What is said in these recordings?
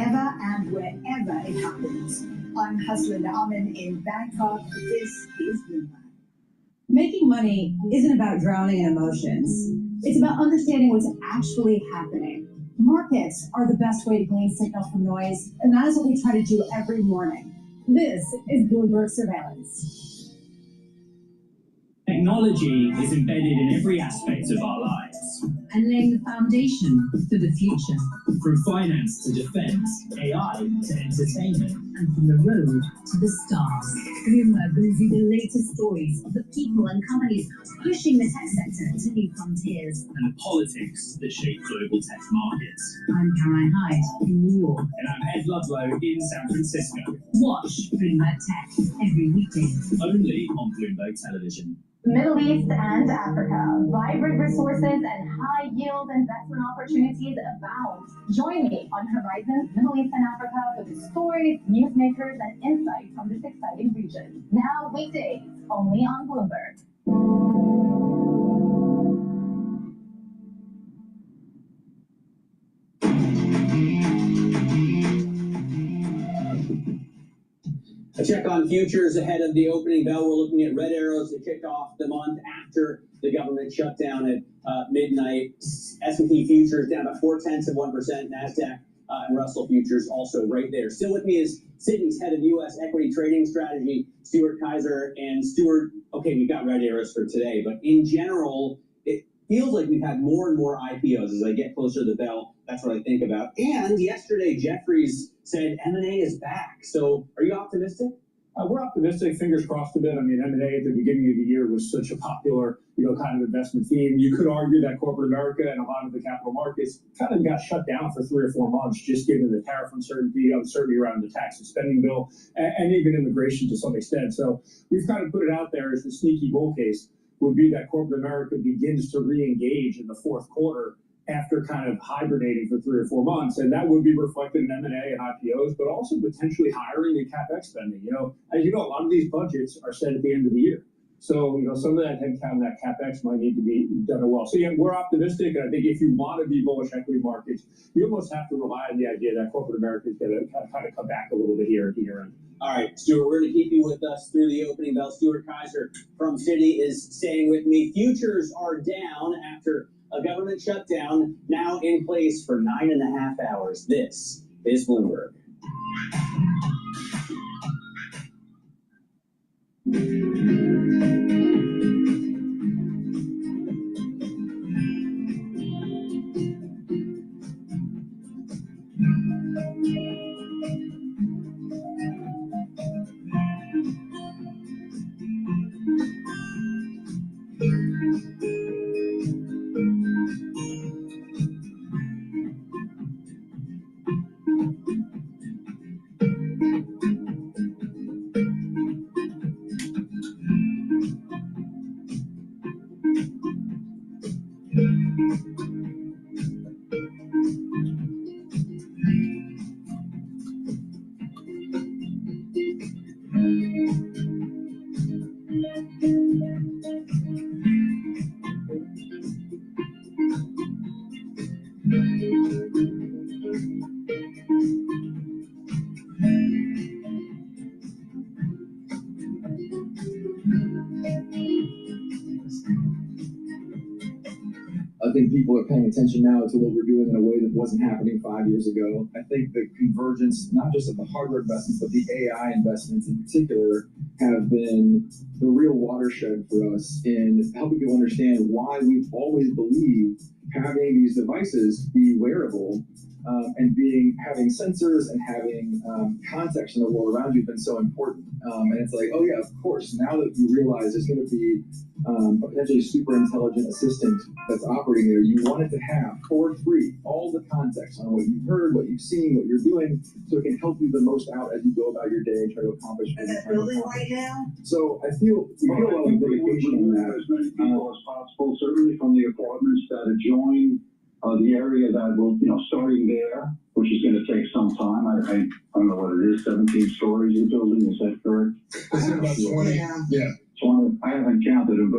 whenever and wherever it happens. I'm Haslan Amin in Bangkok. This is Bloomberg. Making money isn't about drowning in emotions. It's about understanding what's actually happening. Markets are the best way to glean signal from noise, and that is what we try to do every morning. This is Bloomberg Surveillance. Technology is embedded in every aspect of our lives and laying the foundation for the future. From finance to defense, AI to entertainment, and from the road to the stars. Bloomberg brings you the latest stories of the people and companies pushing the tech sector to new frontiers. and the politics that shape global tech markets. I'm Caroline Hyde in New York. And I'm Ed Ludlow in San Francisco. Watch Bloomberg Tech every weekday. Only on Bloomberg Television. Middle East and Africa, vibrant resources and high-yield investment opportunities abound. Join me on Horizons Middle East and Africa for the stories, newsmakers, and insights from this exciting region. Now weekdays, only on Bloomberg. A check on futures ahead of the opening bell. We're looking at red arrows that kicked off the month after the government shutdown at midnight. S&P futures down about 0.4%. NASDAQ and Russell futures also right there. Still with me is Sydney's head of U.S. equity trading strategy, Stuart Kaiser. And Stuart, okay, we've got red arrows for today, but in general, it feels like we've had more and more IPOs as I get closer to the bell. That's what I think about. And yesterday, Jefferies said M&A is back. So are you optimistic? We're optimistic, fingers crossed a bit. I mean, M&A at the beginning of the year was such a popular, kind of investment theme. You could argue that corporate America and a lot of the capital markets kind of got shut down for 3 or 4 months, just given the tariff uncertainty around the tax and spending bill, and even immigration to some extent. So we've kind of put it out there as the sneaky bull case would be that corporate America begins to re-engage in the fourth quarter after kind of hibernating for 3 or 4 months. And that would be reflected in M&A and IPOs, but also potentially hiring and CapEx spending. As you know, a lot of these budgets are set at the end of the year. So, some of that headcount, that CapEx might need to be done well. So, yeah, we're optimistic. And I think if you want to be bullish equity markets, you almost have to rely on the idea that corporate America is going to kind of come back a little bit here at the year end. All right, Stuart, we're going to keep you with us through the opening bell. Stuart Kaiser from Citi is staying with me. Futures are down after a government shutdown, now in place for 9.5 hours. This is Bloomberg. I think people are paying attention now to what we're doing in a way that wasn't happening 5 years ago. I think the convergence, not just of the hardware investments, but the AI investments in particular, have been the real watershed for us in helping people understand why we've always believed having these devices be wearable and having sensors and having context in the world around you has been so important. And it's like, oh yeah, of course, now that you realize there's going to be a potentially super intelligent assistant that's operating there, you want it to have, for free, all the context on what you've heard, what you've seen, what you're doing, so it can help you the most out as you go about your day and try to accomplish what you're trying to accomplish. Right now? So we feel a lot of dedication on that. As many people as possible, certainly from the apartments that adjoin the area that will, starting there, which is going to take some time. I don't know what it is, 17 stories of the building, is that correct? Is it about 20? Yeah. 20. I haven't counted them,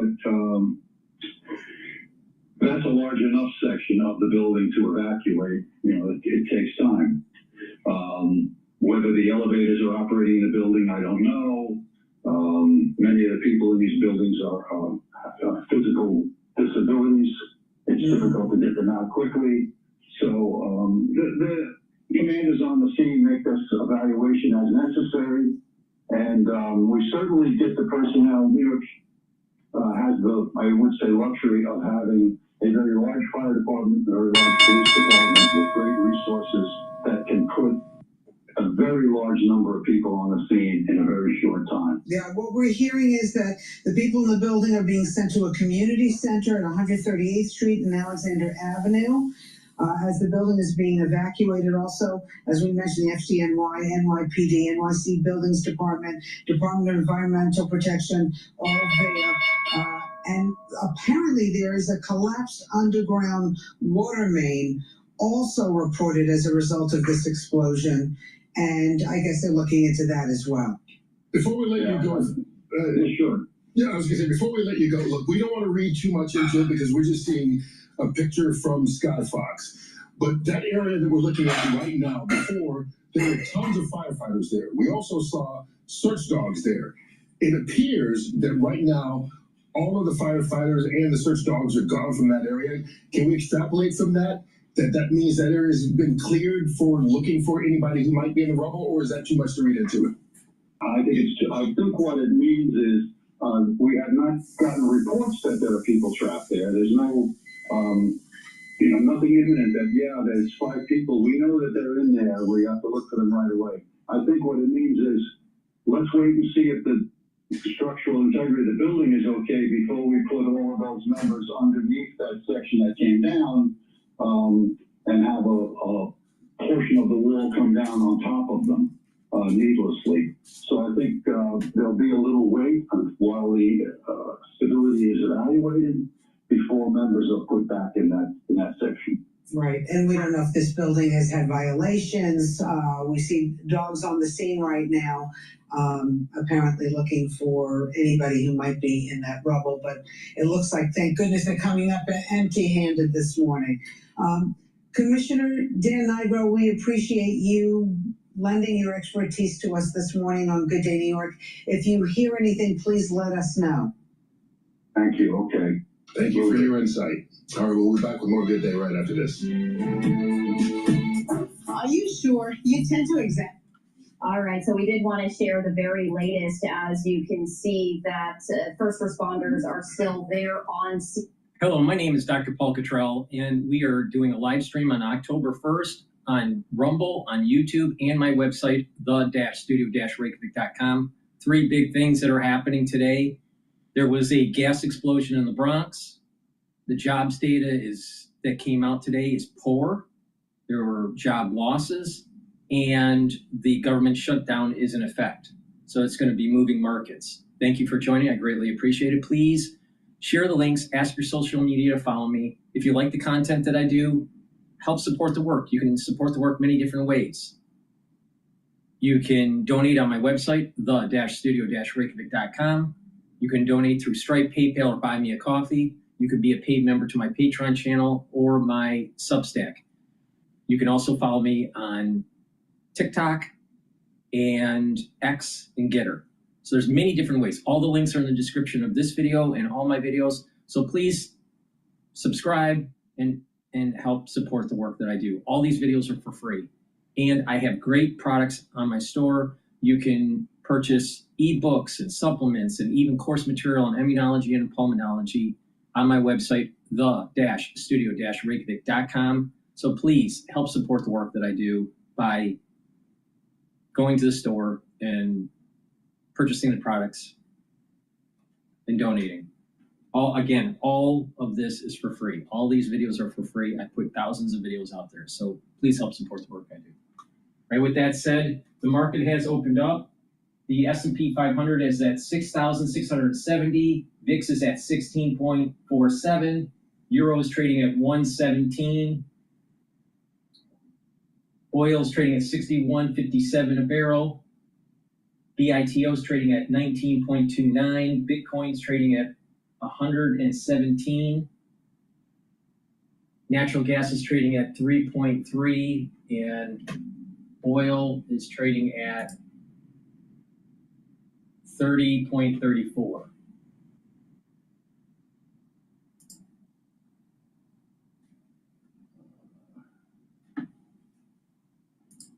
but that's a large enough section of the building to evacuate. It takes time. Whether the elevators are operating in the building, I don't know. Many of the people in these buildings have physical disabilities. It's difficult to get them out quickly. So the commanders on the scene make this evaluation as necessary. And we certainly get the personnel. New York has the, I would say, luxury of having a very large fire department, a very large police department with great resources that can put a very large number of people on the scene in a very short time. Yeah, what we're hearing is that the people in the building are being sent to a community center at 138th Street and Alexander Avenue. As the building is being evacuated, also, as we mentioned, the FDNY, NYPD, NYC Buildings Department, Department of Environmental Protection, all there. And apparently there is a collapsed underground water main also reported as a result of this explosion. And I guess they're looking into that as well. Before we let you go, Sure. Yeah, I was going to say, before we let you go, look, we don't want to read too much into it because we're just seeing a picture from Scott Fox. But that area that we're looking at right now, before, there were tons of firefighters there. We also saw search dogs there. It appears that right now, all of the firefighters and the search dogs are gone from that area. Can we extrapolate from that that means that area has been cleared for looking for anybody who might be in the rubble, or is that too much to read into it? I think what it means is we have not gotten reports that there are people trapped there. There's no, nothing imminent that, there's 5 people. We know that they're in there. We have to look for them right away. I think what it means is let's wait and see if the structural integrity of the building is okay before we put all of those members underneath that section that came down and have a portion of the wall come down on top of them. Needlessly. So I think there'll be a little wait while the stability is evaluated before members are put back in that section. Right, and we don't know if this building has had violations. We see dogs on the scene right now, apparently looking for anybody who might be in that rubble, but it looks like, thank goodness, they're coming up empty-handed this morning. Commissioner Dan Nigro, we appreciate you lending your expertise to us this morning on Good Day New York. If you hear anything, please let us know. Thank you. Okay. Thank you for your insight. All right, we'll be back with more Good Day right after this. Are you sure? You tend to examine. All right, so we did want to share the very latest. As you can see, that first responders are still there on scene. Hello, my name is DrPaulCottrell, and we are doing a live stream on October 1st on Rumble, on YouTube, and my website, the-studio-reykjavik.com. 3 big things that are happening today. There was a gas explosion in the Bronx. The jobs data that came out today is poor. There were job losses, and the government shutdown is in effect. So it's going to be moving markets. Thank you for joining. I greatly appreciate it. Please share the links. Ask your social media to follow me. If you like the content that I do, help support the work. You can support the work many different ways. You can donate on my website, the-studio-reykjavik.com. You can donate through Stripe, PayPal, or Buy Me a Coffee. You can be a paid member to my Patreon channel or my Substack. You can also follow me on TikTok and X and GETTR. So there's many different ways. All the links are in the description of this video and all my videos. So please subscribe and help support the work that I do. All these videos are for free. And I have great products on my store. You can purchase ebooks and supplements and even course material on immunology and pulmonology on my website, the-studio-reykjavik.com. So please help support the work that I do by going to the store and purchasing the products and donating. All of this is for free. All these videos are for free. I put thousands of videos out there. So please help support the work I do. Right, with that said, the market has opened up. The S&P 500 is at 6,670. VIX is at 16.47. Euro is trading at 117. Oil is trading at 61.57 a barrel. BITO is trading at 19.29. Bitcoin is trading at 117. Natural gas is trading at 3.3, and Oil is trading at 30.34.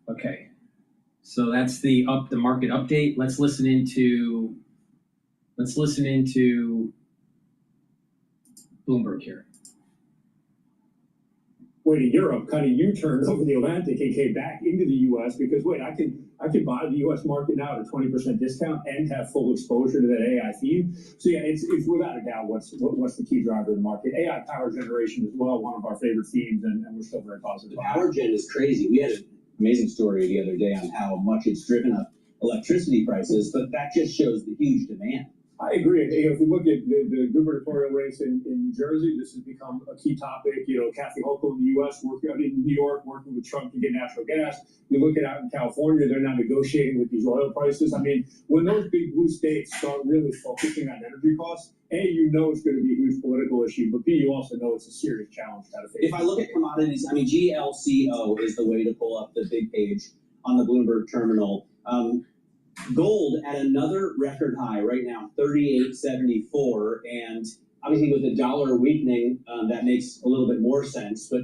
Okay, so that's the market update. Let's listen into Bloomberg here. Wait, in Europe, kind of U-turned over the Atlantic and came back into the U.S. because wait, I can buy the U.S. market now at a 20% discount and have full exposure to that AI theme. So yeah, it's without a doubt what's the key driver of the market. AI power generation as well, one of our favorite themes, and we're still very positive. The power gen is crazy. We had an amazing story the other day on how much it's driven up electricity prices, but that just shows the huge demand. I agree. If we look at the gubernatorial race in New Jersey, this has become a key topic. Kathy Hochul in the U.S., in New York, working with Trump to get natural gas. You look at out in California, they're now negotiating with these oil prices. I mean, when those big blue states start really focusing on energy costs, A, you know it's going to be a huge political issue, but B, you also know it's a serious challenge to face. If I look at commodities, I mean, GLCO is the way to pull up the big page on the Bloomberg terminal. Gold at another record high right now, 38.74, and obviously with the dollar weakening, that makes a little bit more sense. But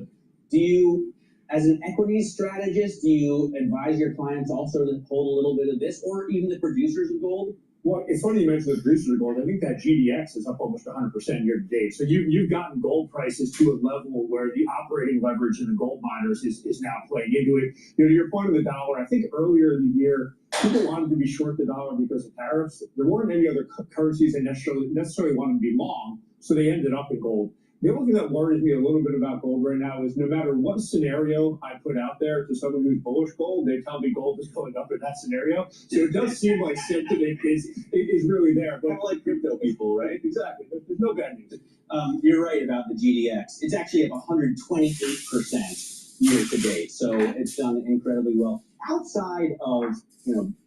do you, as an equities strategist, do you advise your clients also to hold a little bit of this, or even the producers of gold? Well, it's funny you mentioned the producers of gold. I think that GDX is up almost 100% year to date. So you've gotten gold prices to a level where the operating leverage in the gold miners is now playing into it. To your point of the dollar, I think earlier in the year, people wanted to be short the dollar because of tariffs. There weren't any other currencies they necessarily wanted to be long, so they ended up in gold. The only thing that worries me a little bit about gold right now is no matter what scenario I put out there to someone who's bullish gold, they tell me gold is going up in that scenario. So it does seem like sentiment is really there. But kind of like crypto people, right? Exactly. There's no bad news. You're right about the GDX. It's actually up 128% year to date, so it's done incredibly well. Outside of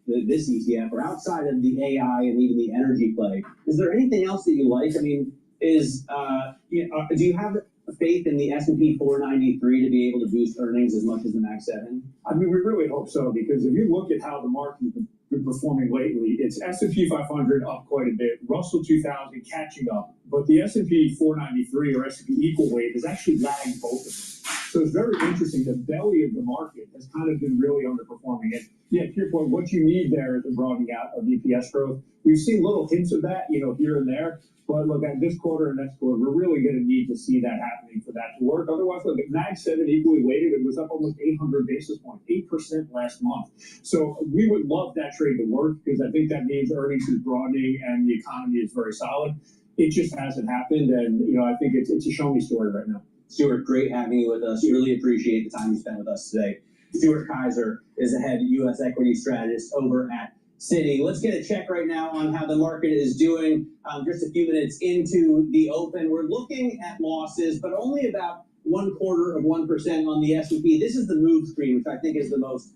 this ETF, or outside of the AI and even the energy play, is there anything else that you like? I mean, do you have faith in the S&P 493 to be able to boost earnings as much as the Mag 7? I mean, we really hope so, because if you look at how the market has been performing lately, it's S&P 500 up quite a bit, Russell 2000 catching up, but the S&P 493 or S&P equal weight has actually lagged both of them. So it's very interesting. The belly of the market has kind of been really underperforming. And yeah, to your point, what you need there is a broadening out of EPS growth. We've seen little hints of that, here and there. But look, at this quarter and next quarter, we're really going to need to see that happening for that to work. Otherwise, look, at Mag 7 equally weighted, it was up almost 800 basis points, 8% last month. So we would love that trade to work, because I think that means earnings is broadening and the economy is very solid. It just hasn't happened, and I think it's a show me story right now. Stuart, great having you with us. Really appreciate the time you spent with us today. Stuart Kaiser is the head U.S. equity strategist over at Citi. Let's get a check right now on how the market is doing. Just a few minutes into the open, we're looking at losses, but only about 0.25% on the S&P. This is the move screen, which I think is the most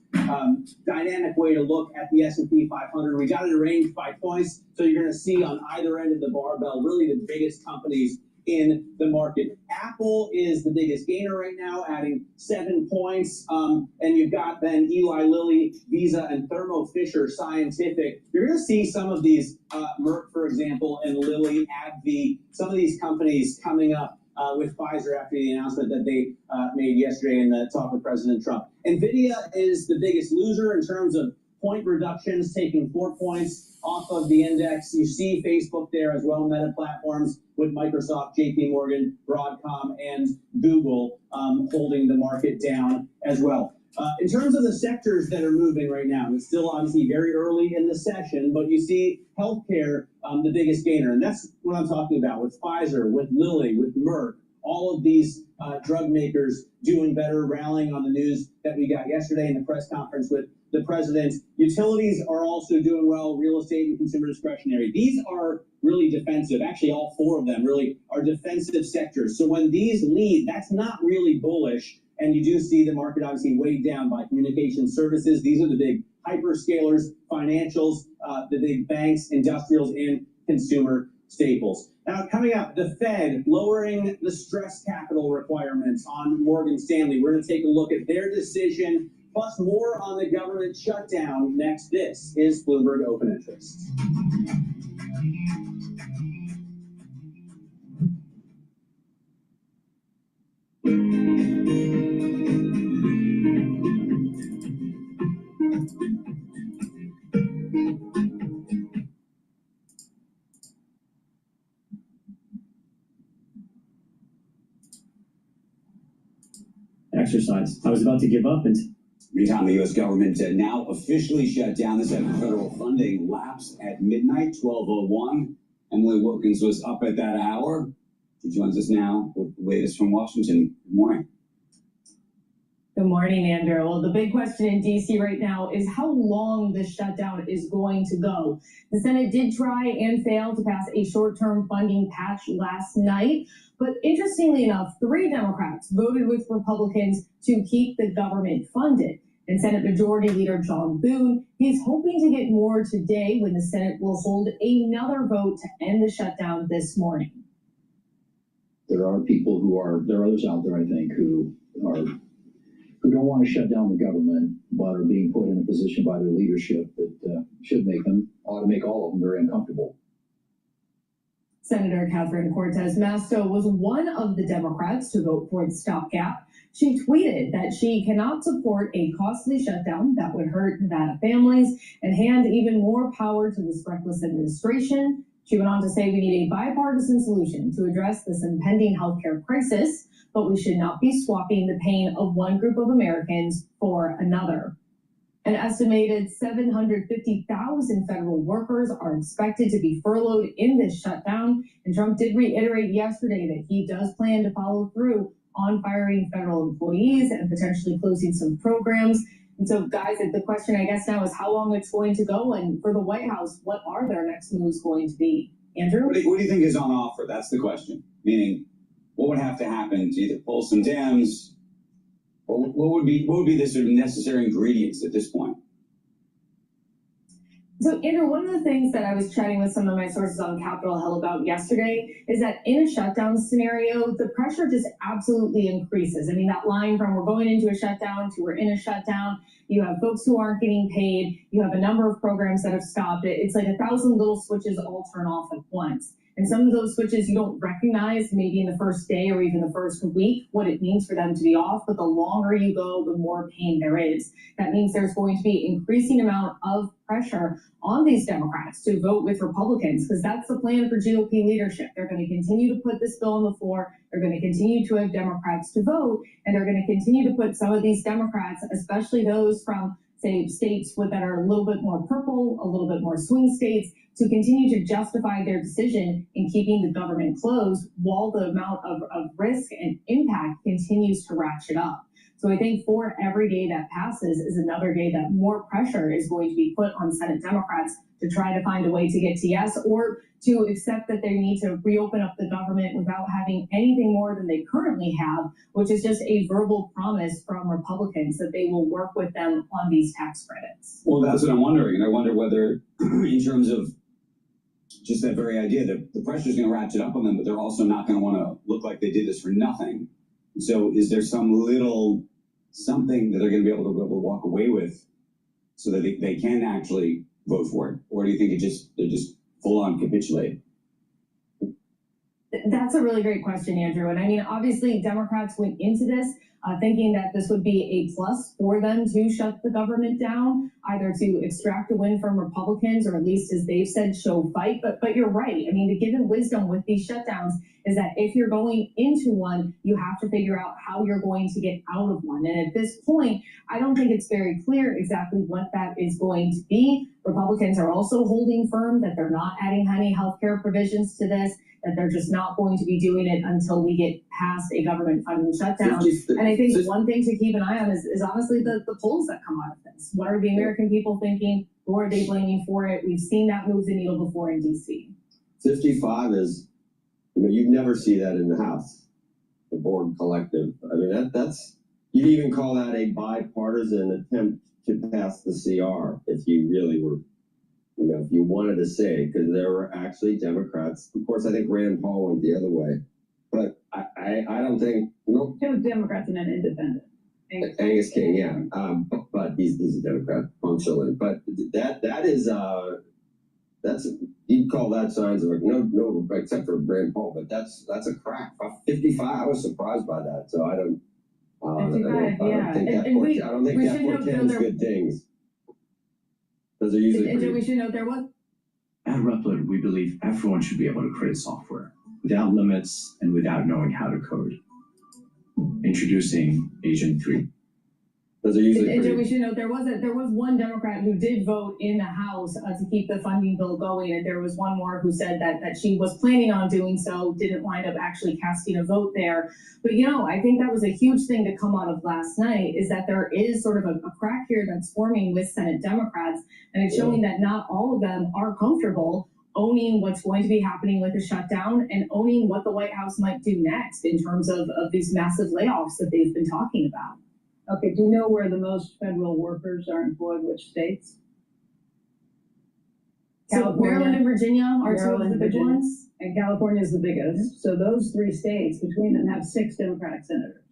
dynamic way to look at the S&P 500. We got it arranged by points, so you're going to see on either end of the barbell really the biggest companies in the market. Apple is the biggest gainer right now, adding 7 points. And you've got then Eli Lilly, Visa, and Thermo Fisher Scientific. You're going to see some of these, Merck, for example, and Lilly, AbbVie, some of these companies coming up with Pfizer after the announcement that they made yesterday in the talk with President Trump. NVIDIA is the biggest loser in terms of point reductions, taking 4 points off of the index. You see Facebook there as well, Meta Platforms with Microsoft, JP Morgan, Broadcom, and Google holding the market down as well. In terms of the sectors that are moving right now, it's still obviously very early in the session, but you see healthcare the biggest gainer. And that's what I'm talking about with Pfizer, with Lilly, with Merck, all of these drug makers doing better, rallying on the news that we got yesterday in the press conference with the president. Utilities are also doing well, real estate and consumer discretionary. These are really defensive. Actually, all four of them really are defensive sectors. So when these lead, that's not really bullish. And you do see the market obviously weighed down by communication services. These are the big hyperscalers, financials, the big banks, industrials, and consumer staples. Now, coming up, the Fed lowering the stress capital requirements on Morgan Stanley. We're going to take a look at their decision, Plus, more on the government shutdown next. This is Bloomberg Open Interest. Exercise. I was about to give up and Meantime, the U.S. government now officially shut down. This after federal funding lapsed at midnight, 12:01. Emily Wilkins was up at that hour. She joins us now with the latest from Washington. Good morning. Good morning, Andrew. Well, the big question in D.C. right now is how long this shutdown is going to go. The Senate did try and fail to pass a short-term funding patch last night. But interestingly enough, 3 Democrats voted with Republicans to keep the government funded. And Senate Majority Leader John Boone, he's hoping to get more today when the Senate will hold another vote to end the shutdown this morning. There are people there are others out there, I think, who don't want to shut down the government, but are being put in a position by their leadership that ought to make all of them very uncomfortable. Senator Catherine Cortez Masto was one of the Democrats to vote for the stopgap. She tweeted that she cannot support a costly shutdown that would hurt Nevada families and hand even more power to this reckless administration. She went on to say we need a bipartisan solution to address this impending healthcare crisis, but we should not be swapping the pain of one group of Americans for another. An estimated 750,000 federal workers are expected to be furloughed in this shutdown, and Trump did reiterate yesterday that he does plan to follow through on firing federal employees and potentially closing some programs. And so, guys, the question I guess now is how long it's going to go, and for the White House, what are their next moves going to be? Andrew? What do you think is on offer? That's the question. Meaning, what would have to happen to either pull some dams? What would be the sort of necessary ingredients at this point? So, Andrew, one of the things that I was chatting with some of my sources on Capitol Hill about yesterday is that in a shutdown scenario, the pressure just absolutely increases. I mean, that line from we're going into a shutdown to we're in a shutdown, you have folks who aren't getting paid, you have a number of programs that have stopped. It's like 1,000 little switches all turn off at once. And some of those switches you don't recognize maybe in the first day or even the first week what it means for them to be off, but the longer you go, the more pain there is. That means there's going to be increasing amount of pressure on these Democrats to vote with Republicans, because that's the plan for GOP leadership. They're going to continue to put this bill on the floor. They're going to continue to have Democrats to vote, and they're going to continue to put some of these Democrats, especially those from, say, states that are a little bit more purple, a little bit more swing states, to continue to justify their decision in keeping the government closed while the amount of risk and impact continues to ratchet up. So I think for every day that passes is another day that more pressure is going to be put on Senate Democrats to try to find a way to get to yes, or to accept that they need to reopen up the government without having anything more than they currently have, which is just a verbal promise from Republicans that they will work with them on these tax credits. Well, that's what I'm wondering. And I wonder whether, in terms of just that very idea, that the pressure is going to ratchet up on them, but they're also not going to want to look like they did this for nothing. So is there some little something that they're going to be able to walk away with so that they can actually vote for it? Or do you think they're just full on capitulate? That's a really great question, Andrew. And I mean, obviously, Democrats went into this thinking that this would be a plus for them to shut the government down, either to extract a win from Republicans, or at least, as they've said, show fight. But you're right. I mean, the given wisdom with these shutdowns is that if you're going into one, you have to figure out how you're going to get out of one. And at this point, I don't think it's very clear exactly what that is going to be. Republicans are also holding firm that they're not adding any healthcare provisions to this, that they're just not going to be doing it until we get past a government funding shutdown. And I think one thing to keep an eye on is honestly the polls that come out of this. What are the American people thinking? Who are they blaming for it? We've seen that move the needle before in D.C. 55 is, you'd never see that in the House, the board collective. I mean, that's, you'd even call that a bipartisan attempt to pass the CR if you really were, if you wanted to say, because there were actually Democrats. Of course, I think Rand Paul went the other way, but I don't think, It was Democrats and an independent. Angus King, yeah. But he's a Democrat, functionally. But that is that's, you'd call that signs of no, except for Rand Paul, but that's a crack. 55, I was surprised by that. So I don't. I don't think that portends good things. Those are usually pretty. We should note there was. At Replit, we believe everyone should be able to create software without limits and without knowing how to code. Introducing Agent 3. Those are usually and we should note there was one Democrat who did vote in the House to keep the funding bill going, and there was one more who said that she was planning on doing so, didn't wind up actually casting a vote there. But I think that was a huge thing to come out of last night, is that there is sort of a crack here that's forming with Senate Democrats, and it's showing that not all of them are comfortable owning what's going to be happening with the shutdown and owning what the White House might do next in terms of these massive layoffs that they've been talking about. Okay, do you know where the most federal workers are employed, which states? So Maryland and Virginia are two of the big ones. And California is the biggest. So those three states between them have 6 Democratic senators.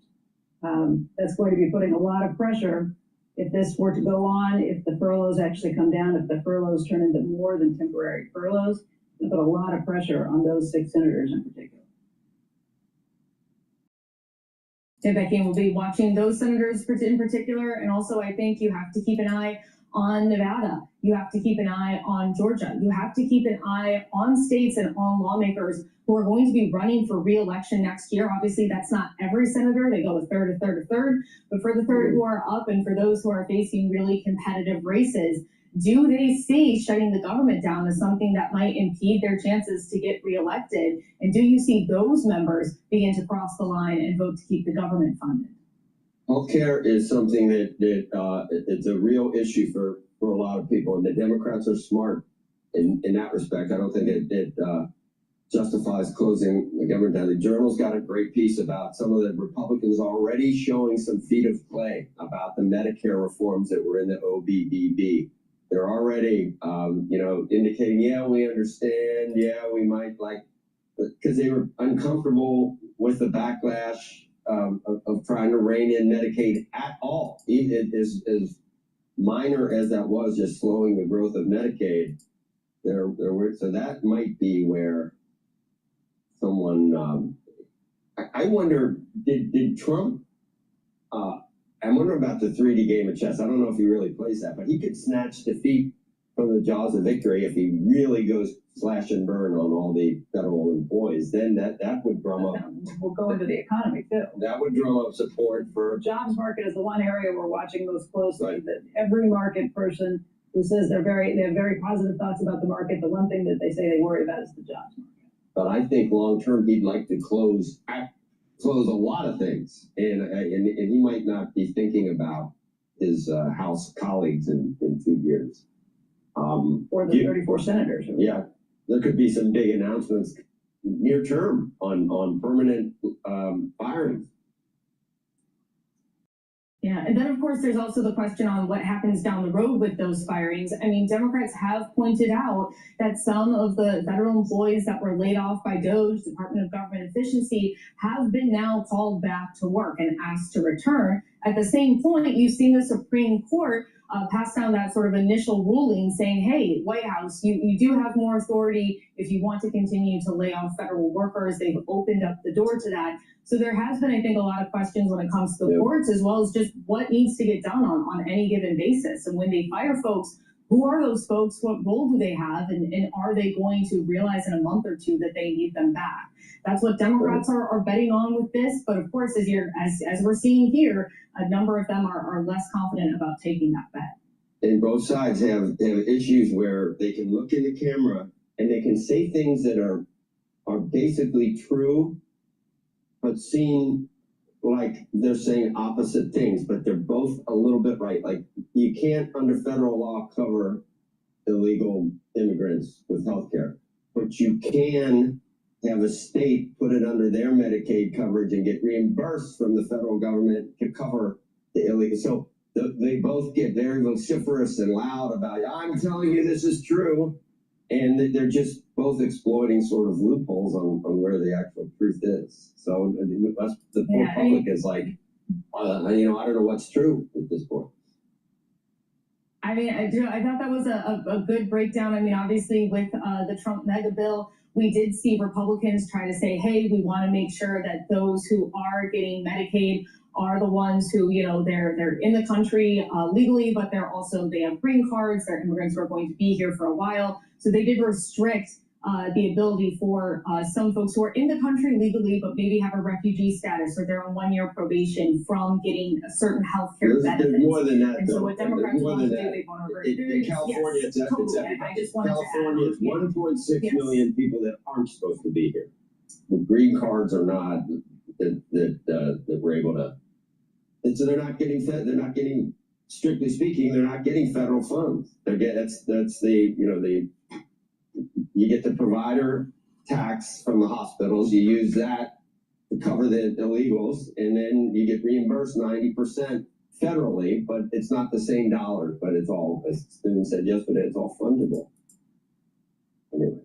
That's going to be putting a lot of pressure if this were to go on, if the furloughs actually come down, if the furloughs turn into more than temporary furloughs, it'll put a lot of pressure on those 6 senators in particular. Becky will be watching those senators in particular, and also I think you have to keep an eye on Nevada. You have to keep an eye on Georgia. You have to keep an eye on states and on lawmakers who are going to be running for re-election next year. Obviously, that's not every senator. They go a third. But for the third who are up and for those who are facing really competitive races, do they see shutting the government down as something that might impede their chances to get reelected? And do you see those members begin to cross the line and vote to keep the government funded? Healthcare is something that it's a real issue for a lot of people, and the Democrats are smart in that respect. I don't think it justifies closing the government down. The Journal's got a great piece about some of the Republicans already showing some feet of clay about the Medicare reforms that were in the OBBB. They're already, indicating, yeah, we understand, yeah, we might because they were uncomfortable with the backlash of trying to rein in Medicaid at all. Even as minor as that was, just slowing the growth of Medicaid, so that might be where someone, I wonder, did Trump, I wonder about the 3D game of chess. I don't know if he really plays that, but he could snatch defeat from the jaws of victory if he really goes slash and burn on all the federal employees. Then that would drum up. We'll go into the economy too. That would drum up support for. The jobs market is the one area we're watching most closely. Right. That every market person who says they have very positive thoughts about the market, the one thing that they say they worry about is the jobs market. But I think long term he'd like to close a lot of things, and he might not be thinking about his House colleagues in 2 years. Or the 34 senators. Yeah, there could be some big announcements near term on permanent firings. Yeah, and then of course there's also the question on what happens down the road with those firings. I mean, Democrats have pointed out that some of the federal employees that were laid off by DOGE, Department of Government Efficiency, have been now called back to work and asked to return. At the same point, you've seen the Supreme Court pass down that sort of initial ruling saying, hey, White House, you do have more authority if you want to continue to lay off federal workers. They've opened up the door to that. So there has been, I think, a lot of questions when it comes to the courts, as well as just what needs to get done on any given basis. And when they fire folks, who are those folks? What role do they have? And are they going to realize in a month or two that they need them back? That's what Democrats are betting on with this. But of course, as we're seeing here, a number of them are less confident about taking that bet. And both sides have issues where they can look in the camera and they can say things that are basically true, but seem like they're saying opposite things, but they're both a little bit right. Like, you can't, under federal law, cover illegal immigrants with health care, but you can have a state put it under their Medicaid coverage and get reimbursed from the federal government to cover the illegal. So they both get very vociferous and loud about, I'm telling you this is true. And they're just both exploiting sort of loopholes on where the actual truth is. So the poor public is like, I don't know what's true at this point. I mean, I thought that was a good breakdown. I mean, obviously with the Trump mega bill, we did see Republicans try to say, hey, we want to make sure that those who are getting Medicaid are the ones who, they're in the country legally, but they have green cards, they're immigrants who are going to be here for a while. So they did restrict the ability for some folks who are in the country legally, but maybe have a refugee status or they're on 1-year probation from getting a certain health care benefits. There's more than that. And so what Democrats want to do, they want to in California, yes, it's totally. everybody. I just wanted California is 1.6 Yes. million people that aren't supposed to be here. The green cards are not that we're able to. And so they're not getting fed. They're not getting, strictly speaking, they're not getting federal funds. That's the you get the provider tax from the hospitals. You use that to cover the illegals, and then you get reimbursed 90% federally, but it's not the same dollars. But it's all, as Steven said yesterday, it's all fungible. Anyway.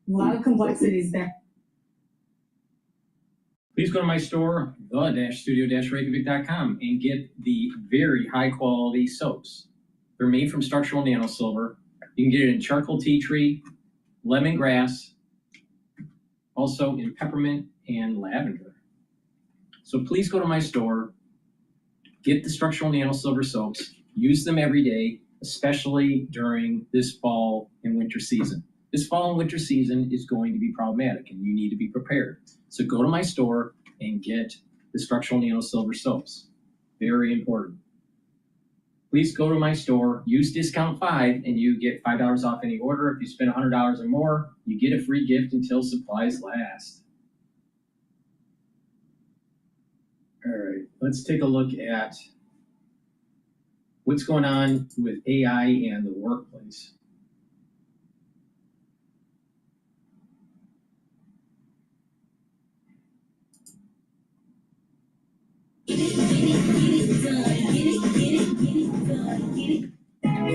A lot of complexities there. Please go to my store, the-studio-reykjavik.com, and get the very high quality soaps. They're made from structural nanosilver. You can get it in charcoal tea tree, lemongrass, also in peppermint and lavender. So please go to my store, get the structural nanosilver soaps, use them every day, especially during this fall and winter season. This fall and winter season is going to be problematic and you need to be prepared. So go to my store and get the structural nanosilver soaps. Very important. Please go to my store, use discount 5, and you get $5 off any order. If you spend $100 or more, you get a free gift until supplies last. All right, let's take a look at what's going on with AI and the workplace.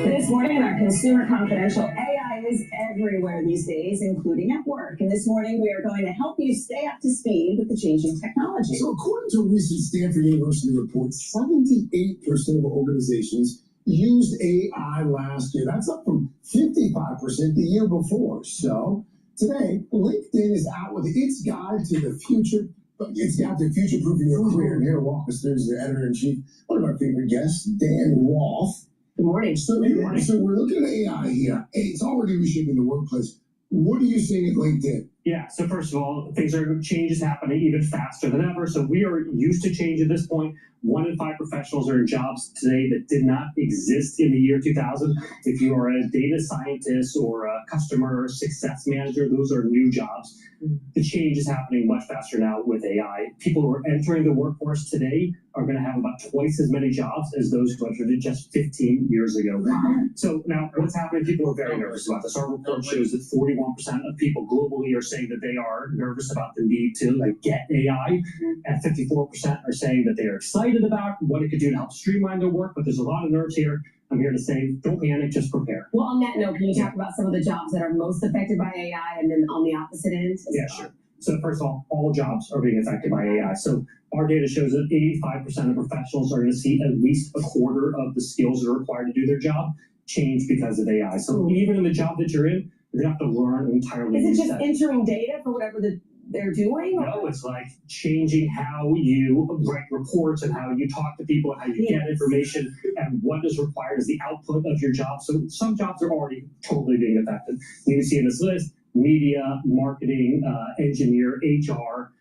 This morning in our Consumer Confidential, AI is everywhere these days, including at work. And this morning we are going to help you stay up to speed with the changing technology. So according to a recent Stanford University report, 78% of organizations used AI last year. That's up from 55% the year before. So today, LinkedIn is out with its guide to the future. It's got to future-proofing your career. And here to walk us through is the editor-in-chief, one of our favorite guests, Dan Roth. Good morning. So we're looking at AI here. It's already reshaping the workplace. What are you seeing at LinkedIn? Yeah, so first of all, change is happening even faster than ever. So we are used to change at this point. 1 in 5 professionals are in jobs today that did not exist in the year 2000. If you are a data scientist or a customer success manager, those are new jobs. The change is happening much faster now with AI. People who are entering the workforce today are going to have about twice as many jobs as those who entered it just 15 years ago. So now what's happening? People are very nervous about this. Our report shows that 41% of people globally are saying that they are nervous about the need to get AI, and 54% are saying that they are excited about what it could do to help streamline their work, but there's a lot of nerves here. I'm here to say, don't panic, just prepare. Well, on that note, can you talk about some of the jobs that are most affected by AI and then on the opposite end? Yeah, sure. So first of all jobs are being affected by AI. So our data shows that 85% of professionals are going to see at least a quarter of the skills that are required to do their job change because of AI. So even in the job that you're in, you're going to have to learn entirely. Is it just entering data for whatever they're doing? No, it's like changing how you write reports and how you talk to people and how you get information and what is required as the output of your job. So some jobs are already totally being affected. You can see in this list, media, marketing, engineer, HR,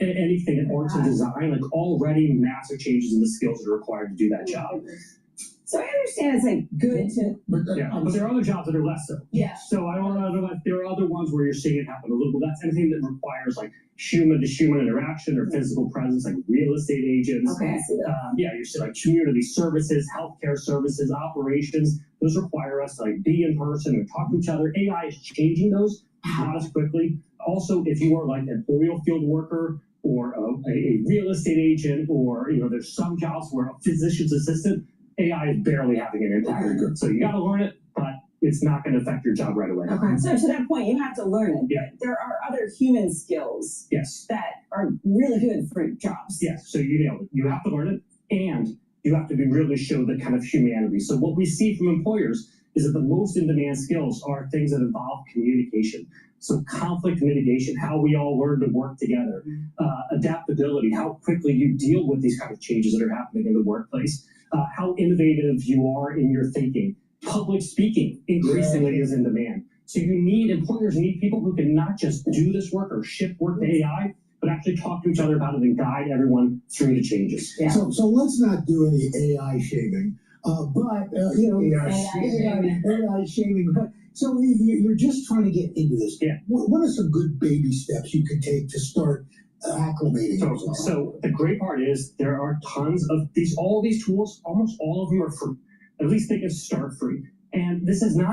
anything in arts and design, already massive changes in the skills that are required to do that job. So I understand it's good to. But there are other jobs that are less so. Yeah. So I don't know if there are other ones where you're seeing it happen a little bit. That's anything that requires human-to-human interaction or physical presence, like real estate agents. Okay. You're seeing community services, healthcare services, operations. Those require us to be in person and talk to each other. AI is changing those, not as quickly. Also, if you are an oil field worker or a real estate agent, or there's some jobs where a physician's assistant, AI is barely having an impact. So you got to learn it, but it's not going to affect your job right away. Okay. So to that point, you have to learn it. Yeah. There are other human skills yes. that are really good for jobs. Yes, so you nailed it. You have to learn it, and you have to really show the kind of humanity. So what we see from employers is that the most in-demand skills are things that involve communication. So conflict mitigation, how we all learn to work together, adaptability, how quickly you deal with these kind of changes that are happening in the workplace, how innovative you are in your thinking. Public speaking increasingly is in demand. So employers need people who can not just do this work or ship work to AI, but actually talk to each other about it and guide everyone through the changes. Yeah. So let's not do any AI shaming, AI shaming. But so you're just trying to get into this. Yeah. What are some good baby steps you can take to start acclimating yourself? So the great part is there are tons of all these tools. Almost all of them are free. At least they can start free. And this isn't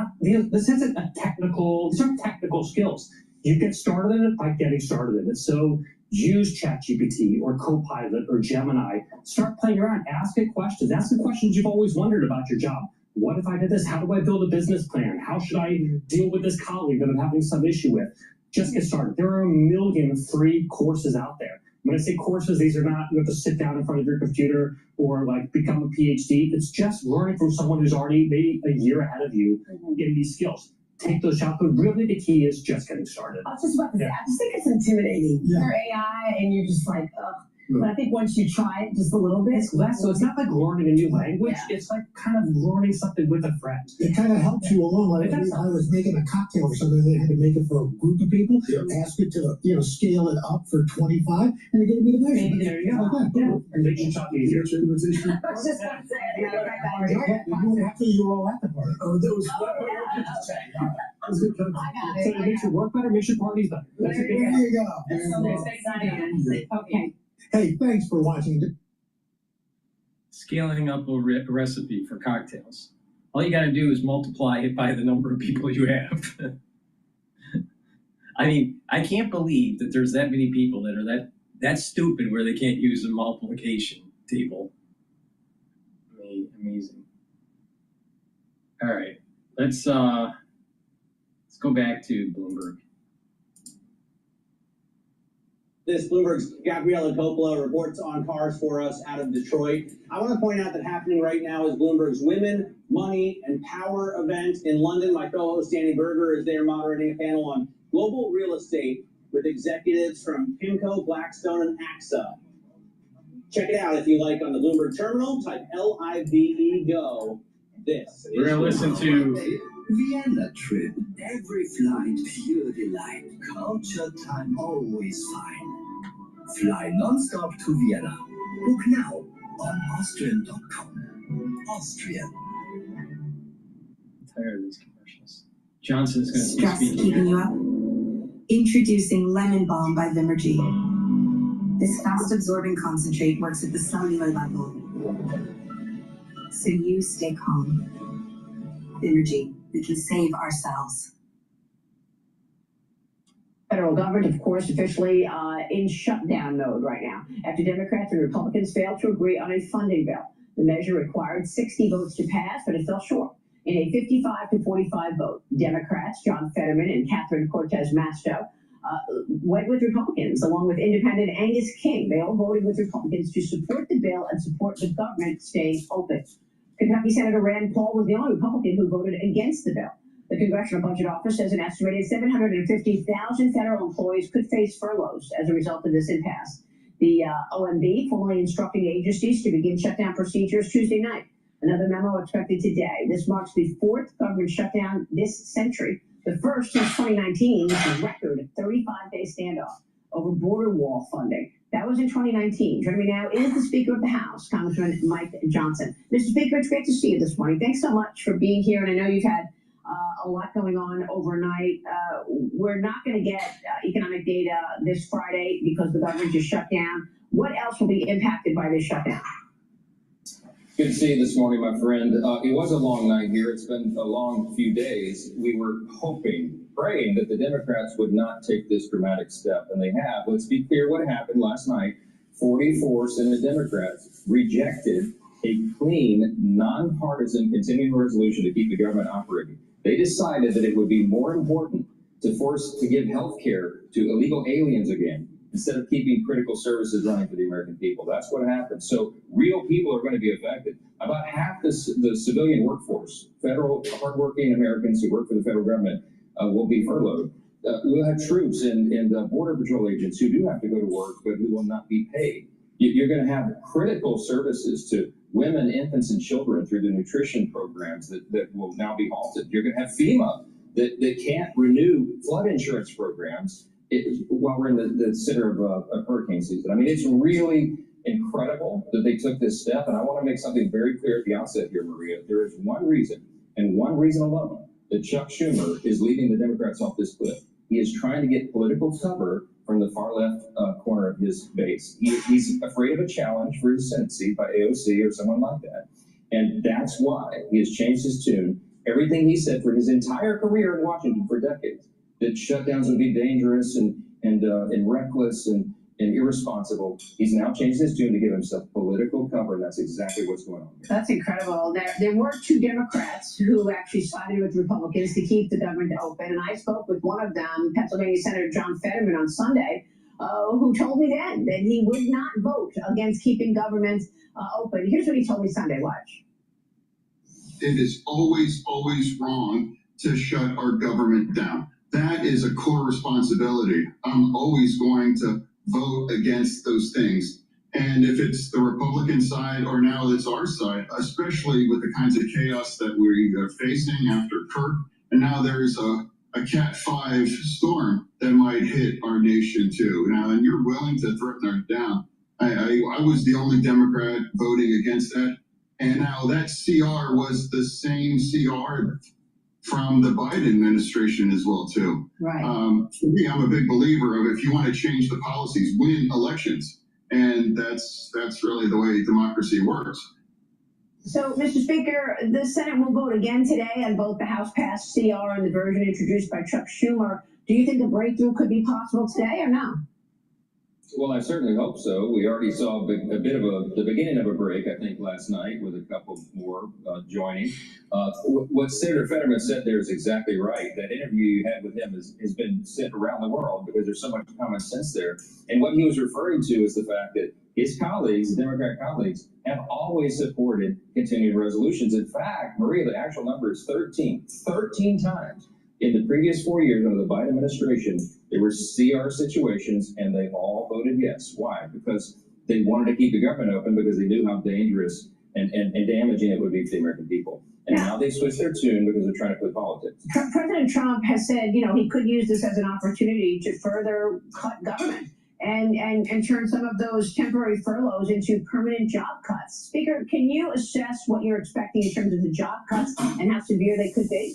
a technical. These aren't technical skills. You get started in it by getting started in it. So use ChatGPT or Copilot or Gemini. Start playing around. Ask it questions. Ask the questions you've always wondered about your job. What if I did this? How do I build a business plan? How should I deal with this colleague that I'm having some issue with? Just get started. There are 1 million free courses out there. When I say courses, these are not, you have to sit down in front of your computer or like become a Ph.D. It's just learning from someone who's already maybe a year ahead of you in these skills. Take those shots, but really the key is just getting started. I was just about to say, I just think it's intimidating. Yeah. You're AI and you're just like, ugh. But I think once you try it just a little bit. It's less, so it's not like learning a new language. Yeah. It's like kind of learning something with a friend. It kind of helps you along. Like I was making a cocktail or something, they had to make it for a group of people. Yeah. Ask it to scale it up for 25, and they gave me the measurement. Maybe there you go. Like that. And they can talk easier. I was just going to say, After you were all at the party. I got it. So it makes your work better, makes your parties better. There you go. Okay. Hey, thanks for watching. Scaling up a recipe for cocktails. All you got to do is multiply it by the number of people you have. I mean, I can't believe that there's that many people that are that stupid where they can't use a multiplication table. Amazing. All right, let's go back to Bloomberg. This Bloomberg's Gabriella Coppola reports on cars for us out of Detroit. I want to point out that happening right now is Bloomberg's Women, Money, and Power event in London. My co-host Danny Berger is there moderating a panel on global real estate with executives from PIMCO, Blackstone, and AXA. Check it out if you like on the Bloomberg terminal. Type LIVE GO. We're going to listen to Vienna trip. Every flight pure delight. Culture time always fine. Fly non-stop to Vienna. Book now on Austrian.com. Austrian. I'm tired of these commercials. Johnson's going to be Stress speaking. keeping you up? Introducing Lemon Balm by Vimergy. This fast-absorbing concentrate works at the cellular level, so you stay calm. Vimergy, we can save ourselves. Federal government, of course, officially in shutdown mode right now after Democrats and Republicans failed to agree on a funding bill. The measure required 60 votes to pass, but it fell short. In a 55-45 vote, Democrats John Fetterman and Catherine Cortez Masto went with Republicans, along with independent Angus King. They all voted with Republicans to support the bill and support the government staying open. Kentucky Senator Rand Paul was the only Republican who voted against the bill. The Congressional Budget Office says an estimated 750,000 federal employees could face furloughs as a result of this impasse. The OMB formally instructing agencies to begin shutdown procedures Tuesday night. Another memo expected today. This marks the fourth government shutdown this century. The first since 2019, a record 35-day standoff over border wall funding. That was in 2019. Joining me now is the Speaker of the House, Congressman Mike Johnson. Mr. Speaker, it's great to see you this morning. Thanks so much for being here. And I know you've had a lot going on overnight. We're not going to get economic data this Friday because the government just shut down. What else will be impacted by this shutdown? Good to see you this morning, my friend. It was a long night here. It's been a long few days. We were praying that the Democrats would not take this dramatic step, and they have. Let's be clear what happened last night. 44 Senate Democrats rejected a clean, nonpartisan continuing resolution to keep the government operating. They decided that it would be more important to give health care to illegal aliens again instead of keeping critical services running for the American people. That's what happened. So real people are going to be affected. About half the civilian workforce, federal hardworking Americans who work for the federal government, will be furloughed. We'll have troops and border patrol agents who do have to go to work, but who will not be paid. You're going to have critical services to women, infants, and children through the nutrition programs that will now be halted. You're going to have FEMA that can't renew flood insurance programs while we're in the center of hurricane season. I mean, it's really incredible that they took this step, and I want to make something very clear at the outset here, Maria. There is one reason, and one reason alone, that Chuck Schumer is leading the Democrats off this cliff. He is trying to get political cover from the far left corner of his base. He's afraid of a challenge for his Senate seat by AOC or someone like that. And that's why he has changed his tune. Everything he said for his entire career in Washington for decades, that shutdowns would be dangerous and reckless and irresponsible. He's now changed his tune to give himself political cover, and that's exactly what's going on here. That's incredible. There were two Democrats who actually sided with Republicans to keep the government open, and I spoke with one of them, Pennsylvania Senator John Fetterman, on Sunday, who told me then that he would not vote against keeping government open. Here's what he told me Sunday. Watch. It is always, always wrong to shut our government down. That is a core responsibility. I'm always going to vote against those things. And if it's the Republican side or now it's our side, especially with the kinds of chaos that we are facing after Kirk, and now there's a Cat 5 storm that might hit our nation too. Now, and you're willing to threaten her down. I was the only Democrat voting against that. And now that CR was the same CR from the Biden administration as well too. Right. For me, I'm a big believer of if you want to change the policies, win elections, and that's really the way democracy works. So, Mr. Speaker, the Senate will vote again today on both the House-passed CR and the version introduced by Chuck Schumer. Do you think a breakthrough could be possible today or no? Well, I certainly hope so. We already saw a bit of the beginning of a break, I think, last night with a couple more joining. What Senator Fetterman said there is exactly right. That interview you had with him has been sent around the world because there's so much common sense there. And what he was referring to is the fact that his colleagues, Democrat colleagues, have always supported continuing resolutions. In fact, Maria, the actual number is 13 times. In the previous 4 years under the Biden administration, there were CR situations, and they all voted yes. Why? Because they wanted to keep the government open because they knew how dangerous and damaging it would be to the American people. And now they switched their tune because they're trying to play politics. President Trump has said, he could use this as an opportunity to further cut government and turn some of those temporary furloughs into permanent job cuts. Speaker, can you assess what you're expecting in terms of the job cuts and how severe they could be?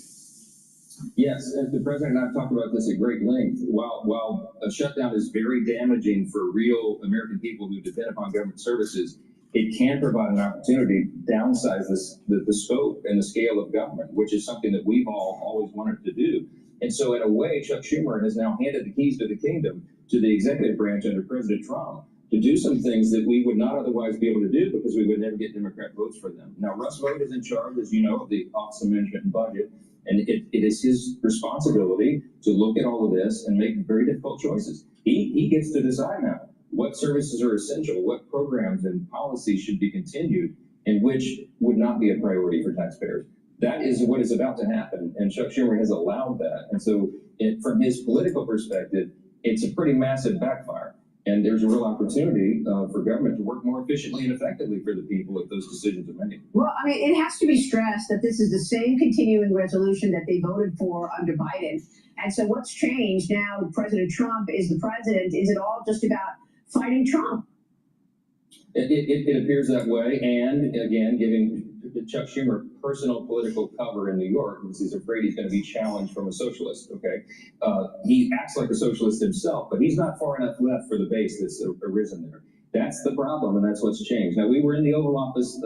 Yes, and the president and I have talked about this at great length. While a shutdown is very damaging for real American people who depend upon government services, it can provide an opportunity to downsize the scope and the scale of government, which is something that we've all always wanted to do. And so in a way, Chuck Schumer has now handed the keys to the kingdom to the executive branch under President Trump to do some things that we would not otherwise be able to do because we would never get Democrat votes for them. Now, Russ Vought is in charge, as you know, of the Office of Management and Budget. And it is his responsibility to look at all of this and make very difficult choices. He gets to decide now what services are essential, what programs and policies should be continued, and which would not be a priority for taxpayers. That is what is about to happen, and Chuck Schumer has allowed that. And so from his political perspective, it's a pretty massive backfire. And there's a real opportunity for government to work more efficiently and effectively for the people if those decisions are made. Well, I mean, it has to be stressed that this is the same continuing resolution that they voted for under Biden. And so what's changed now? President Trump is the president. Is it all just about fighting Trump? It appears that way. And again, giving Chuck Schumer personal political cover in New York because he's afraid he's going to be challenged from a socialist. Okay, he acts like a socialist himself, but he's not far enough left for the base that's arisen there. That's the problem, and that's what's changed. Now, we were in the Oval Office,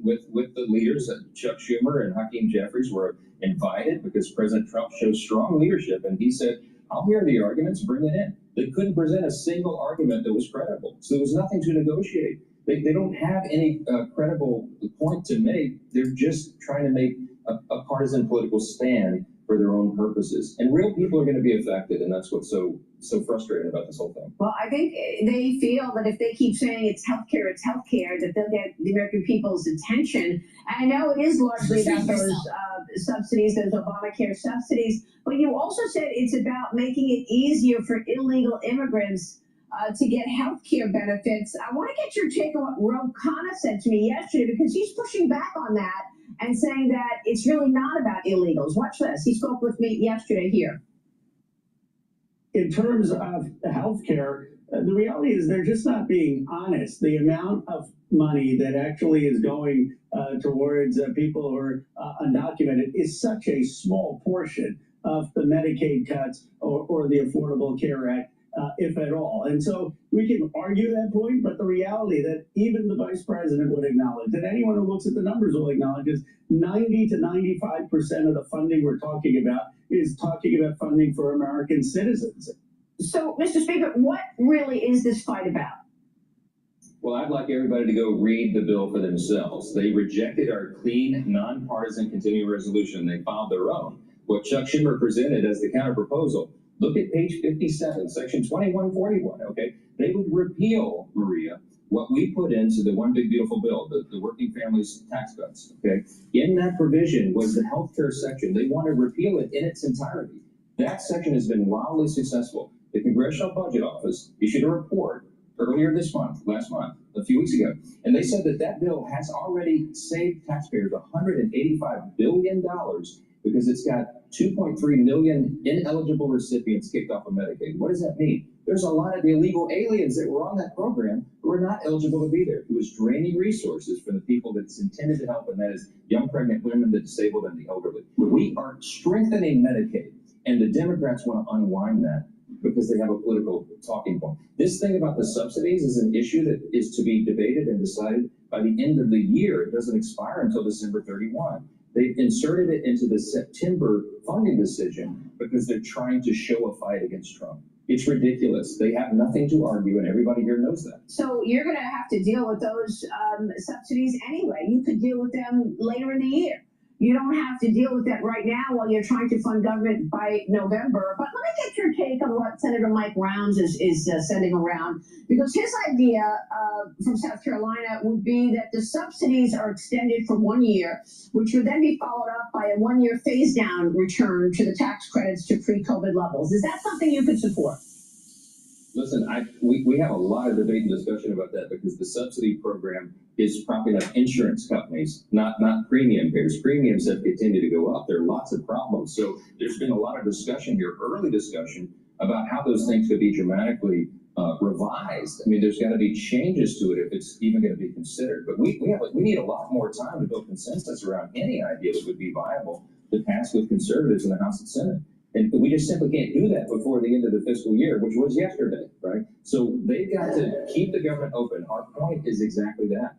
with the leaders, Chuck Schumer and Hakeem Jeffries were invited because President Trump shows strong leadership, and he said, "I'll hear the arguments, bring it in." They couldn't present a single argument that was credible, so there was nothing to negotiate. They don't have any credible point to make. They're just trying to make a partisan political stand for for their own purposes. And real people are going to be affected, and that's what's so frustrating about this whole thing. Well, I think they feel that if they keep saying it's healthcare, that they'll get the American people's attention. And I know it is largely about those subsidies, those Obamacare subsidies, but you also said it's about making it easier for illegal immigrants to get health care benefits. I want to get your take on what Ro Khanna said to me yesterday, because he's pushing back on that and saying that it's really not about illegals. Watch this. He spoke with me yesterday here. In terms of the healthcare, the reality is they're just not being honest. The amount of money that actually is going towards people who are undocumented is such a small portion of the Medicaid cuts or the Affordable Care Act, if at all. And so we can argue that point, but the reality that even the vice president would acknowledge, and anyone who looks at the numbers will acknowledge, is 90 to 95% of the funding we're talking about is talking about funding for American citizens. So, Mr. Speaker, what really is this fight about? Well, I'd like everybody to go read the bill for themselves. They rejected our clean, nonpartisan continuing resolution. They filed their own. What Chuck Schumer presented as the counterproposal. Look at page 57, section 2141, okay? They would repeal, Maria, what we put into the One Big Beautiful Bill, the working families tax cuts, okay? In that provision was the healthcare section. They want to repeal it in its entirety. That section has been wildly successful. The Congressional Budget Office issued a report earlier this month, last month, a few weeks ago, and they said that that bill has already saved taxpayers $185 billion because it's got 2.3 million ineligible recipients kicked off of Medicaid. What does that mean? There's a lot of illegal aliens that were on that program who are not eligible to be there. It was draining resources from the people that it's intended to help, and that is young pregnant women, the disabled, and the elderly. We are strengthening Medicaid, and the Democrats want to unwind that because they have a political talking point. This thing about the subsidies is an issue that is to be debated and decided by the end of the year. It doesn't expire until December 31. They've inserted it into the September funding decision because they're trying to show a fight against Trump. It's ridiculous. They have nothing to argue, and everybody here knows that. So you're going to have to deal with those subsidies anyway. You could deal with them later in the year. You don't have to deal with that right now while you're trying to fund government by November. But let me get your take on what Senator Mike Rounds is sending around, because his idea from South Carolina would be that the subsidies are extended for 1 year, which would then be followed up by a 1 year phase down return to the tax credits to pre-COVID levels. Is that something you could support? Listen, we have a lot of debate and discussion about that because the subsidy program is propping up insurance companies, not premium payers. Premiums have continued to go up. There are lots of problems. So there's been a lot of discussion here, early discussion, about how those things could be dramatically revised. I mean, there's got to be changes to it if it's even going to be considered. But we need a lot more time to build consensus around any idea that would be viable to pass with conservatives in the House and Senate. And we just simply can't do that before the end of the fiscal year, which was yesterday, right? So they've got to keep the government open. Our point is exactly that.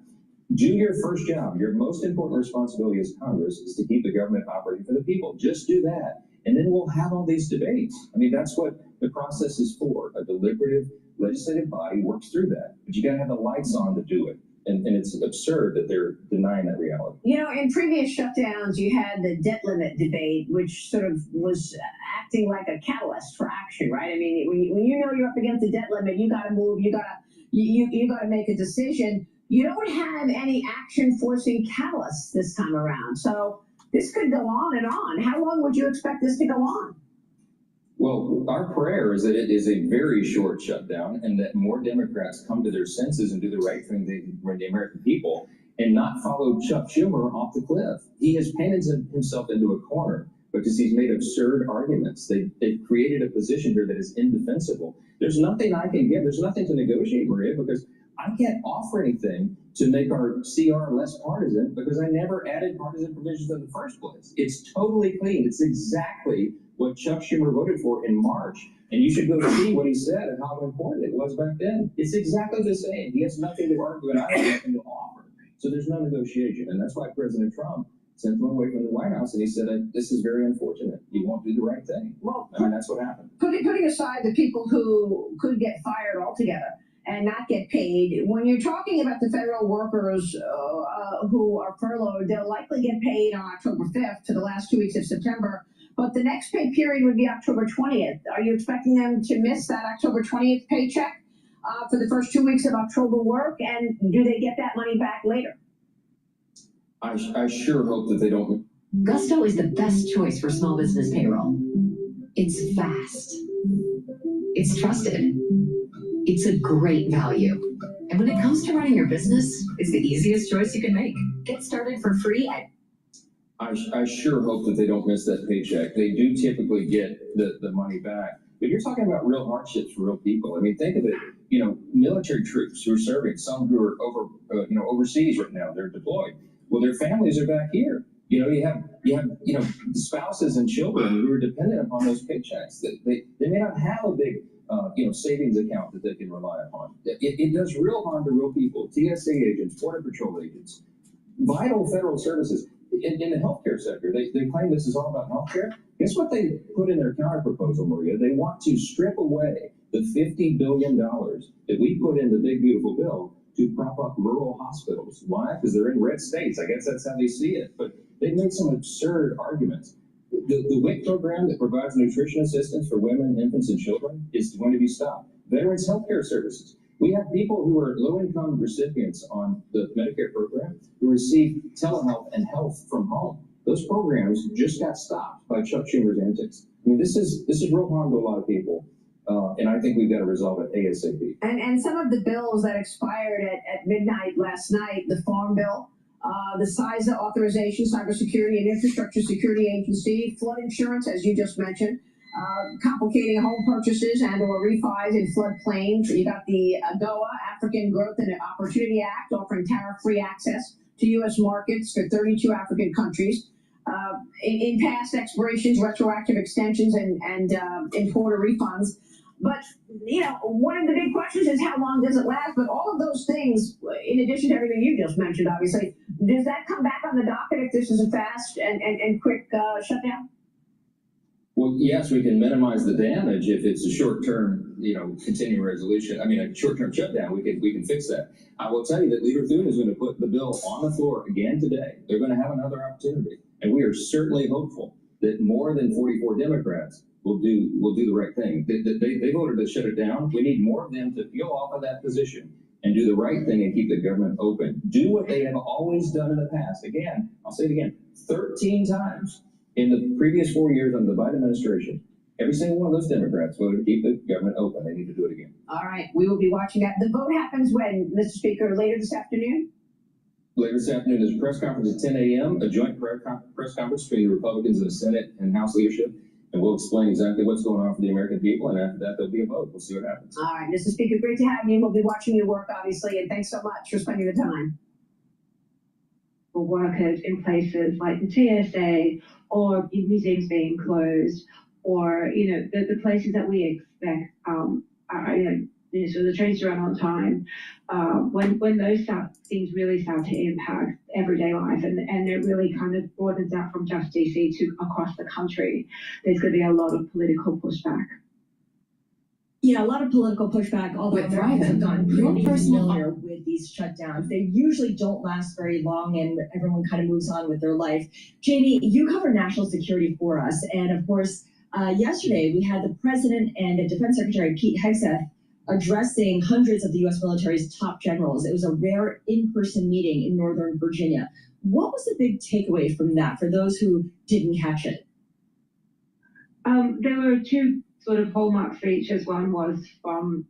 Do your first job. Your most important responsibility as Congress is to keep the government operating for the people. Just do that. And then we'll have all these debates. I mean, that's what the process is for. A deliberative legislative body works through that. But you got to have the lights on to do it. And it's absurd that they're denying that reality. You know, in previous shutdowns, you had the debt limit debate, which sort of was acting like a catalyst for action, right? I mean, when you know you're up against the debt limit, you got to move, you got to make a decision. You don't have any action forcing catalysts this time around. So this could go on and on. How long would you expect this to go on? Well, our prayer is that it is a very short shutdown and that more Democrats come to their senses and do the right thing for the American people and not follow Chuck Schumer off the cliff. He has painted himself into a corner because he's made absurd arguments. They've created a position here that is indefensible. There's nothing I can give. There's nothing to negotiate, Maria, because I can't offer anything to make our CR less partisan because I never added partisan provisions in the first place. It's totally clean. It's exactly what Chuck Schumer voted for in March. And you should go see what he said and how important it was back then. It's exactly the same. He has nothing to argue and I have nothing to offer. So there's no negotiation. And that's why President Trump sent him away from the White House and he said, this is very unfortunate. You won't do the right thing. Well, I mean, that's what happened. Putting aside the people who could get fired altogether and not get paid, when you're talking about the federal workers who are furloughed, they'll likely get paid on October 5th to the last 2 weeks of September. but the next pay period would be October 20th. Are you expecting them to miss that October 20th paycheck for the first 2 weeks of October work? And do they get that money back later? I sure hope that they don't. Gusto is the best choice for small business payroll. It's fast. It's trusted. It's a great value. And when it comes to running your business, it's the easiest choice you can make. Get started for free at... I sure hope that they don't miss that paycheck. They do typically get the money back. But you're talking about real hardships for real people. I mean, think of it, military troops who are serving, some who are overseas right now, they're deployed. Well, their families are back here. You have spouses and children who are dependent upon those paychecks. They may not have a big savings account that they can rely upon. It does real harm to real people. TSA agents, Border Patrol agents, vital federal services. In the healthcare sector, they claim this is all about healthcare. Guess what they put in their counter proposal, Maria? They want to strip away the $50 billion that we put in the big beautiful bill to prop up rural hospitals. Why? Because they're in red states. I guess that's how they see it. But they made some absurd arguments. The WIC program that provides nutrition assistance for women, infants, and children is going to be stopped. Veterans health care services. We have people who are low-income recipients on the Medicare program who receive telehealth and health from home. Those programs just got stopped by Chuck Schumer's antics. I mean, this is real harm to a lot of people. And I think we've got to resolve it ASAP. And some of the bills that expired at midnight last night, the Farm Bill, the CISA authorization, Cybersecurity and Infrastructure Security Agency, flood insurance, as you just mentioned, complicating home purchases and or refis in floodplains. You got the AGOA, African Growth and Opportunity Act, offering tariff-free access to U.S. markets for 32 African countries. In past expirations, retroactive extensions, and importer refunds. But, one of the big questions is how long does it last? But all of those things, in addition to everything you just mentioned, obviously, does that come back on the docket if this is a fast and quick shutdown? Well, yes, we can minimize the damage if it's a short-term, continuing resolution. I mean, a short-term shutdown, we can fix that. I will tell you that Leader Thune is going to put the bill on the floor again today. They're going to have another opportunity. And we are certainly hopeful that more than 44 Democrats will do the right thing. They voted to shut it down. We need more of them to peel off of that position and do the right thing and keep the government open. Do what they have always done in the past. Again, I'll say it again, 13 times in the previous 4 years under the Biden administration. Every single one of those Democrats voted to keep the government open. They need to do it again. All right, we will be watching that. The vote happens when, Mr. Speaker, later this afternoon? Later this afternoon, there's a press conference at 10 a.m., a joint press conference between the Republicans and the Senate and House leadership. And we'll explain exactly what's going on for the American people. And after that, there'll be a vote. We'll see what happens. All right, Mr. Speaker, great to have you. We'll be watching your work, obviously. And thanks so much for spending the time. For workers in places like the TSA or museums being closed, or the places that we expect so the trains to run on time. When those things really start to impact everyday life, and it really kind of broadens out from just DC to across the country, there's going to be a lot of political pushback. Yeah, a lot of political pushback, although Americans have gotten pretty familiar with these shutdowns. They usually don't last very long and everyone kind of moves on with their life. Jamie, you cover national security for us. And of course, yesterday we had the President and the Defense Secretary, Pete Hegseth, addressing hundreds of the U.S. military's top generals. It was a rare in-person meeting in Northern Virginia. What was the big takeaway from that for those who didn't catch it? There were two sort of hallmark features. One was from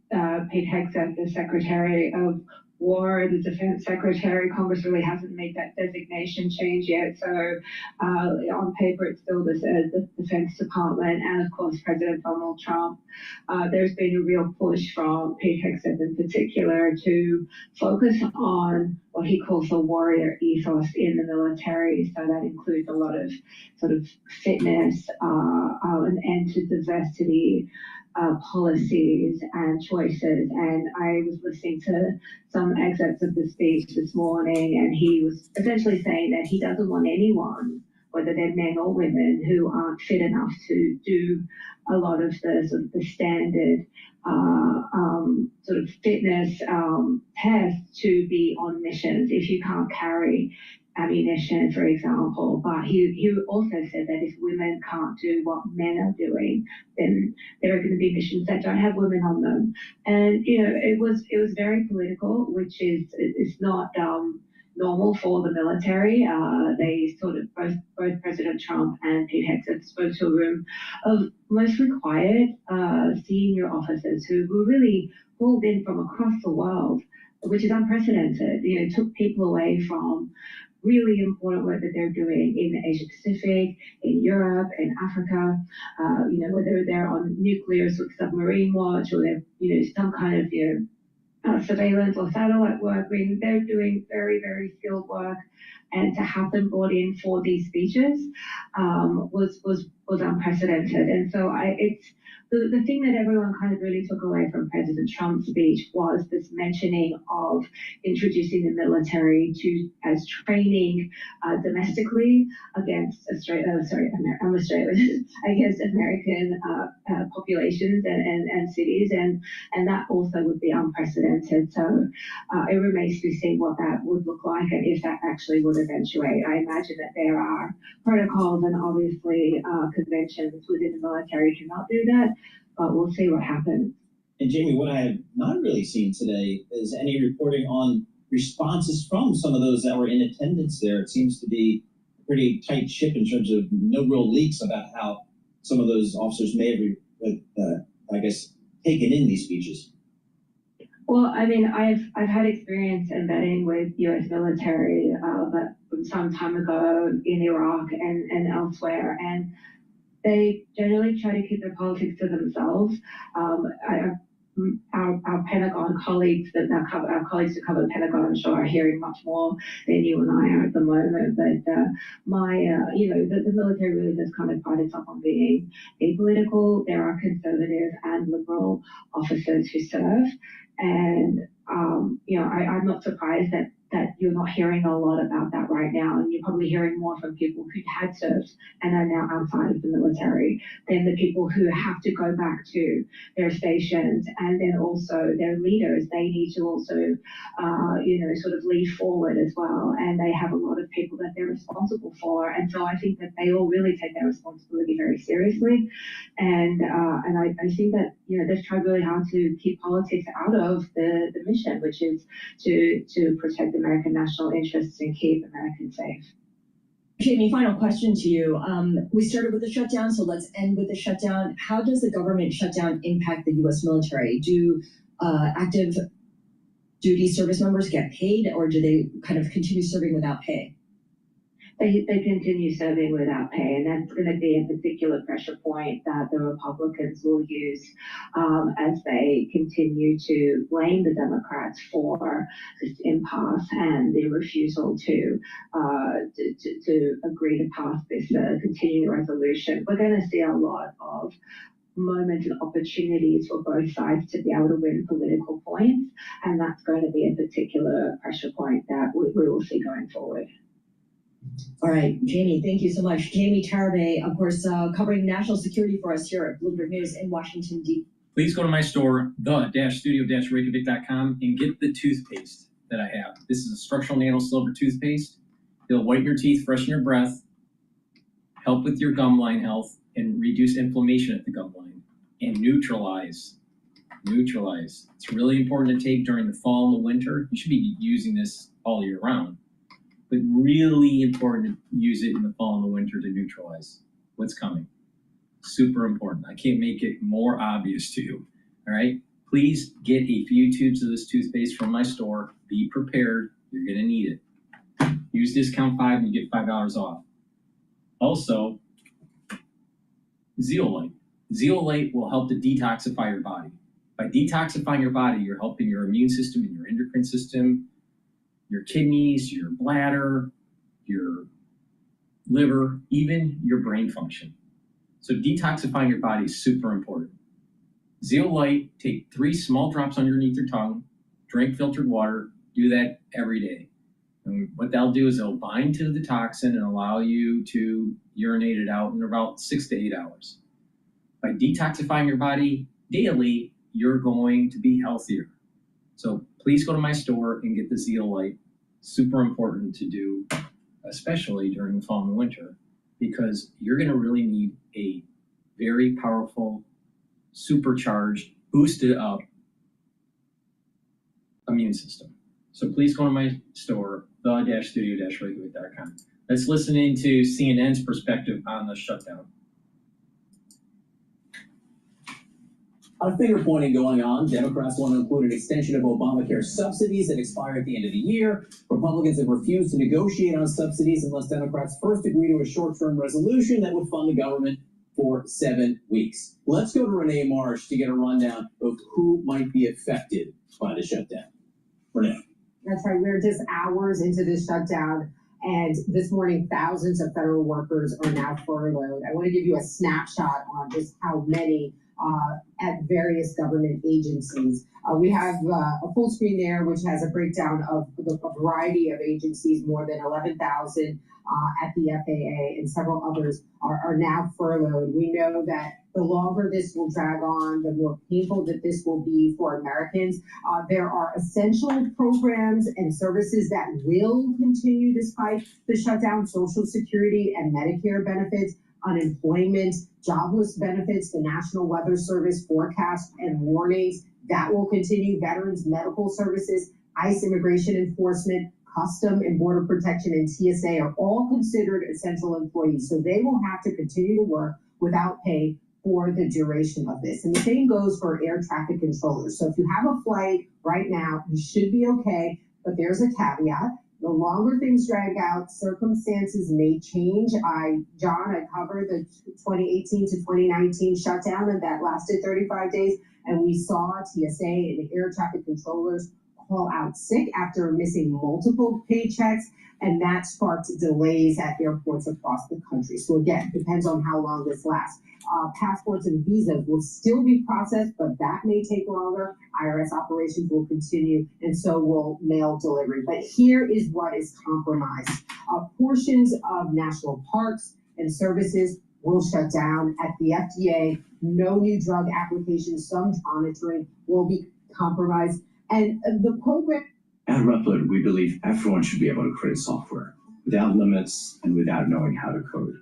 Pete Hegseth, the Secretary of War, the Defense Secretary. Congress really hasn't made that designation change yet. So on paper, it's still the Defense Department, and of course, President Donald Trump. There's been a real push from Pete Hegseth in particular to focus on what he calls the warrior ethos in the military. So that includes a lot of sort of fitness, an end to diversity, policies and choices. And I was listening to some excerpts of the speech this morning, and he was essentially saying that he doesn't want anyone, whether they're men or women, who aren't fit enough to do a lot of the sort of the standard fitness tests to be on missions. If you can't carry ammunition, for example, but he also said that if women can't do what men are doing, then there are going to be missions that don't have women on them. And it was very political, which is not normal for the military. They sort of both President Trump and Pete Hegseth spoke to a room of mostly quiet senior officers who were really pulled in from across the world, which is unprecedented. Took people away from really important work that they're doing in Asia Pacific, in Europe, in Africa, whether they're on nuclear submarine watch or they're, some kind of, surveillance or satellite work. I mean, they're doing very, very skilled work, and to have them brought in for these speeches was unprecedented. And so it's the thing that everyone kind of really took away from President Trump's speech was this mentioning of introducing the military as training domestically against I'm Australian, against American populations and cities, and that also would be unprecedented. So it remains to be seen what that would look like and if that actually would eventuate. I imagine that there are protocols and obviously conventions within the military to not do that, but we'll see what happens. And Jamie, what I have not really seen today is any reporting on responses from some of those that were in attendance there. It seems to be a pretty tight ship in terms of no real leaks about how some of those officers may have, taken in these speeches. Well, I mean, I've had experience embedding with U.S. military, but from some time ago in Iraq and elsewhere, and they generally try to keep their politics to themselves. Our Pentagon colleagues our colleagues who cover the Pentagon, I'm sure, are hearing much more than you and I are at the moment. But the military really does kind of pride itself on being apolitical. There are conservative and liberal officers who serve, and I'm not surprised that you're not hearing a lot about that right now, and you're probably hearing more from people who had served and are now outside of the military than the people who have to go back to their stations, and then also their leaders. They need to also, sort of lead forward as well, and they have a lot of people that they're responsible for, and so I think that they all really take their responsibility very seriously, and I think that they've tried really hard to keep politics out of the mission, which is to protect American national interests and keep Americans safe. Jamie, final question to you. We started with the shutdown, so let's end with the shutdown. How does the government shutdown impact the U.S. military? Do active duty service members get paid, or do they kind of continue serving without pay? They continue serving without pay, and that's going to be a particular pressure point that the Republicans will use as they continue to blame the Democrats for this impasse and the refusal to agree to pass this continuing resolution. We're going to see a lot of moments and opportunities for both sides to be able to win political points, and that's going to be a particular pressure point that we will see going forward. All right, Jamie, thank you so much. Jamie Tarabay, of course, covering national security for us here at Bloomberg News in Washington, D.C. Please go to my store, the-studio-reykjavik.com, and get the toothpaste that I have. This is a structural nano silver toothpaste. It'll whiten your teeth, freshen your breath, help with your gum line health, and reduce inflammation at the gum line, and neutralize. It's really important to take during the fall and the winter. You should be using this all year round, but really important to use it in the fall and the winter to neutralize what's coming. Super important. I can't make it more obvious to you. All right, please get a few tubes of this toothpaste from my store. Be prepared. You're going to need it. Use discount 5 and you get $5 off. Also, Zeolite. Zeolite will help to detoxify your body. By detoxifying your body, you're helping your immune system and your endocrine system, your kidneys, your bladder, your liver, even your brain function. So detoxifying your body is super important. Zeolite, take 3 small drops underneath your tongue, drink filtered water, do that every day. And what that'll do is it'll bind to the toxin and allow you to urinate it out in about 6 to 8 hours. By detoxifying your body daily, you're going to be healthier. So please go to my store and get the Zeolite. Super important to do especially during the fall and winter, because you're going to really need a very powerful, supercharged, boosted up immune system. So please go to my store, the-studio-reykjavik.com. Let's listen into CNN's perspective on the shutdown. Finger pointing going on. Democrats want to include an extension of Obamacare subsidies that expire at the end of the year. Republicans have refused to negotiate on subsidies unless Democrats first agree to a short-term resolution that would fund the government for 7 weeks. Let's go to Renee Marsh to get a rundown of who might be affected by the shutdown. Renee. That's right. We're just hours into this shutdown, and this morning, thousands of federal workers are now furloughed. I want to give you a snapshot on just how many at various government agencies. We have a full screen there, which has a breakdown of a variety of agencies. More than 11,000 at the FAA and several others are now furloughed. We know that the longer this will drag on, the more painful that this will be for Americans. There are essential programs and services that will continue despite the shutdown: Social Security and Medicare benefits, unemployment, jobless benefits, the National Weather Service forecasts and warnings that will continue. Veterans medical services, ICE immigration enforcement, Custom and Border Protection, and TSA are all considered essential employees. So they will have to continue to work without pay for the duration of this. And the same goes for air traffic controllers. So if you have a flight right now, you should be okay, but there's a caveat. The longer things drag out, circumstances may change. John, I covered the 2018 to 2019 shutdown, and that lasted 35 days. And we saw TSA and the air traffic controllers call out sick after missing multiple paychecks, and that sparked delays at airports across the country. So again, depends on how long this lasts. Passports and visas will still be processed, but that may take longer. IRS operations will continue, and so will mail delivery. But here is what is compromised. Portions of national parks and services will shut down. At the FDA, no new drug applications, some monitoring will be compromised. And the program... At Replit, we believe everyone should be able to create software without limits and without knowing how to code.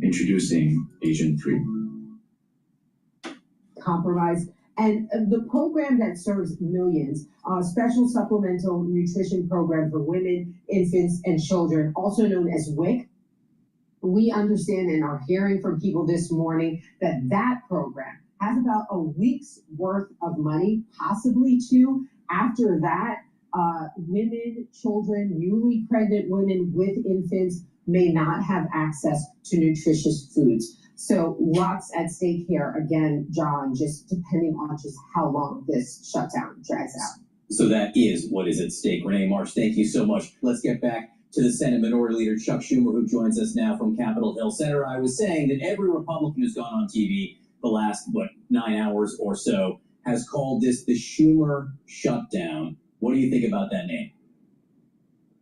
Introducing Agent 3. Compromised. And the program that serves millions, Special Supplemental Nutrition Program for Women, Infants, and Children, also known as WIC. We understand and are hearing from people this morning that that program has about a week's worth of money, possibly two. After that, women, children, newly pregnant women with infants may not have access to nutritious foods. So lots at stake here. Again, John, just depending on just how long this shutdown drags out. So that is what is at stake. Renee Marsh, thank you so much. Let's get back to the Senate Minority Leader Chuck Schumer, who joins us now from Capitol Hill. Senator, I was saying that every Republican who's gone on TV the last, 9 hours or so has called this the Schumer shutdown. What do you think about that name?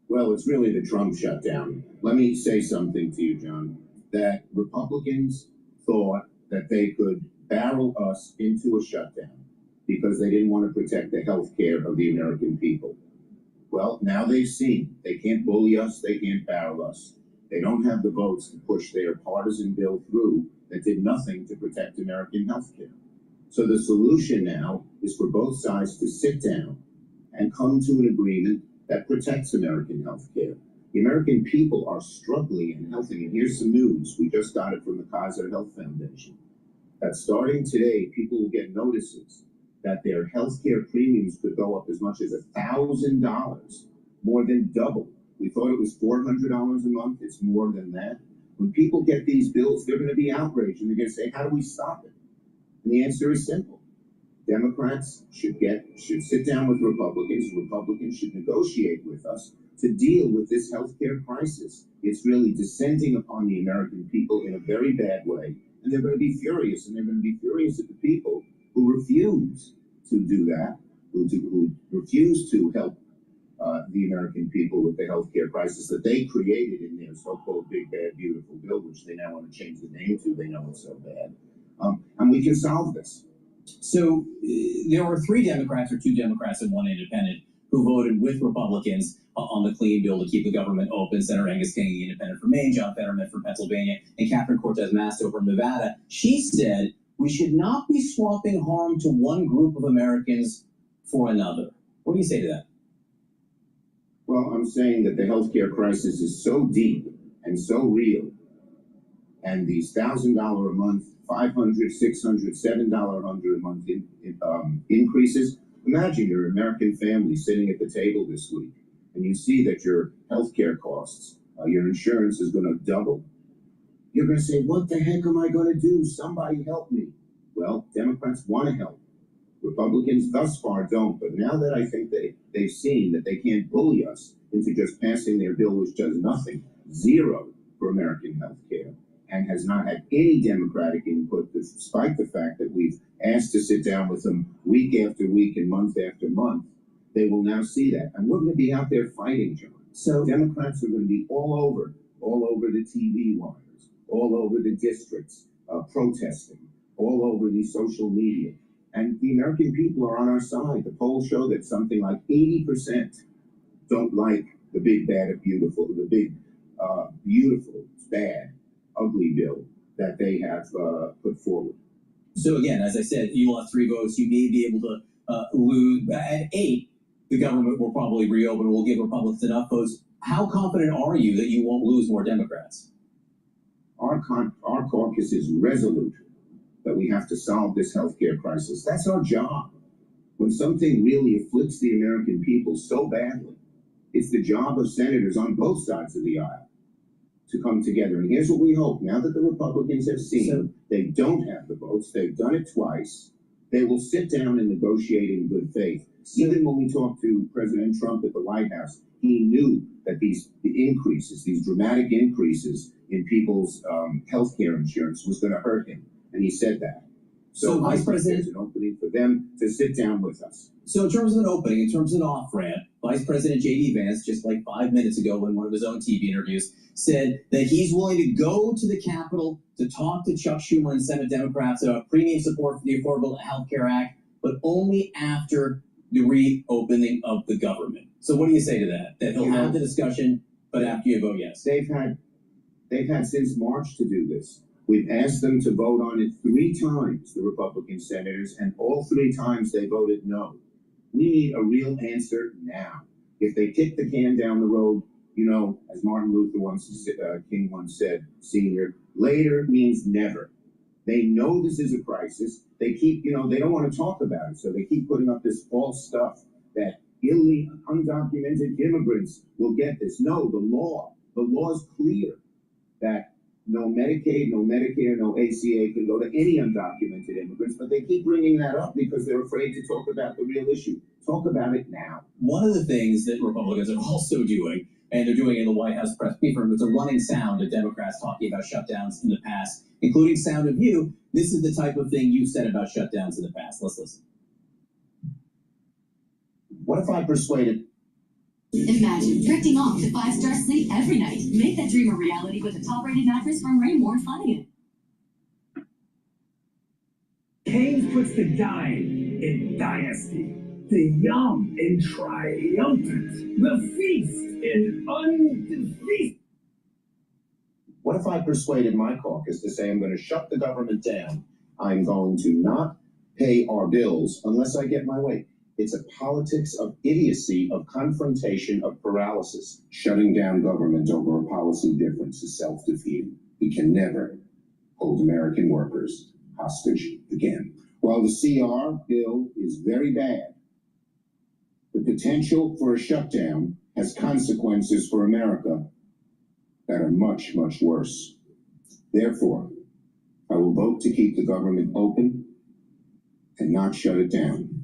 Well, it's really the Trump shutdown. Let me say something to you, John, that Republicans thought that they could barrel us into a shutdown because they didn't want to protect the health care of the American people. Well, now they've seen they can't bully us, they can't barrel us. They don't have the votes to push their partisan bill through that did nothing to protect American health care. So the solution now is for both sides to sit down and come to an agreement that protects American health care. The American people are struggling in health, and here's some news. We just got it from the Kaiser Health Foundation. That starting today, people will get notices that their health care premiums could go up as much as $1,000, more than double. We thought it was $400 a month. It's more than that. When people get these bills, they're going to be outraged, and they're going to say, how do we stop it? And the answer is simple. Democrats should sit down with Republicans. Republicans should negotiate with us to deal with this healthcare crisis. It's really descending upon the American people in a very bad way, and they're going to be furious, and they're going to be furious at the people who refuse to do that, who refuse to help the American people with the healthcare crisis that they created in their so-called big, bad, beautiful bill, which they now want to change the name to. They know it's so bad. And we can solve this. So there were 3 Democrats or 2 Democrats and 1 independent who voted with Republicans on the clean bill to keep the government open, Senator Angus King, the independent from Maine, John Fetterman from Pennsylvania, and Catherine Cortez Masto from Nevada. She said we should not be swapping harm to one group of Americans for another. What do you say to that? Well, I'm saying that the healthcare crisis is so deep and so real, and these $1,000 a month, $500, $600, $700 a month increases. Imagine you're an American family sitting at the table this week, and you see that your healthcare costs, your insurance is going to double. You're going to say, what the heck am I going to do? Somebody help me. Well, Democrats want to help. Republicans thus far don't, but now that I think they've seen that they can't bully us into just passing their bill, which does nothing, zero for American health care, and has not had any Democratic input, despite the fact that we've asked to sit down with them week after week and month after month, they will now see that. And we're going to be out there fighting, John. So Democrats are going to be all over the TV wires, all over the districts, protesting, all over the social media. And the American people are on our side. The polls show that something like 80% don't like the big, bad, and beautiful, the big, beautiful, bad, ugly bill that they have put forward. So again, as I said, you lost 3 votes. You may be able to lose at 8. The government will probably reopen. Will give Republicans enough votes. How confident are you that you won't lose more Democrats? Our caucus is resolute that we have to solve this healthcare crisis. That's our job. When something really afflicts the American people so badly, it's the job of senators on both sides of the aisle to come together. And here's what we hope. Now that the Republicans have seen they don't have the votes, they've done it twice, they will sit down and negotiate in good faith. Even when we talked to President Trump at the White House, he knew that the increases, these dramatic increases in people's health care insurance was going to hurt him. And he said that. So Vice President, there's an opening for them to sit down with us. So in terms of an opening, in terms of an off-ramp, Vice President J.D. Vance, just like 5 minutes ago in one of his own TV interviews, said that he's willing to go to the Capitol to talk to Chuck Schumer and Senate Democrats about premium support for the Affordable Health Care Act, but only after the reopening of the government. So what do you say to that? That he'll have the discussion, but after you vote yes? They've had since March to do this. We've asked them to vote on it 3 times, the Republican senators, and all 3 times they voted no. We need a real answer now. If they kick the can down the road, you know, as Martin Luther King once said, Senior, later means never. They know this is a crisis. They keep, you know, they don't want to talk about it, so they keep putting up this false stuff that illegal, undocumented immigrants will get this. No, the law is clear that no Medicaid, no Medicare, no ACA can go to any undocumented immigrants, but they keep bringing that up because they're afraid to talk about the real issue. Talk about it now. One of the things that Republicans are also doing, and they're doing in the White House press briefing, it's a running sound of Democrats talking about shutdowns in the past, including sound of you. This is the type of thing you've said about shutdowns in the past. Let's listen. What if I persuaded? Imagine drifting off to 5-star sleep every night. Make that dream a reality with a top-rated mattress from Raymore Flanagan. Keynes puts the dime in dynasty, the yum in triumphant, the feast in undefeated. What if I persuaded my caucus to say I'm going to shut the government down? I'm going to not pay our bills unless I get my way. It's a politics of idiocy, of confrontation, of paralysis. Shutting down government over a policy difference is self-defeating. We can never hold American workers hostage again. While the CR bill is very bad, the potential for a shutdown has consequences for America that are much, much worse. Therefore, I will vote to keep the government open and not shut it down.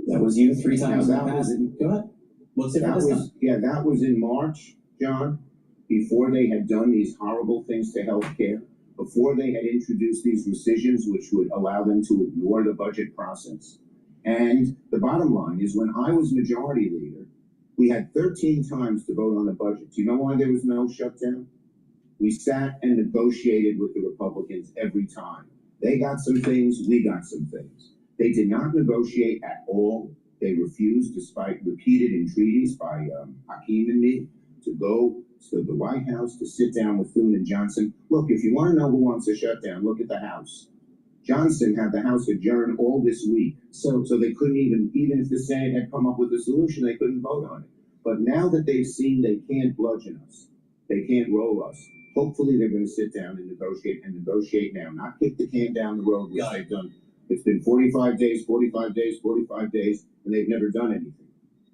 That was you 3 times. Now, that was in, go ahead. What's it for this time? Yeah, that was in March, John, before they had done these horrible things to health care, before they had introduced these rescissions, which would allow them to ignore the budget process. And the bottom line is, when I was majority leader, we had 13 times to vote on the budget. Do you know why there was no shutdown? We sat and negotiated with the Republicans every time. They got some things, we got some things. They did not negotiate at all. They refused, despite repeated entreaties by Hakeem and me, to go to the White House to sit down with Thune and Johnson. Look, if you want to know who wants a shutdown, look at the House. Johnson had the House adjourn all this week, so they couldn't even if the Senate had come up with a solution, they couldn't vote on it. But now that they've seen they can't bludgeon us, they can't roll us, hopefully they're going to sit down and negotiate now, not kick the can down the road, which they've done. It's been 45 days, and they've never done anything.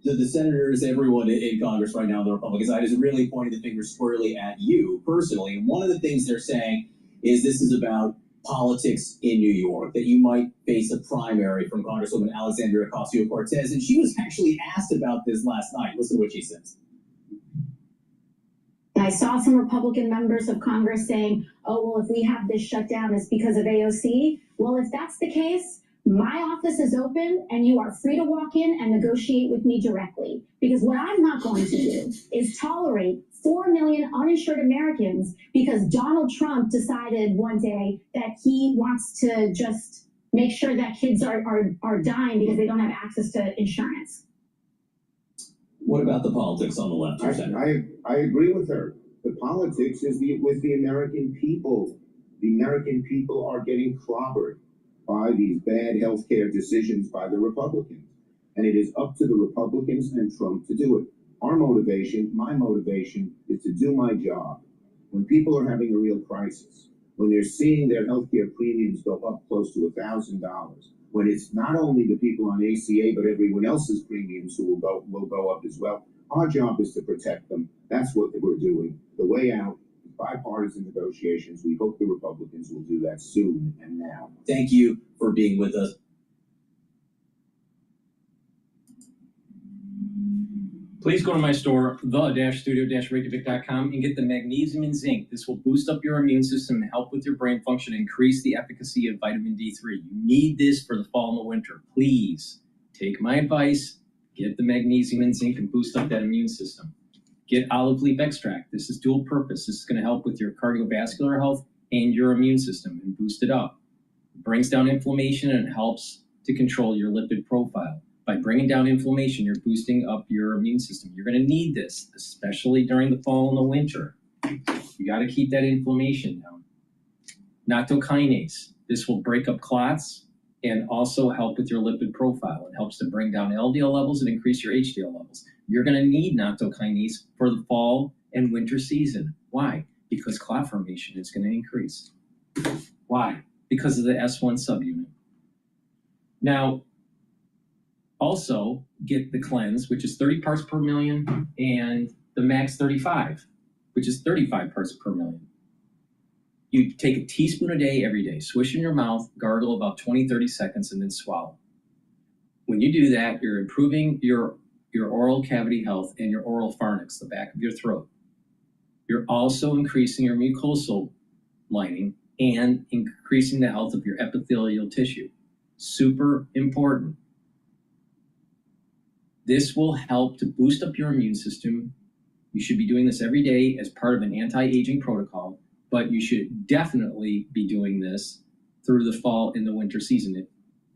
The senators, everyone in Congress right now on the Republican side is really pointing the finger squarely at you personally. And one of the things they're saying is this is about politics in New York, that you might face a primary from Congresswoman Alexandria Ocasio-Cortez. And she was actually asked about this last night. Listen to what she says. I saw some Republican members of Congress saying, oh, well, if we have this shutdown, it's because of AOC. Well, if that's the case, my office is open and you are free to walk in and negotiate with me directly. Because what I'm not going to do is tolerate 4 million uninsured Americans because Donald Trump decided one day that he wants to just make sure that kids are dying because they don't have access to insurance. What about the politics on the left? I agree with her. The politics is with the American people. The American people are getting clobbered by these bad healthcare decisions by the Republicans. And it is up to the Republicans and Trump to do it. Our motivation, my motivation, is to do my job. When people are having a real crisis, when they're seeing their healthcare premiums go up close to $1,000, when it's not only the people on ACA, but everyone else's premiums who will go up as well, our job is to protect them. That's what we're doing. The way out is bipartisan negotiations. We hope the Republicans will do that soon and now. Thank you for being with us. Please go to my store, the-studio-reykjavik.com, and get the magnesium and zinc. This will boost up your immune system and help with your brain function and increase the efficacy of vitamin D3. You need this for the fall and the winter. Please take my advice, get the magnesium and zinc and boost up that immune system. Get olive leaf extract. This is dual purpose. This is going to help with your cardiovascular health and your immune system and boost it up. It brings down inflammation and it helps to control your lipid profile. By bringing down inflammation, you're boosting up your immune system. You're going to need this, especially during the fall and the winter. You got to keep that inflammation down. Nattokinase. This will break up clots and also help with your lipid profile. It helps to bring down LDL levels and increase your HDL levels. You're going to need nattokinase for the fall and winter season. Why? Because clot formation is going to increase. Why? Because of the S1 subunit. Now, also get the cleanse, which is 30 parts per million, and the max 35, which is 35 parts per million. You take a teaspoon a day every day, swish in your mouth, gargle about 20-30 seconds, and then swallow. When you do that, you're improving your oral cavity health and your oral pharynx, the back of your throat. You're also increasing your mucosal lining and increasing the health of your epithelial tissue. Super important. This will help to boost up your immune system. You should be doing this every day as part of an anti-aging protocol, but you should definitely be doing this through the fall and the winter season. If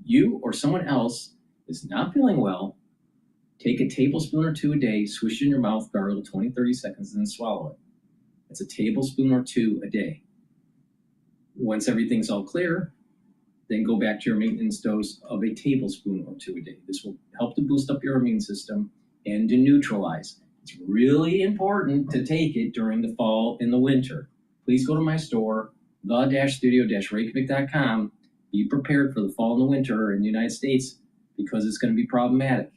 you or someone else is not feeling well, take a tablespoon or two a day, swish it in your mouth, gargle 20-30 seconds, and then swallow it. It's a tablespoon or two a day. Once everything's all clear, then go back to your maintenance dose of a tablespoon or two a day. This will help to boost up your immune system and to neutralize. It's really important to take it during the fall and the winter. Please go to my store, the-studio-reykjavik.com. Be prepared for the fall and the winter in the United States because it's going to be problematic.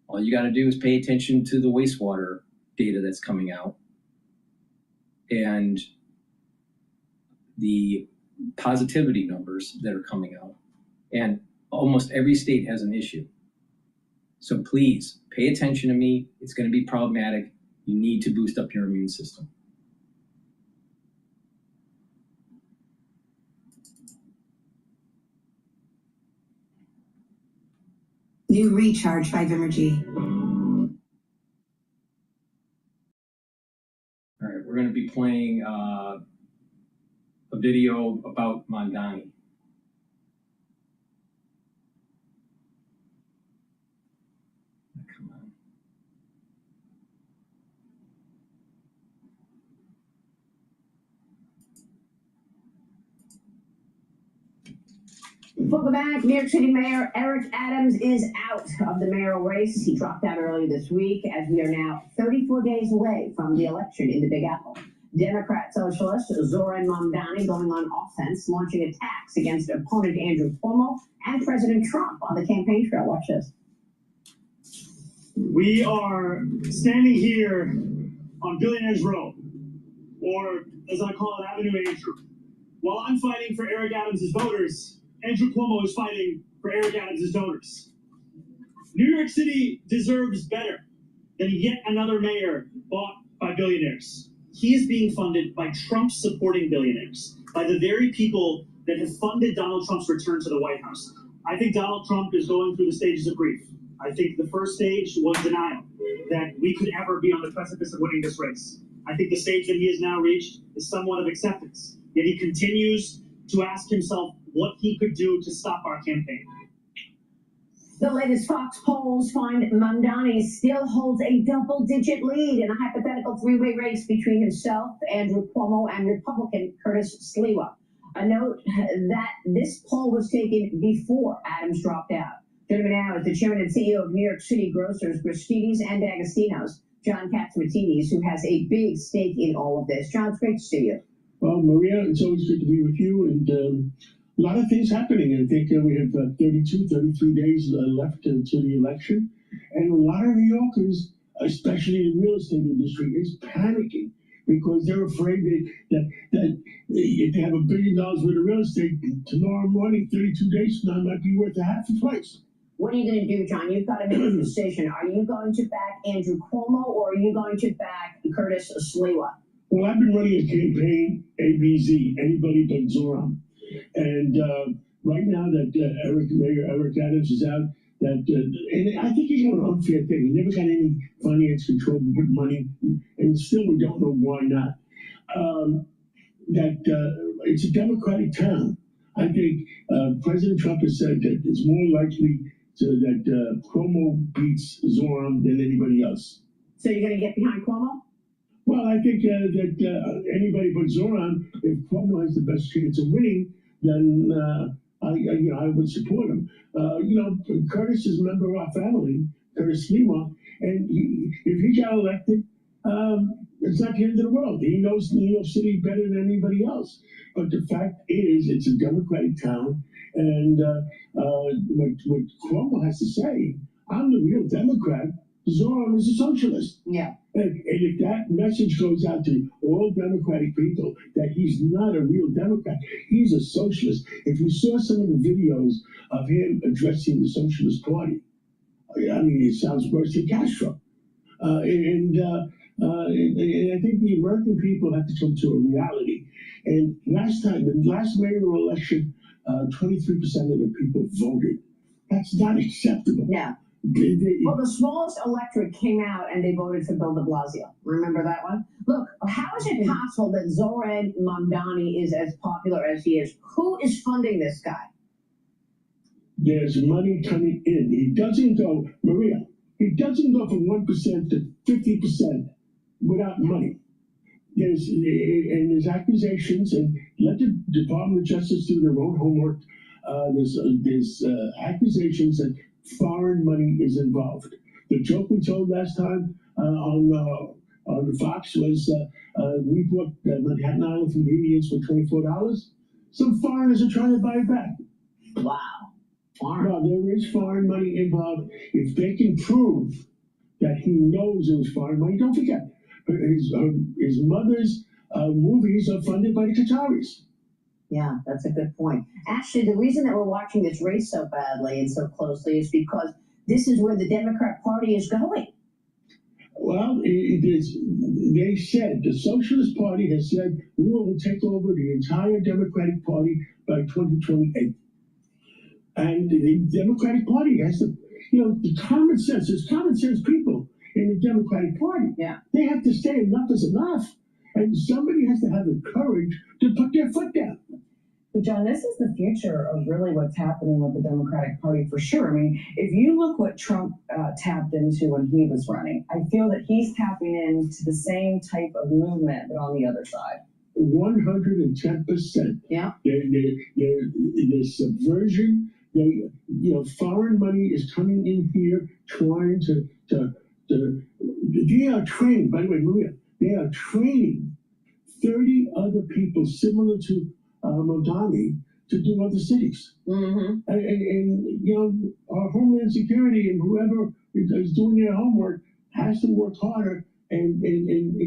All you got to do is pay attention to the wastewater data that's coming out and the positivity numbers that are coming out. And almost every state has an issue. So please pay attention to me. It's going to be problematic. You need to boost up your immune system. New Recharge by Vimergy. All right, we're going to be playing a video about Mondani. Welcome back. New York City Mayor Eric Adams is out of the mayoral race. He dropped out earlier this week as we are now 34 days away from the election in the Big Apple. Democrat socialist Zoran Mamdani going on offense, launching attacks against opponent Andrew Cuomo and President Trump on the campaign trail. Watch this. We are standing here on Billionaires Row, or as I call it, Avenue Andrew. While I'm fighting for Eric Adams' voters, Andrew Cuomo is fighting for Eric Adams' donors. New York City deserves better than yet another mayor bought by billionaires. He is being funded by Trump-supporting billionaires, by the very people that have funded Donald Trump's return to the White House. I think Donald Trump is going through the stages of grief. I think the first stage was denial, that we could ever be on the precipice of winning this race. I think the stage that he has now reached is somewhat of acceptance, yet he continues to ask himself what he could do to stop our campaign. The latest Fox polls find Mamdani still holds a double-digit lead in a hypothetical three-way race between himself, Andrew Cuomo, and Republican Curtis Sliwa. A note that this poll was taken before Adams dropped out. Joining me now is the chairman and CEO of New York City grocers Gristedes and D'Agostino's, John Catsimatidis, who has a big stake in all of this. John, it's great to see you. Well, Maria, it's always good to be with you, and a lot of things happening. I think we have 33 days left to the election, and a lot of New Yorkers, especially in the real estate industry, is panicking because they're afraid that if they have $1 billion worth of real estate tomorrow morning, 32 days from now, might be worth a half the price. What are you going to do, John? You've got to make a decision. Are you going to back Andrew Cuomo or are you going to back Curtis Sliwa? Well, I've been running a campaign, ABZ, anybody but Zoran. And right now that Mayor Eric Adams is out, and I think he's doing an unfair thing. He never got any finance control with money, and still we don't know why not. It's a Democratic town. I think President Trump has said that it's more likely that Cuomo beats Zoran than anybody else. So you're going to get behind Cuomo? Well, I think that anybody but Zoran, if Cuomo has the best chance of winning, then I would support him. Curtis is a member of our family, Curtis Sliwa, and if he got elected, it's not the end of the world. He knows New York City better than anybody else. But the fact is, it's a Democratic town, and what Cuomo has to say, I'm the real Democrat. Zoran is a socialist. Yeah. And if that message goes out to all Democratic people that he's not a real Democrat, he's a socialist. If you saw some of the videos of him addressing the Socialist Party, I mean, it sounds worse than Castro. And I think the American people have to come to a reality. And the last mayoral election, 23% of the people voted. That's not acceptable. Yeah. Well, the smallest electorate came out and they voted for Bill de Blasio. Remember that one? Look, how is it possible that Zoran Mamdani is as popular as he is? Who is funding this guy? There's money coming in. He doesn't go, Maria, he doesn't go from 1% to 50% without money. There's accusations, and let the Department of Justice do their own homework. There's accusations that foreign money is involved. The joke we told last time on the Fox was we bought Manhattan Island from the Indians for $24. Some foreigners are trying to buy it back. Wow. No, there is foreign money involved. If they can prove that he knows it was foreign money, don't forget, his mother's movies are funded by the Qataris. Yeah, that's a good point. Actually, the reason that we're watching this race so badly and so closely is because this is where the Democrat Party is going. Well, they said, the Socialist Party has said, we will take over the entire Democratic Party by 2028. And the Democratic Party has to, the common sense, there's common sense people in the Democratic Party. Yeah. They have to say enough is enough. And somebody has to have the courage to put their foot down. But John, this is the future of really what's happening with the Democratic Party for sure. I mean, if you look what Trump tapped into when he was running, I feel that he's tapping into the same type of movement, but on the other side. 110%. Yeah. There's subversion. Foreign money is coming in here trying to they are trained, by the way, Maria, they are training 30 other people similar to Mondani to do other cities. Mm-hmm. And our Homeland Security and whoever is doing their homework has to work harder and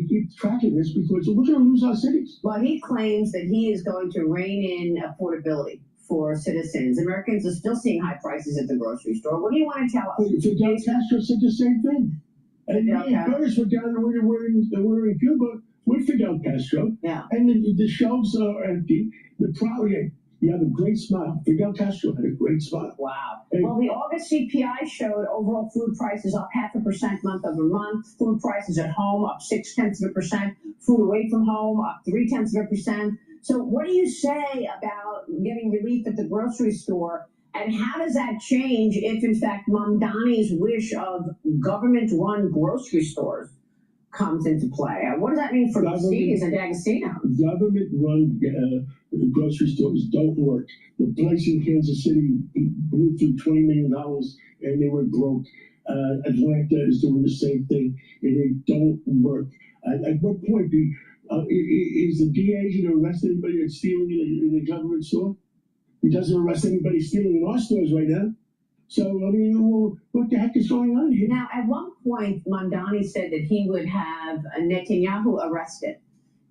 keep track of this, because we're going to lose our cities. Well, he claims that he is going to rein in affordability for citizens. Americans are still seeing high prices at the grocery store. What do you want to tell us? Fidel Castro said the same thing. And Curtis were down there we're in Cuba with Fidel Castro. Yeah. And the shelves are empty. The problem, you have a great smile. Fidel Castro had a great smile. Wow. And Well, the August CPI showed overall food prices up 0.5% month over month. Food prices at home up 0.6%. Food away from home up 0.3%. So what do you say about getting relief at the grocery store? And how does that change if, in fact, Mamdani's wish of government-run grocery stores comes into play? What does that mean for Mercedes and D'Agostino? Government-run grocery stores don't work. The place in Kansas City blew through $20 million, and they were broke. Atlanta is doing the same thing, and they don't work. At what point is the DA going to arrest anybody that's stealing in a government store? He doesn't arrest anybody stealing in our stores right now. So, I mean, what the heck is going on here? Now, at one point, Mamdani said that he would have Netanyahu arrested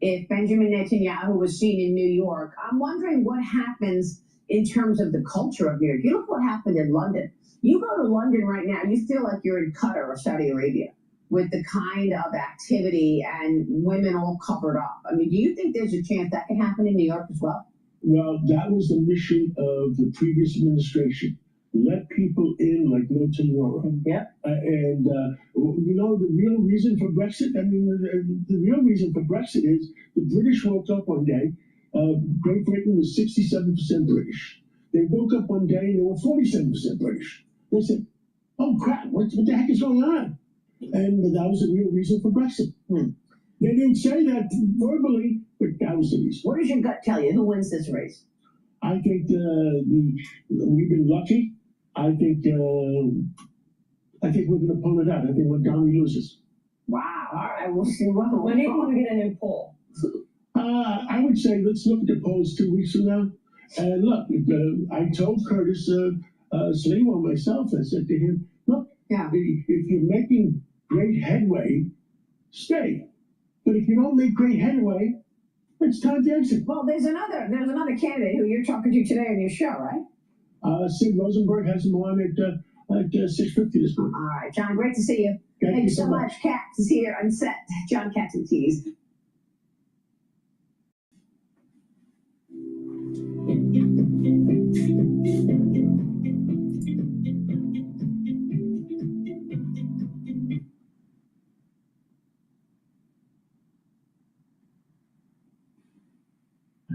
if Benjamin Netanyahu was seen in New York. I'm wondering what happens in terms of the culture of New York. You look what happened in London. You go to London right now, you feel like you're in Qatar or Saudi Arabia with the kind of activity and women all covered up. I mean, do you think there's a chance that can happen in New York as well? Well, that was the mission of the previous administration. Let people in like no tomorrow. Yeah. The real reason for Brexit, the real reason for Brexit is the British woke up one day. Great Britain was 67% British. They woke up one day and they were 47% British. They said, oh crap, what the heck is going on? And that was the real reason for Brexit. They didn't say that verbally, but that was the reason. What does your gut tell you? Who wins this race? I think we've been lucky. I think we're going to pull it out. I think Mondani loses. Wow. All right. We'll see. When do you want to get a new poll? I would say let's look at the polls 2 weeks from now. And look, I told Curtis Sliwa myself, I said to him, look, if you're making great headway, stay. But if you don't make great headway, it's time to exit. Well, there's another candidate who you're talking to today on your show, right? Sid Rosenberg has him on at 6:50 this morning. All right, John, great to see you. Thank you so much. Katz is here on set. John Katz and Tees.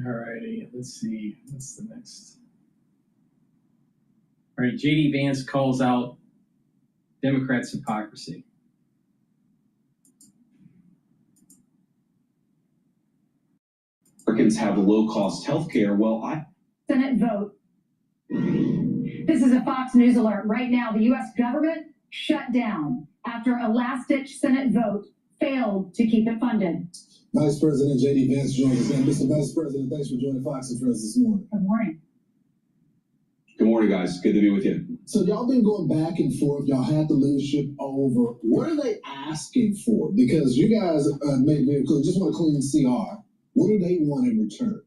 All righty, let's see. What's the next? All right, J.D. Vance calls out Democrats' hypocrisy. Americans have low-cost health care. Well, Senate vote. This is a Fox News alert. Right now, the U.S. government shut down after a last-ditch Senate vote failed to keep it funded. Vice President J.D. Vance joins us. And Mr. Vice President, thanks for joining Fox and Friends this morning. Good morning. good morning, guys. Good to be with you. So y'all been going back and forth. Y'all had the leadership over. What are they asking for? Because you guys made very clear, just want a clean CR. What do they want in return?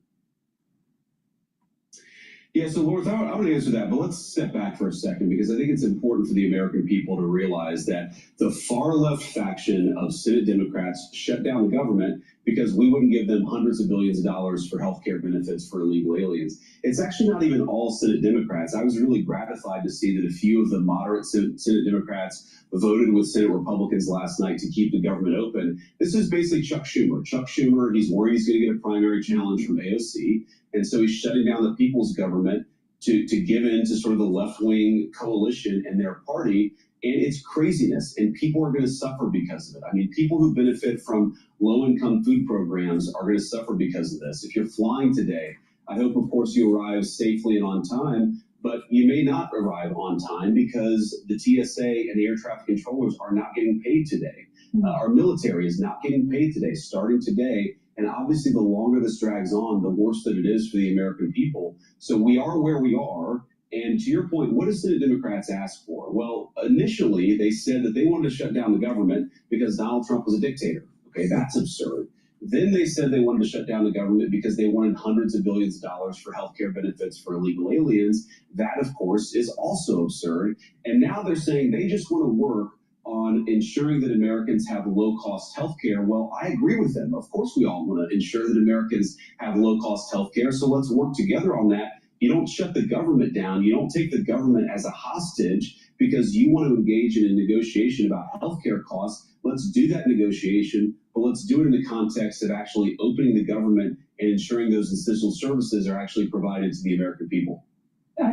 Yeah, so Lawrence, I would answer that, but let's step back for a second, because I think it's important for the American people to realize that the far left faction of Senate Democrats shut down the government because we wouldn't give them hundreds of billions of dollars for health care benefits for illegal aliens. It's actually not even all Senate Democrats. I was really gratified to see that a few of the moderate Senate Democrats voted with Senate Republicans last night to keep the government open. This is basically Chuck Schumer. Chuck Schumer, he's worried he's going to get a primary challenge from AOC. And so he's shutting down the people's government to give in to sort of the left-wing coalition and their party And it's craziness, and people are going to suffer because of it. I mean, people who benefit from low-income food programs are going to suffer because of this. If you're flying today, I hope, of course, you arrive safely and on time, but you may not arrive on time because the TSA and the air traffic controllers are not getting paid today. Our military is not getting paid today, starting today. And obviously, the longer this drags on, the worse that it is for the American people. So we are where we are. And to your point, what did Senate Democrats ask for? Well, initially, they said that they wanted to shut down the government because Donald Trump was a dictator. Okay, that's absurd. Then they said they wanted to shut down the government because they wanted hundreds of billions of dollars for healthcare benefits for illegal aliens. That, of course, is also absurd. And now they're saying they just want to work on ensuring that Americans have low-cost healthcare. Well, I agree with them. Of course, we all want to ensure that Americans have low-cost healthcare. So let's work together on that. You don't shut the government down. You don't take the government as a hostage because you want to engage in a negotiation about healthcare costs. Let's do that negotiation, but let's do it in the context of actually opening the government and ensuring those essential services are actually provided to the American people.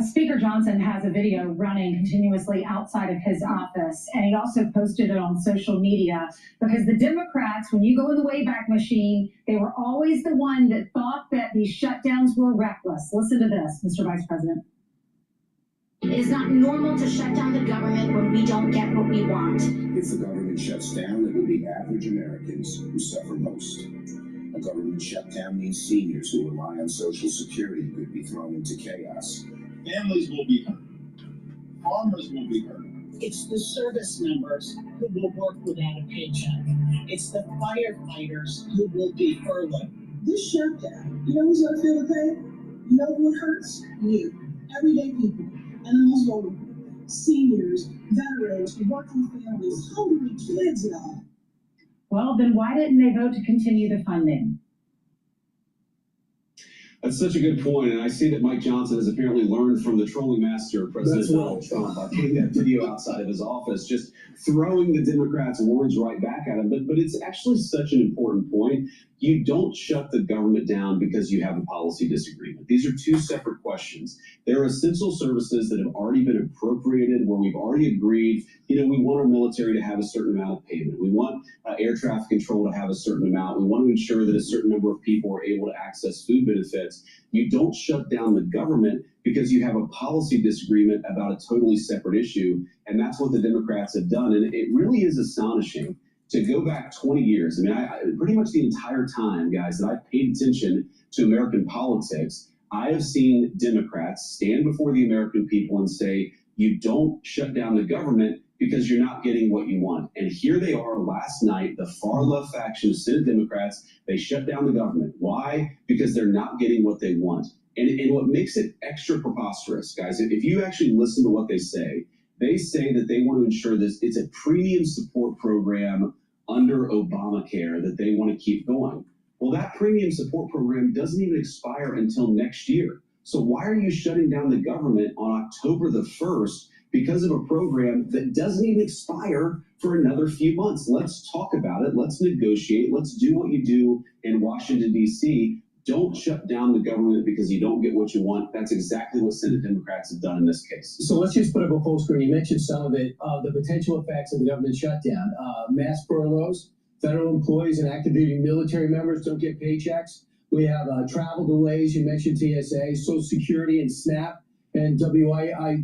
Speaker Johnson has a video running continuously outside of his office, and he also posted it on social media because the Democrats, when you go in the Wayback Machine, they were always the one that thought that these shutdowns were reckless. Listen to this, Mr. Vice President. It is not normal to shut down the government when we don't get what we want. If the government shuts down, it will be average Americans who suffer most. A government shutdown means seniors who rely on Social Security could be thrown into chaos. Families will be hurt. Farmers will be hurt. It's the service members who will work without a paycheck. It's the firefighters who will be furloughed. This shutdown, you know who's going to feel the pain? You know what hurts? You. Everyday people. And the most vulnerable. Seniors, veterans, working families, hungry kids, y'all. Well, then why didn't they vote to continue the funding? That's such a good point, and I see that Mike Johnson has apparently learned from the trolling master, President Donald Trump, by putting that video outside of his office, just throwing the Democrats' words right back at him. But it's actually such an important point. You don't shut the government down because you have a policy disagreement. These are two separate questions. There are essential services that have already been appropriated, where we've already agreed, we want our military to have a certain amount of payment. We want air traffic control to have a certain amount. We want to ensure that a certain number of people are able to access food benefits. You don't shut down the government because you have a policy disagreement about a totally separate issue. And that's what the Democrats have done. And it really is astonishing to go back 20 years. I mean, I pretty much the entire time, guys, that I've paid attention to American politics, I have seen Democrats stand before the American people and say, you don't shut down the government because you're not getting what you want. And here they are last night, the far left faction of Senate Democrats, they shut down the government. Why? Because they're not getting what they want. And what makes it extra preposterous, guys, if you actually listen to what they say that they want to ensure this, it's a premium support program under Obamacare that they want to keep going. Well, that premium support program doesn't even expire until next year. So why are you shutting down the government on October the 1st because of a program that doesn't even expire for another few months? Let's talk about it. Let's negotiate. Let's do what you do in Washington, D.C. Don't shut down the government because you don't get what you want. That's exactly what Senate Democrats have done in this case. So let's just put up a full screen. You mentioned some of it, the potential effects of the government shutdown. Mass furloughs, federal employees and active duty military members don't get paychecks. We have travel delays. You mentioned TSA, Social Security and SNAP and WII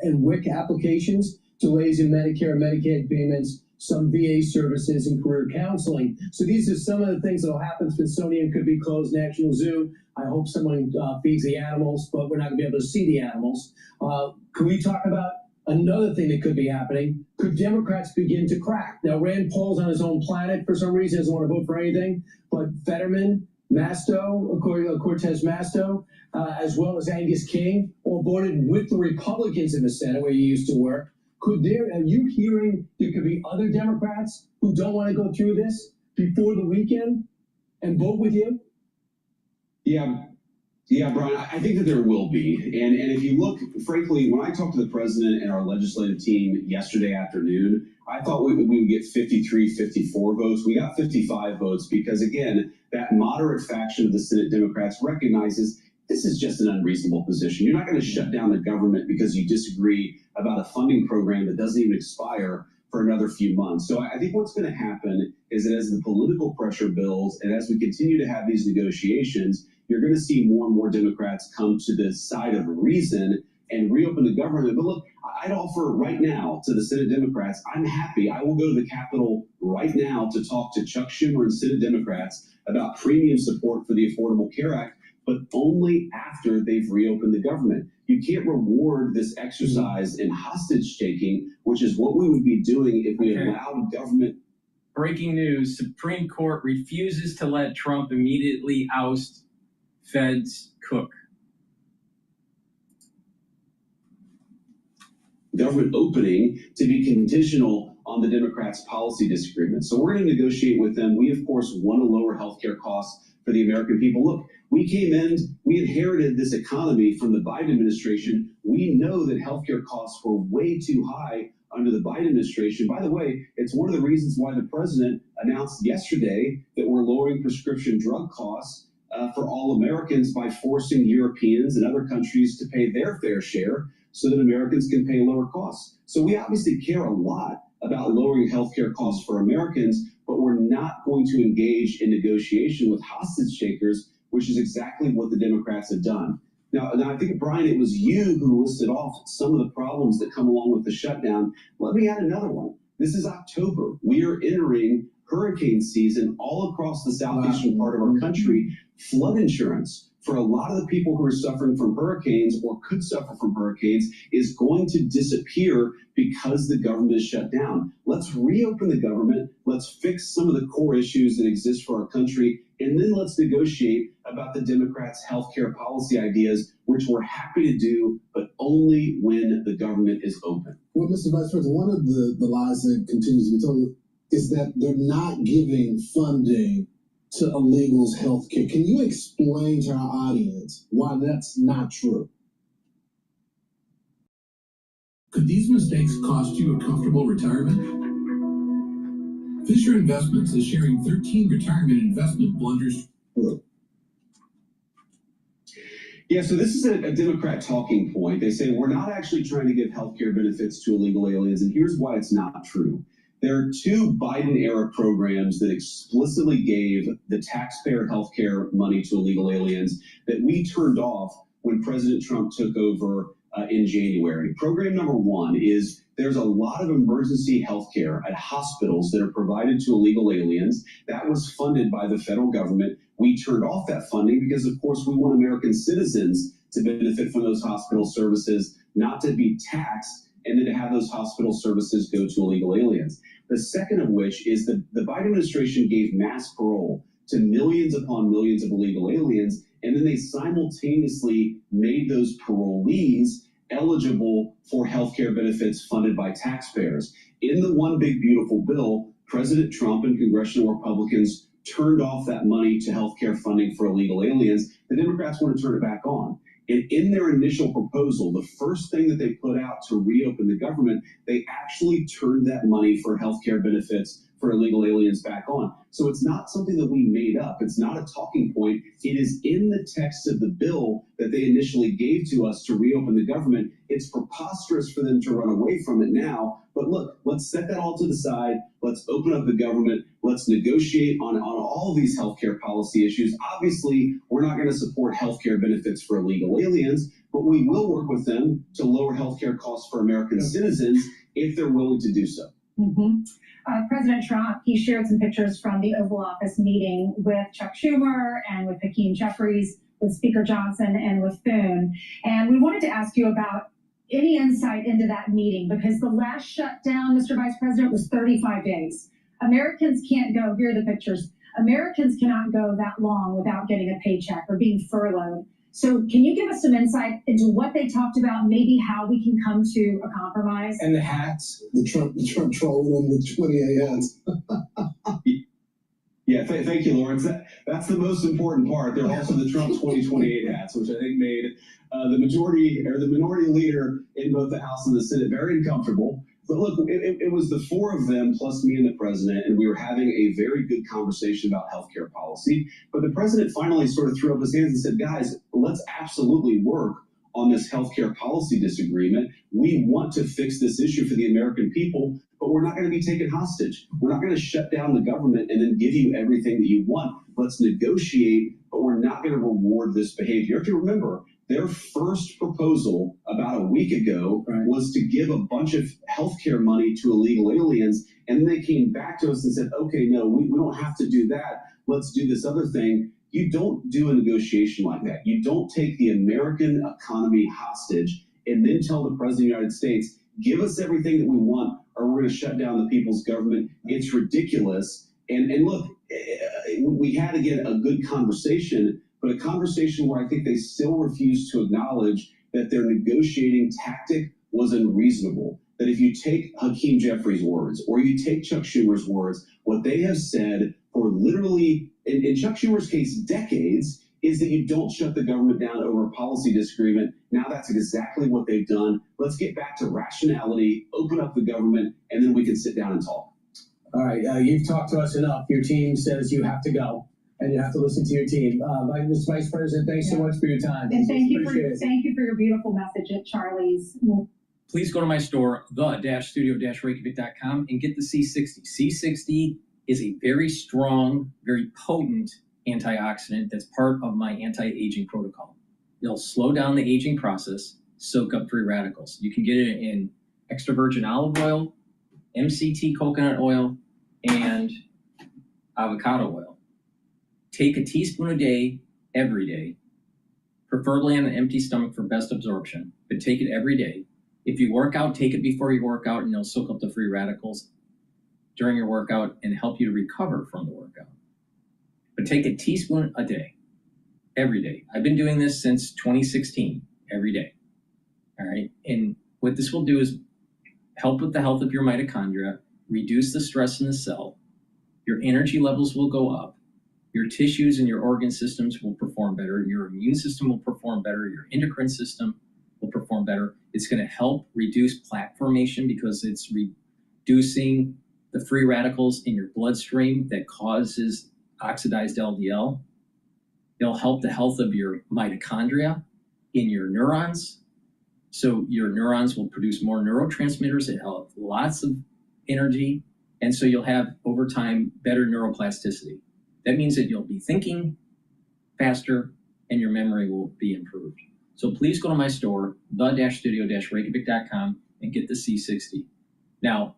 and WIC applications, delays in Medicare and Medicaid payments, some VA services and career counseling. So these are some of the things that will happen. Smithsonian could be closed, National Zoo. I hope someone feeds the animals, but we're not going to be able to see the animals. Can we talk about another thing that could be happening? Could Democrats begin to crack? Now, Rand Paul's on his own planet for some reason, doesn't want to vote for anything, but Fetterman, Masto, Cortez Masto, as well as Angus King, all voted with the Republicans in the Senate where you used to work. Are you hearing there could be other Democrats who don't want to go through this before the weekend and vote with you? Yeah, Brian, I think that there will be. And if you look, frankly, when I talked to the president and our legislative team yesterday afternoon, I thought we would get 53, 54 votes. We got 55 votes because, again, that moderate faction of the Senate Democrats recognizes this is just an unreasonable position. You're not going to shut down the government because you disagree about a funding program that doesn't even expire for another few months. So I think what's going to happen is that as the political pressure builds and as we continue to have these negotiations, you're going to see more and more Democrats come to the side of reason and reopen the government. But look, I'd offer right now to the Senate Democrats, I'm happy. I will go to the Capitol right now to talk to Chuck Schumer and Senate Democrats about premium support for the Affordable Care Act, but only after they've reopened the government. You can't reward this exercise in hostage taking, which is what we would be doing if we allowed government. Breaking news, Supreme Court refuses to let Trump immediately oust Fed's cook. Government opening to be conditional on the Democrats' policy disagreement. So we're going to negotiate with them. We, of course, want to lower healthcare costs for the American people. Look, we came in, we inherited this economy from the Biden administration. We know that healthcare costs were way too high under the Biden administration. By the way, it's one of the reasons why the president announced yesterday that we're lowering prescription drug costs for all Americans by forcing Europeans and other countries to pay their fair share so that Americans can pay lower costs. So we obviously care a lot about lowering healthcare costs for Americans, but we're not going to engage in negotiation with hostage takers, which is exactly what the Democrats have done. Now, I think, Brian, it was you who listed off some of the problems that come along with the shutdown. Let me add another one. This is October. We are entering hurricane season all across the southeastern part of our country. Flood insurance for a lot of the people who are suffering from hurricanes or could suffer from hurricanes is going to disappear because the government is shut down. Let's reopen the government. Let's fix some of the core issues that exist for our country. And then let's negotiate about the Democrats' healthcare policy ideas, which we're happy to do, but only when the government is open. Well, Mr. Vice President, one of the lies that continues to be told is that they're not giving funding to illegals' health care. Can you explain to our audience why that's not true? Could these mistakes cost you a comfortable retirement? Fisher Investments is sharing 13 retirement investment blunders. Yeah, so this is a Democrat talking point. They say we're not actually trying to give health care benefits to illegal aliens, and here's why it's not true. There are two Biden-era programs that explicitly gave the taxpayer health care money to illegal aliens that we turned off when President Trump took over in January. Program number one is there's a lot of emergency health care at hospitals that are provided to illegal aliens. That was funded by the federal government. We turned off that funding because, of course, we want American citizens to benefit from those hospital services, not to be taxed and then to have those hospital services go to illegal aliens. The second of which is the Biden administration gave mass parole to millions upon millions of illegal aliens, and then they simultaneously made those parolees eligible for health care benefits funded by taxpayers. In the One Big Beautiful Bill, President Trump and congressional Republicans turned off that money to health care funding for illegal aliens. The Democrats want to turn it back on. And in their initial proposal, the first thing that they put out to reopen the government, they actually turned that money for health care benefits for illegal aliens back on. So it's not something that we made up. It's not a talking point. It is in the text of the bill that they initially gave to us to reopen the government. It's preposterous for them to run away from it now. But look, let's set that all to the side. Let's open up the government. Let's negotiate on all of these healthcare policy issues. Obviously, we're not going to support healthcare benefits for illegal aliens, but we will work with them to lower healthcare costs for American citizens if they're willing to do so. President Trump, he shared some pictures from the Oval Office meeting with Chuck Schumer and with Hakeem Jeffries, with Speaker Johnson and with Thune. And we wanted to ask you about any insight into that meeting, because the last shutdown, Mr. Vice President, was 35 days. Americans can't go, here are the pictures. Americans cannot go that long without getting a paycheck or being furloughed. So can you give us some insight into what they talked about, maybe how we can come to a compromise? And the hats, the Trump trolling them with 28 hats. Yeah, thank you, Lawrence. That's the most important part. There are also the Trump 2028 hats, which I think made the minority leader in both the House and the Senate very uncomfortable. But look, it was the four of them plus me and the president, and we were having a very good conversation about healthcare policy. But the president finally sort of threw up his hands and said, guys, let's absolutely work on this healthcare policy disagreement. We want to fix this issue for the American people, but we're not going to be taken hostage. We're not going to shut down the government and then give you everything that you want. Let's negotiate, but we're not going to reward this behavior. You have to remember, their first proposal about a week ago was to give a bunch of healthcare money to illegal aliens. And then they came back to us and said, okay, no, we don't have to do that. Let's do this other thing. You don't do a negotiation like that. You don't take the American economy hostage and then tell the president of the United States, give us everything that we want or we're going to shut down the people's government. It's ridiculous. And look, we had, again, a good conversation, but a conversation where I think they still refuse to acknowledge that their negotiating tactic was unreasonable. That if you take Hakeem Jeffries' words or you take Chuck Schumer's words, what they have said for literally, in Chuck Schumer's case, decades, is that you don't shut the government down over a policy disagreement. Now that's exactly what they've done. Let's get back to rationality, open up the government, and then we can sit down and talk. All right, you've talked to us enough. Your team says you have to go. And you have to listen to your team. Mr. Vice President, thanks so much for your time. And thank you for your beautiful message at Charlie's. Please go to my store, the-studio-reykjavik.com, and get the C60. C60 is a very strong, very potent antioxidant that's part of my anti-aging protocol. It'll slow down the aging process, soak up free radicals. You can get it in extra virgin olive oil, MCT coconut oil, and avocado oil. Take a teaspoon a day, every day, preferably on an empty stomach for best absorption, but take it every day. If you work out, take it before you work out, and it'll soak up the free radicals during your workout and help you to recover from the workout. But take a teaspoon a day, every day. I've been doing this since 2016, every day. All right. And what this will do is help with the health of your mitochondria, reduce the stress in the cell. Your energy levels will go up. Your tissues and your organ systems will perform better. Your immune system will perform better. Your endocrine system will perform better. It's going to help reduce plaque formation because it's reducing the free radicals in your bloodstream that causes oxidized LDL. It'll help the health of your mitochondria in your neurons. So your neurons will produce more neurotransmitters that have lots of energy. And so you'll have, over time, better neuroplasticity. That means that you'll be thinking faster and your memory will be improved. So please go to my store, the-studio-reykjavik.com, and get the C60. Now,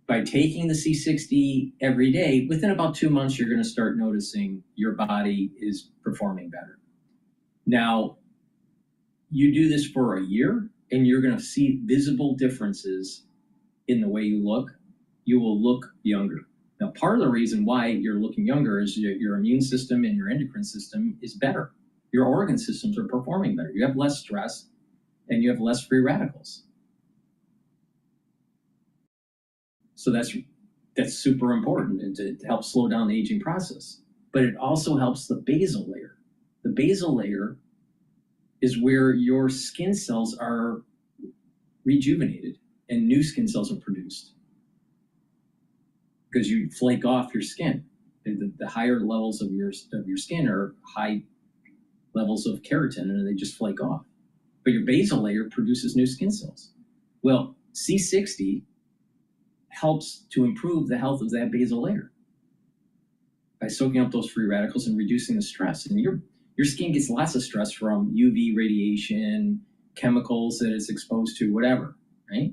by taking the C60 every day, within about 2 months, you're going to start noticing your body is performing better. Now, you do this for a year, and you're going to see visible differences in the way you look. You will look younger. Now, part of the reason why you're looking younger is your immune system and your endocrine system is better. Your organ systems are performing better. You have less stress and you have less free radicals. So that's super important and to help slow down the aging process. But it also helps the basal layer. The basal layer is where your skin cells are rejuvenated and new skin cells are produced. Because you flake off your skin. The higher levels of your skin are high levels of keratin, and they just flake off. But your basal layer produces new skin cells. Well, C60 helps to improve the health of that basal layer by soaking up those free radicals and reducing the stress. And your skin gets lots of stress from UV radiation, chemicals that it's exposed to, whatever, right?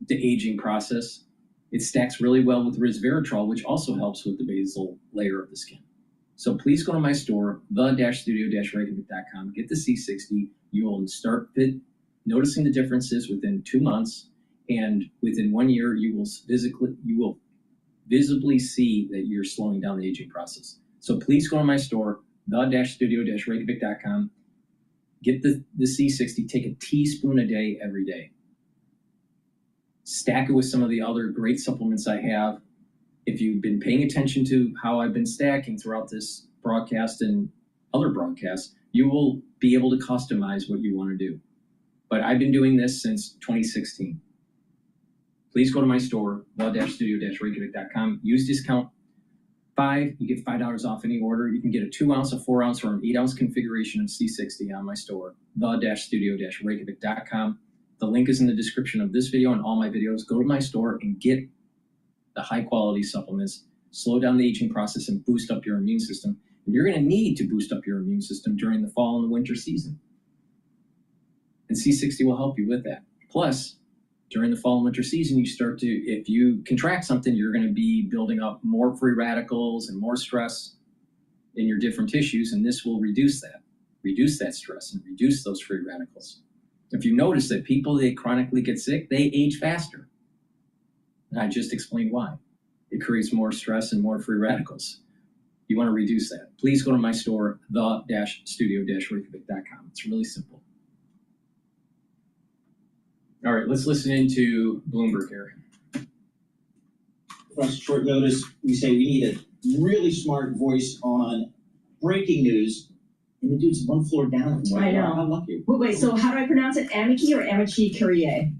The aging process. It stacks really well with resveratrol, which also helps with the basal layer of the skin. So please go to my store, the-studio-reykjavik.com, get the C60. You will start noticing the differences within 2 months, and within 1 year, you will visibly see that you're slowing down the aging process. So please go to my store, the-studio-reykjavik.com, get the C60, take a teaspoon a day every day. Stack it with some of the other great supplements I have. If you've been paying attention to how I've been stacking throughout this broadcast and other broadcasts, you will be able to customize what you want to do. But I've been doing this since 2016. please go to my store, the-studio-reykjavik.com. Use discount 5, you get $5 off any order. You can get a 2 ounce, a 4 ounce, or an 8 ounce configuration of C60 on my store, the-studio-reykjavik.com. The link is in the description of this video and all my videos. Go to my store and get the high quality supplements, slow down the aging process, and boost up your immune system. And you're going to need to boost up your immune system during the fall and the winter season. And C60 will help you with that. Plus, during the fall and winter season, you start to, if you contract something, you're going to be building up more free radicals and more stress in your different tissues, and this will reduce that stress and reduce those free radicals. If you notice that people that chronically get sick, they age faster. And I just explained why. It creates more stress and more free radicals. You want to reduce that. Please go to my store, the-studio-reykjavik.com. It's really simple. All right, let's listen into Bloomberg here. For us, short notice, we say we need a really smart voice on breaking news. And the dude's one floor down from where I you are. know. How lucky. Wait, so how do I pronounce it? Amici or Amici Curie?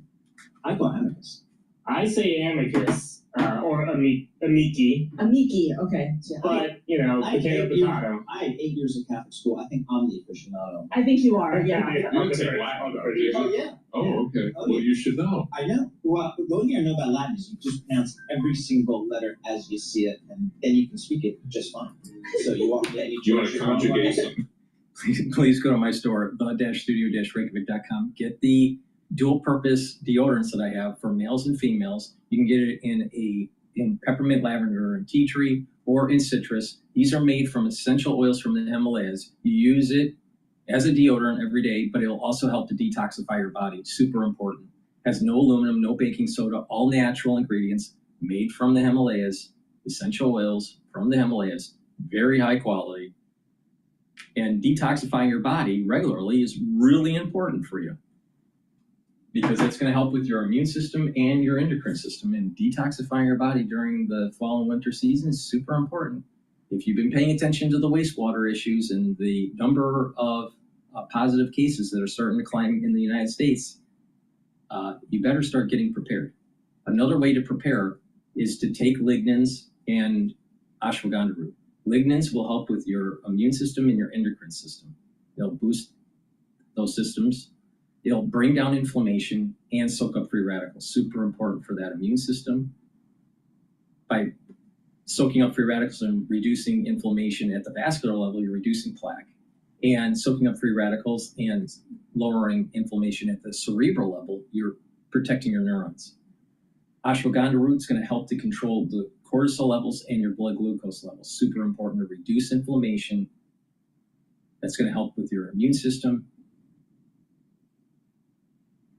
I go amicus. I say amicus, or amici, Amici, okay. Yeah. but, you know, I had potato, 8 years- potato. I had 8 years of Catholic school. I think I'm the aficionado. I think you are, yeah. You take Latin, though, do you? Oh, yeah. Oh, okay. Oh, Well, yeah. you should know. I know. Well, the only thing I know about Latin is you just pronounce every single letter as you see it, and then you can speak it just fine. So you walk in, You want to conjugate something? Please go to my store, the-studio-reykjavik.com. Get the dual purpose deodorants that I have for males and females. You can get it in peppermint, lavender, and tea tree, or in citrus. These are made from essential oils from the Himalayas. You use it as a deodorant every day, but it'll also help to detoxify your body. Super important. Has no aluminum, no baking soda, all natural ingredients made from the Himalayas, essential oils from the Himalayas, very high quality. And detoxifying your body regularly is really important for you because it's going to help with your immune system and your endocrine system. And detoxifying your body during the fall and winter season is super important. If you've been paying attention to the wastewater issues and the number of positive cases that are starting to climb in the United States, you better start getting prepared. Another way to prepare is to take lignans and ashwagandha root. Lignans will help with your immune system and your endocrine system. They'll boost those systems. It'll bring down inflammation and soak up free radicals. Super important for that immune system. By soaking up free radicals and reducing inflammation at the vascular level, you're reducing plaque. And soaking up free radicals and lowering inflammation at the cerebral level, you're protecting your neurons. Ashwagandha root is going to help to control the cortisol levels and your blood glucose levels. Super important to reduce inflammation. That's going to help with your immune system,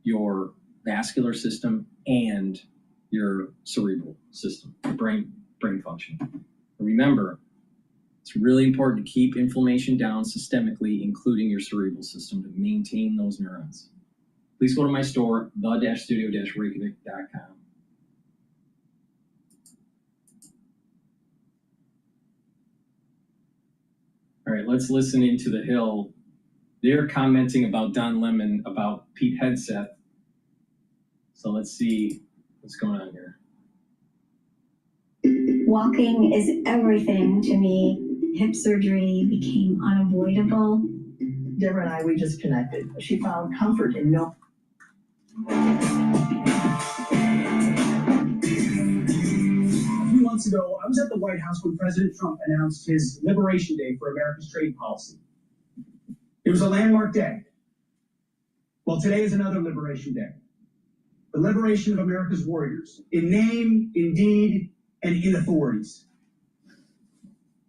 your vascular system, and your cerebral system, brain function. Remember, it's really important to keep inflammation down systemically, including your cerebral system, to maintain those neurons. Please go to my store, the-studio-reykjavik.com. All right, let's listen into the Hill. They're commenting about Don Lemon, about Pete Hegseth. So let's see what's going on here. Walking is everything to me. Hip surgery became unavoidable. Deborah and I, we just connected. She found comfort in no. A few months ago, I was at the White House when President Trump announced his Liberation Day for America's trade policy. It was a landmark day. Well, today is another Liberation Day. The liberation of America's warriors, in name, in deed, and in authorities.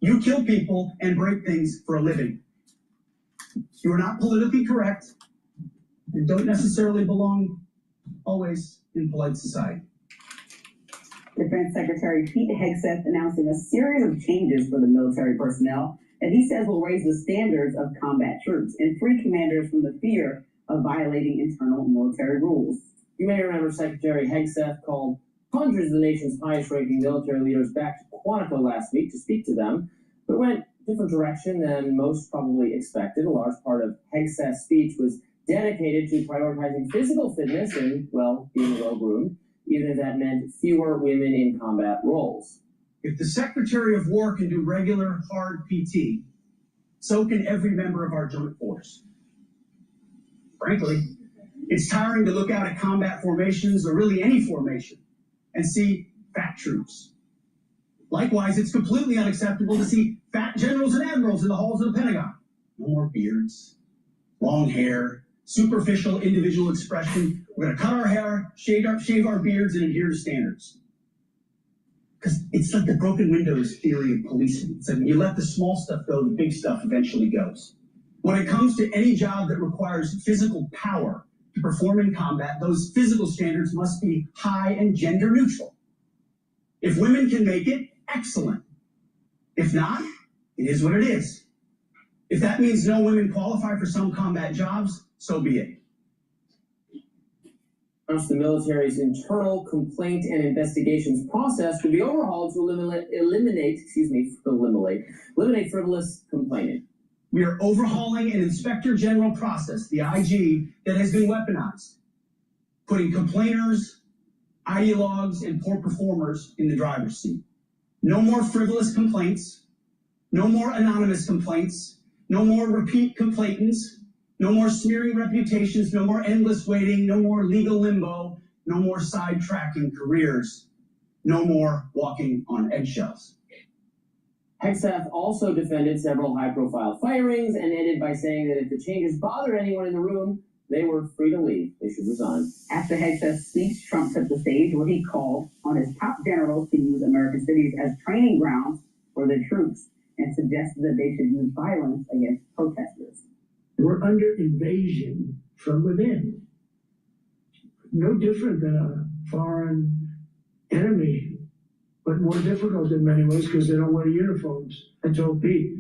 You kill people and break things for a living. You are not politically correct and don't necessarily belong always in polite society. Defense Secretary Pete Hegseth announcing a series of changes for the military personnel that he says will raise the standards of combat troops and free commanders from the fear of violating internal military rules. You may remember Secretary Hegseth called hundreds of the nation's highest-ranking military leaders back to Quantico last week to speak to them, but went a different direction than most probably expected. A large part of Hegseth's speech was dedicated to prioritizing physical fitness and, well, being well-groomed. even if that meant fewer women in combat roles. If the Secretary of War can do regular hard PT, so can every member of our joint force. Frankly, it's tiring to look out at combat formations, or really any formation, and see fat troops. Likewise, it's completely unacceptable to see fat generals and admirals in the halls of the Pentagon. No more beards, long hair, superficial individual expression. We're going to cut our hair, shave our beards, and adhere to standards. Because it's like the broken windows theory of policing. It's like when you let the small stuff go, the big stuff eventually goes. When it comes to any job that requires physical power to perform in combat, those physical standards must be high and gender neutral. If women can make it, excellent. If not, it is what it is. If that means no women qualify for some combat jobs, so be it. Thus, the military's internal complaint and investigations process will be overhauled to eliminate frivolous complaining. We are overhauling an Inspector General process, the IG, that has been weaponized, putting complainers, ideologues, and poor performers in the driver's seat. No more frivolous complaints, no more anonymous complaints, no more repeat complainants, no more smearing reputations, no more endless waiting, no more legal limbo, no more sidetracking careers, no more walking on eggshells. Hegseth also defended several high-profile firings and ended by saying that if the changes bothered anyone in the room, they were free to leave. They should resign. After Hegseth's speech, Trump set the stage where he called on his top generals to use American cities as training grounds for their troops and suggested that they should use violence against protesters. We're under invasion from within. No different than a foreign enemy, but more difficult in many ways because they don't wear uniforms. I told Pete,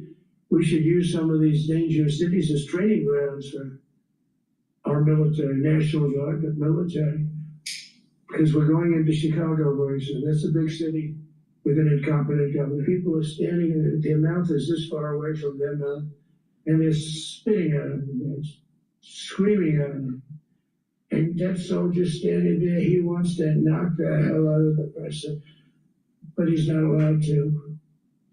we should use some of these dangerous cities as training grounds for our military, National Guard, but military, because we're going into Chicago very soon. That's a big city with an incompetent governor. People are standing, and their mouth is this far away from their mouth, and they're spitting at him, and they're screaming at him. And that soldier's standing there, he wants to knock the hell out of the person, but he's not allowed to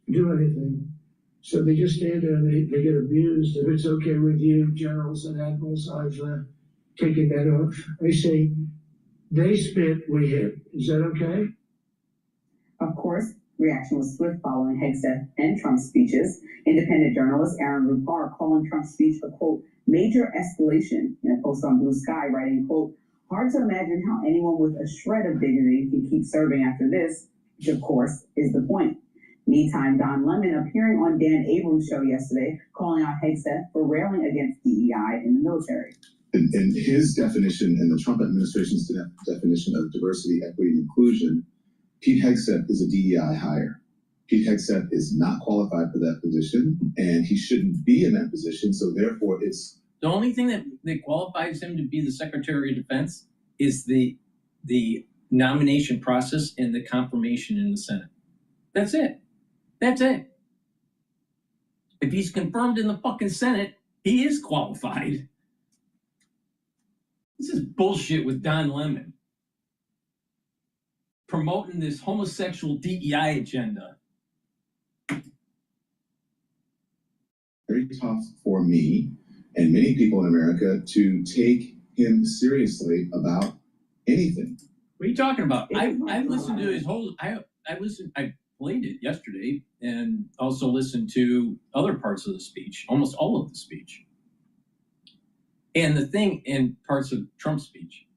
do anything. So they just stand there and they get abused. If it's okay with you, generals and admirals, I've taken that off. I say, they spit, we hit. Is that okay? Of course, reaction was swift following Hegseth and Trump's speeches. Independent journalist Aaron Rupar calling Trump's speech a, quote, major escalation in a post on Blue Sky, writing, quote, hard to imagine how anyone with a shred of dignity can keep serving after this, which of course is the point. Meantime, Don Lemon appearing on Dan Abrams' show yesterday, calling out Hegseth for railing against DEI in the military. In his definition and the Trump administration's definition of diversity, equity, and inclusion, Pete Hegseth is a DEI hire. Pete Hegseth is not qualified for that position, and he shouldn't be in that position, so therefore it's... The only thing that qualifies him to be the Secretary of Defense is the nomination process and the confirmation in the Senate. That's it. That's it. If he's confirmed in the fucking Senate, he is qualified. This is bullshit with Don Lemon promoting this homosexual DEI agenda. Very tough for me and many people in America to take him seriously about anything. What are you talking about? I listened to his whole. I played it yesterday and also listened to other parts of the speech, almost all of the speech. And the thing, and parts of Trump's speech,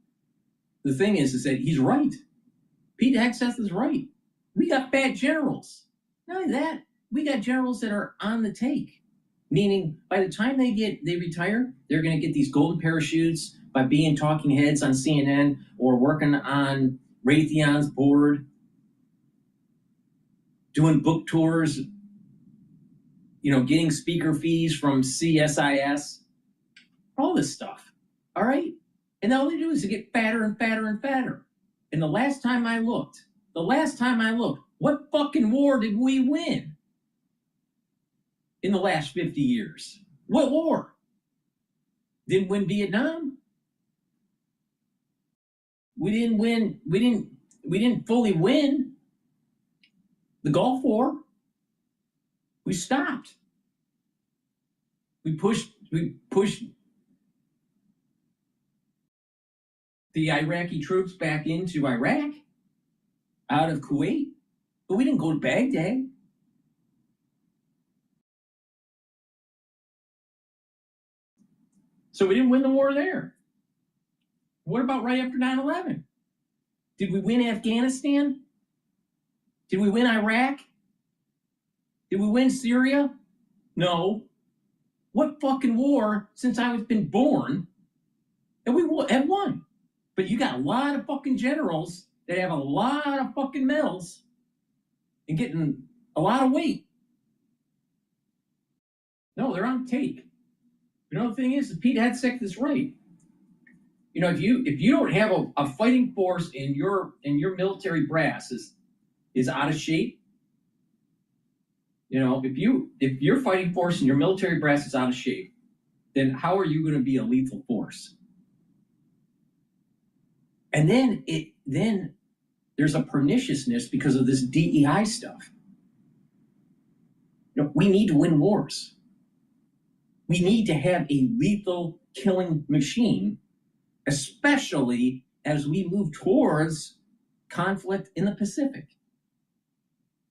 the thing is that he's right. Pete Hegseth is right. We got bad generals. Not only that, we got generals that are on the take. Meaning, by the time they retire, they're going to get these golden parachutes by being talking heads on CNN or working on Raytheon's board, doing book tours, getting speaker fees from CSIS, all this stuff. All right? And all they do is to get fatter and fatter and fatter. And the last time I looked, what fucking war did we win in the last 50 years? What war? Didn't win Vietnam? we didn't win. We didn't fully win the Gulf War. We stopped. We pushed the Iraqi troops back into Iraq out of Kuwait, but we didn't go to Baghdad. So we didn't win the war there. What about right after 9/11? Did we win Afghanistan? Did we win Iraq? Did we win Syria? No. What fucking war since I've been born that we have won? But you got a lot of fucking generals that have a lot of fucking medals and getting a lot of weight. No, they're on take. You know, the thing is Pete Hegseth is right. You know, if you don't have a fighting force in your military brass is out of shape. You know, if your fighting force in your military brass is out of shape, then how are you going to be a lethal force? And then there's a perniciousness because of this DEI stuff. You know, we need to win wars. We need to have a lethal killing machine, especially as we move towards conflict in the Pacific.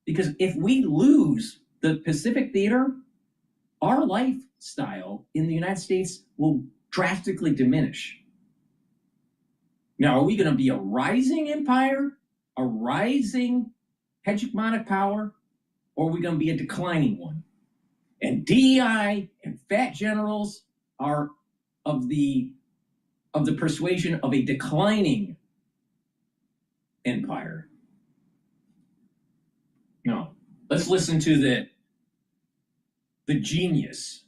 Because if we lose the Pacific theater, our lifestyle in the United States will drastically diminish. Now, are we going to be a rising empire, a rising hegemonic power, or are we going to be a declining one? And DEI and fat generals are of the persuasion of a declining empire. No, let's listen to the genius,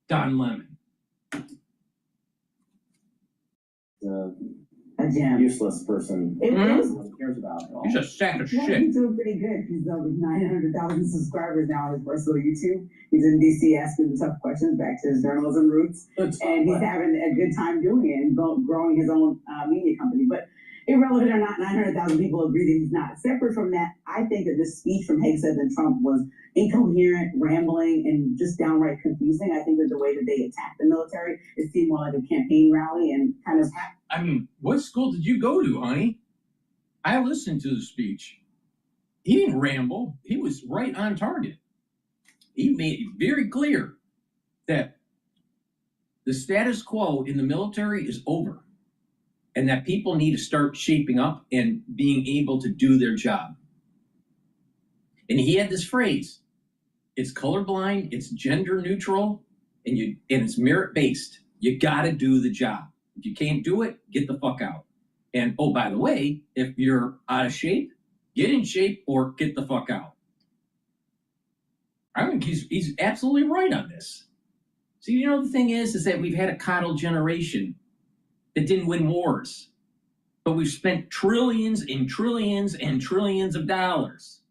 Don Lemon. A gem. Useless person. It was. No one cares about it all. He's a sack of Yeah, shit. he's doing pretty good. He's over 900,000 subscribers now on his personal YouTube. He's in DC asking the tough questions back to his journalism roots. And he's having a good time doing it and growing his own media company. But irrelevant or not, 900,000 people agree that he's not. Separate from that, I think that this speech from Hegseth and Trump was incoherent, rambling, and just downright confusing. I think that the way that they attacked the military, it seemed more like a campaign rally and kind of... I mean, what school did you go to, honey? I listened to the speech. He didn't ramble. He was right on target. He made it very clear that the status quo in the military is over and that people need to start shaping up and being able to do their job. And he had this phrase, it's colorblind, it's gender neutral, and it's merit-based. You gotta do the job. If you can't do it, get the fuck out. And oh, by the way, if you're out of shape, get in shape or get the fuck out. I think he's absolutely right on this. See, you know, the thing is that we've had a Cottrell generation that didn't win wars, but we've spent trillions and trillions and trillions of dollars.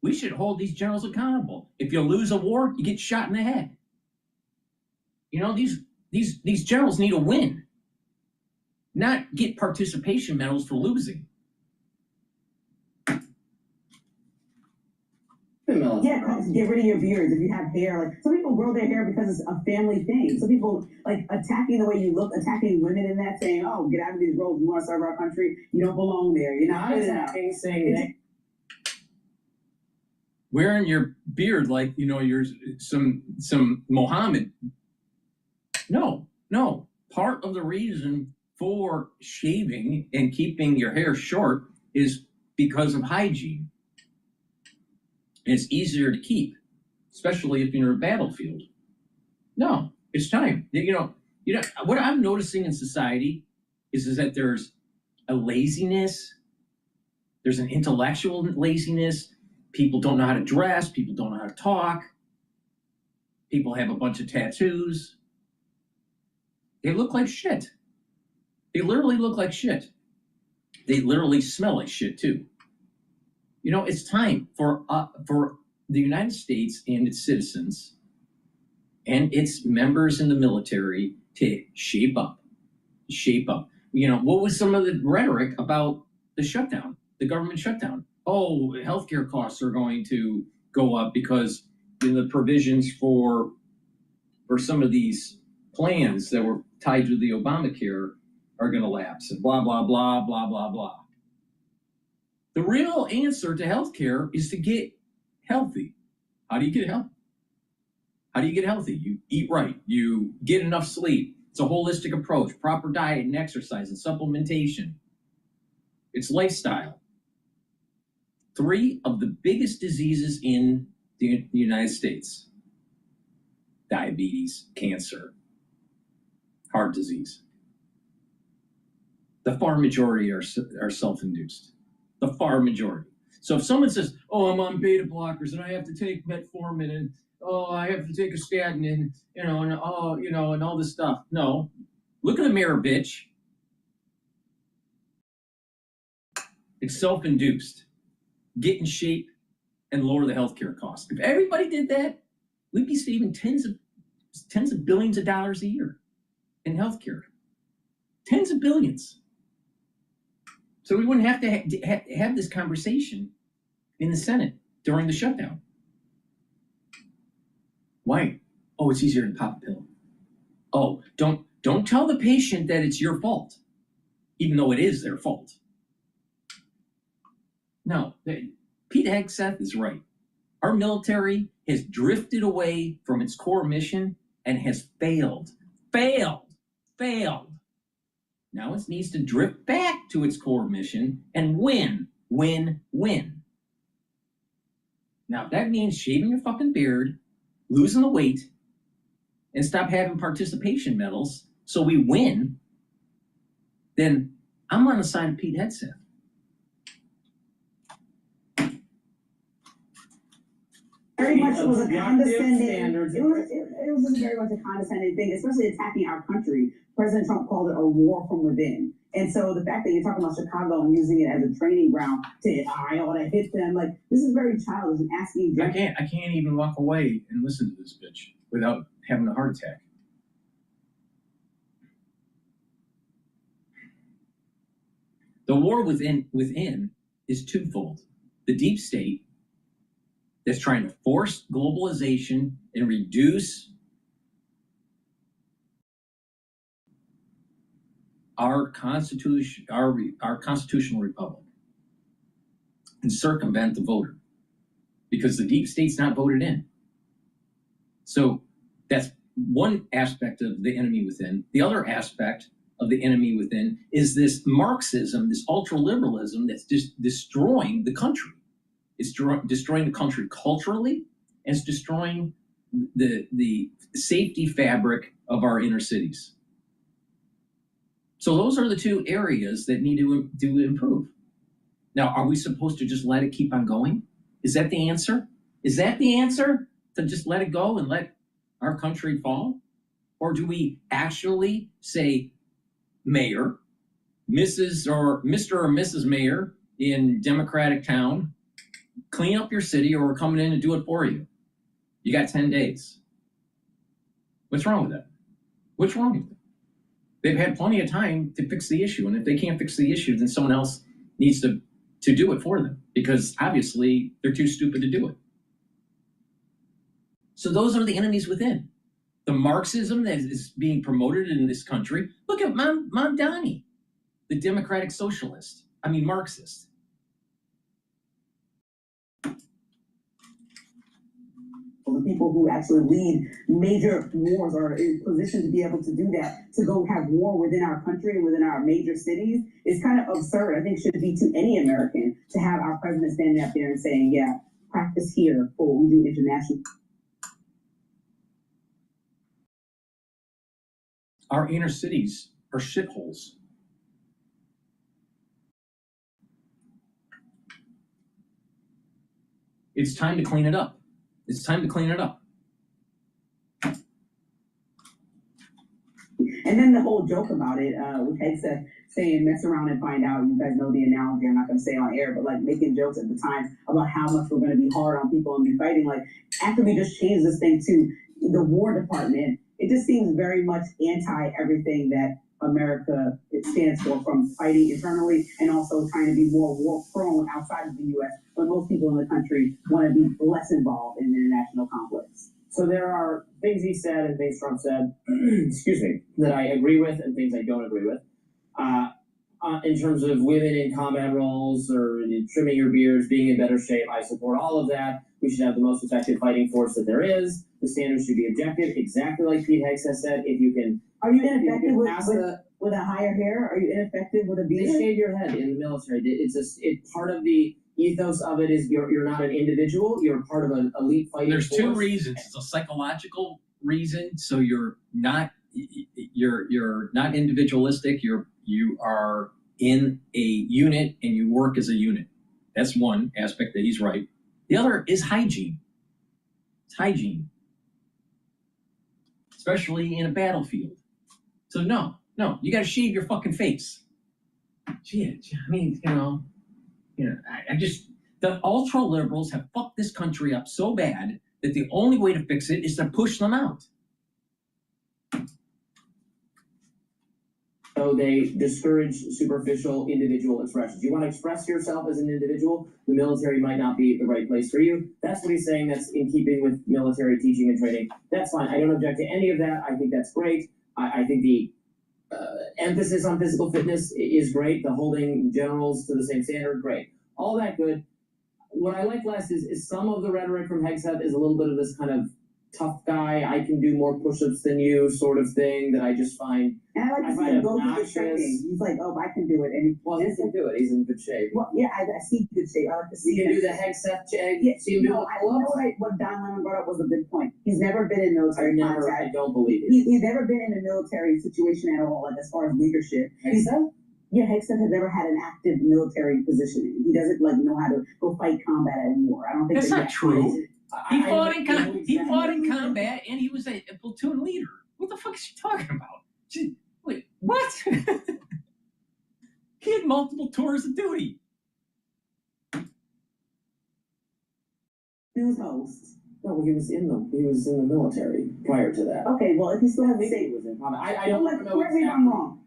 We should hold these generals accountable. If you lose a war, you get shot in the head. You know, these generals need to win, not get participation medals for losing. Yeah, get rid of your beards if you have hair. Like some people grow their hair because it's a family thing. Some people like attacking the way you look, attacking women in that, saying, "Oh, get out of these roles. You want to serve our country. You don't belong there." You know, saying wearing your beard like you know you're some Mohammed. No. Part of the reason for shaving and keeping your hair short is because of hygiene. It's easier to keep, especially if you're in a battlefield. No, it's time. You know, what I'm noticing in society is that there's a laziness, there's an intellectual laziness. People don't know how to dress, people don't know how to talk. People have a bunch of tattoos. They look like shit. They literally look like shit. They literally smell like shit too. You know, it's time for the United States and its citizens and its members in the military to shape up. shape up. You know, what was some of the rhetoric about the shutdown, the government shutdown? Oh, healthcare costs are going to go up because the provisions for some of these plans that were tied to the Obamacare are going to lapse, and blah, blah, blah, blah, blah, blah. The real answer to healthcare is to get healthy. How do you get healthy? How do you get healthy? You eat right. You get enough sleep. It's a holistic approach, proper diet and exercise and supplementation. It's lifestyle. 3 of the biggest diseases in the United States: diabetes, cancer, heart disease. The far majority are self-induced. The far majority. So if someone says, oh, I'm on beta blockers and I have to take metformin and oh, I have to take a statin and, and all this stuff. No, look in the mirror, bitch. It's self-induced. Get in shape and lower the healthcare costs. If everybody did that, we'd be saving tens of billions of dollars a year in healthcare. Tens of billions. So we wouldn't have to have this conversation in the Senate during the shutdown. Why? Oh, it's easier to pop a pill. Oh, don't tell the patient that it's your fault, even though it is their fault. No, Pete Hegseth is right. Our military has drifted away from its core mission and has failed. Now it needs to drift back to its core mission and win. Now, if that means shaving your fucking beard, losing the weight, and stop having participation medals so we win, then I'm on the side of Pete Hegseth. Very much it was a condescending. It was very much a condescending thing, especially attacking our country. President Trump called it a war from within. And so the fact that you're talking about Chicago and using it as a training ground to I ought to hit them, like this is very childish and asking. I can't even walk away and listen to this bitch without having a heart attack. The war within is twofold. The deep state that's trying to force globalization and reduce our constitutional republic and circumvent the voter, because the deep state's not voted in. So that's one aspect of the enemy within. The other aspect of the enemy within is this Marxism, this ultra-liberalism that's just destroying the country. It's destroying the country culturally, and it's destroying the safety fabric of our inner cities. So those are the 2 areas that need to improve. Now, are we supposed to just let it keep on going? Is that the answer? Is that the answer, to just let it go and let our country fall? Or do we actually say, Mayor, Mrs. or Mr. or Mrs. Mayor in Democratic town, clean up your city or we're coming in to do it for you. You got 10 days. What's wrong with that? What's wrong with it? They've had plenty of time to fix the issue. And if they can't fix the issue, then someone else needs to do it for them, because obviously they're too stupid to do it. So those are the enemies within. The Marxism that is being promoted in this country. Look at Mom Donnie, the Democratic Socialist. I mean, Marxist. The people who actually lead major wars are in position to be able to do that, to go have war within our country and within our major cities, is kind of absurd. I think should be to any American to have our president standing up there and saying, yeah, practice here for what we do internationally. Our inner cities are shitholes. It's time to clean it up. It's time to clean it up. And then the whole joke about it, with Hegseth saying mess around and find out. You guys know the analogy, I'm not going to say on air, but like making jokes at the time about how much we're going to be hard on people and be fighting. Like after we just changed this thing to the War Department, it just seems very much anti everything that America it stands for, from fighting internally and also trying to be more war prone outside of the U.S. But most people in the country want to be less involved in international conflicts. So there are things he said and things Trump said, excuse me, that I agree with and things I don't agree with. In terms of women in combat roles or trimming your beards, being in better shape, I support all of that. We should have the most effective fighting force that there is. The standards should be objective, exactly like Pete Hegseth said. If you can, are you ineffective with a higher hair? Are you ineffective with a beard? They shave your head in the military. It's part of the ethos of it is you're not an individual. You're part of an elite fighting There's force. two reasons. It's a psychological reason, so you're not individualistic. You are in a unit and you work as a unit. That's one aspect that he's right. The other is hygiene. It's hygiene, especially in a battlefield. So no, you got to shave your fucking face. Gee, I mean, I just, the ultra liberals have fucked this country up so bad that the only way to fix it is to push them out. So they discourage superficial individual expressions. You want to express yourself as an individual, the military might not be the right place for you. That's what he's saying. That's in keeping with military teaching and training. That's fine. I don't object to any of that. I think that's great. I think the emphasis on physical fitness is great. The holding generals to the same standard, great. All that good. What I like less is some of the rhetoric from Hegseth is a little bit of this kind of tough guy, I can do more push-ups than you sort of thing that I just find. And I like to see him go through the training. He's like, oh, I can do it. And he can do it. He's in good shape. Well, yeah, I see good shape. I like to see him. You can do the Hegseth check. Yeah, what Don Lemon brought up was a good point. He's never been in military contact. I don't believe it. He's never been in a military situation at all, like as far as leadership. Hegseth? Yeah, Hegseth has never had an active military position. He doesn't know how to go fight combat at war. I don't think that's not true. He fought in combat, and he was a platoon leader. What the fuck is he talking about? Wait, what? He had multiple tours of duty. News host. No, he was in the military prior to that. Okay, well, if he still has the same, he was in combat. I don't know. Correct me if I'm wrong.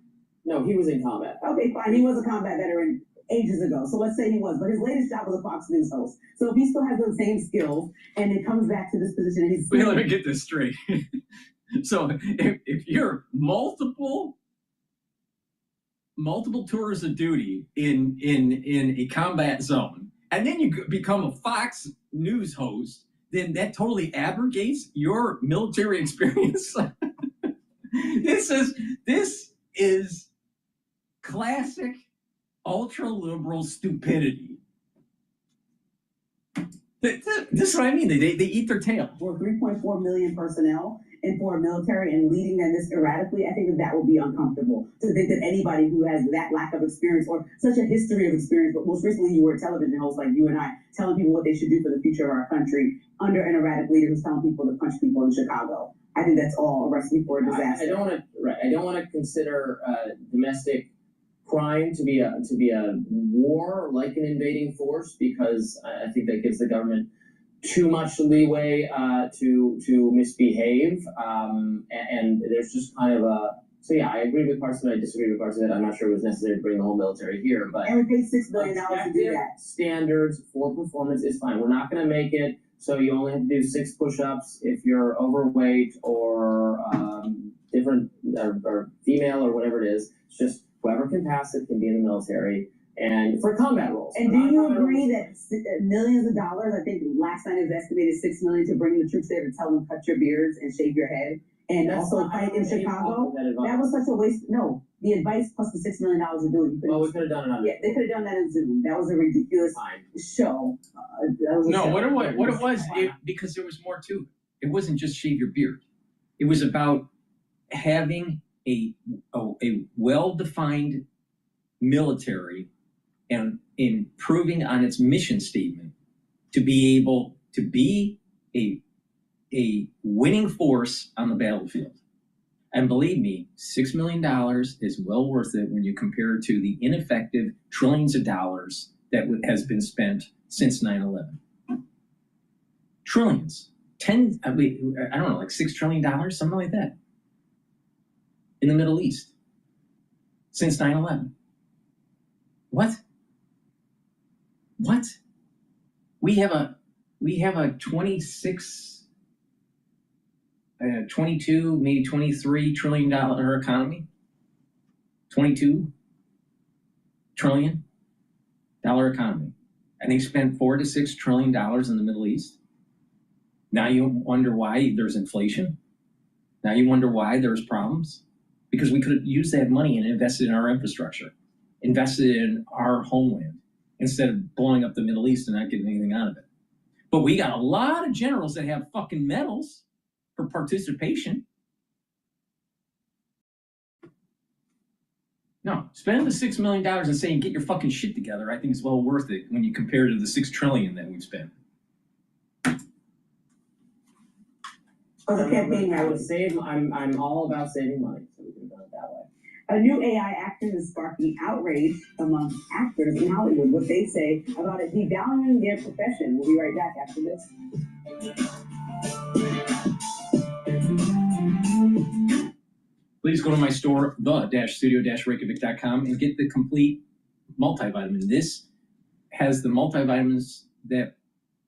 No, he was in combat. Okay, fine. He was a combat veteran ages ago. So let's say he was, but his latest job was a Fox News host. So if he still has those same skills and it comes back to this position and he's... Wait, let me get this straight. So if you're multiple tours of duty in a combat zone, and then you become a Fox News host, then that totally abrogates your military experience. This is classic ultra-liberal stupidity. This is what I mean. They eat their tail. For 3.4 million personnel and for a military and leading them this erratically, I think that would be uncomfortable to think that anybody who has that lack of experience or such a history of experience, but most recently you were a television host like you and I, telling people what they should do for the future of our country under an erratic leader who's telling people to punch people in Chicago. I think that's all a recipe for a disaster. I don't want to consider domestic crime to be a war like an invading force, because I think that gives the government too much leeway to misbehave, and there's just kind of a I agree with parts of it. I disagree with parts of it. I'm not sure it was necessary to bring the whole military here, but and we paid $6 billion to do that. Standards for performance is fine. We're not going to make it so you only have to do 6 push-ups if you're overweight or different or female or whatever it is. It's just whoever can pass it can be in the military and for combat roles. And do you agree that millions of dollars, I think last time it was estimated $6 million to bring the troops there to tell them cut your beards and shave your head and also fight in Chicago? That was such a waste. No, the advice plus the $6 million to do it. Well, we could have done it on. Yeah, they could have done that in Zoom. That was a ridiculous show. What it was, because there was more to it. It wasn't just shave your beard. It was about having a well-defined military and improving on its mission statement to be able to be a winning force on the battlefield. And believe me, $6 million is well worth it when you compare it to the ineffective trillions of dollars that has been spent since 9/11. Trillions. I don't know, like $6 trillion, something like that, in the Middle East. since 9/11. What? What? We have a 22, maybe $23 trillion economy. $22 trillion economy. And they spent $4 to $6 trillion in the Middle East. Now you wonder why there's inflation. Now you wonder why there's problems. Because we could have used that money and invested in our infrastructure, invested in our homeland, instead of blowing up the Middle East and not getting anything out of it. But we got a lot of generals that have fucking medals for participation. No, spending the $6 million and saying get your fucking shit together, I think is well worth it when you compare to the $6 trillion that we've spent. I'm all about saving money, so we can do it that way. A new AI action is sparking outrage among actors in Hollywood, what they say about it devaluing their profession. We'll be right back after this. Please go to my store, the-studio-reykjavik.com, and get the complete multivitamin. This has the multivitamins that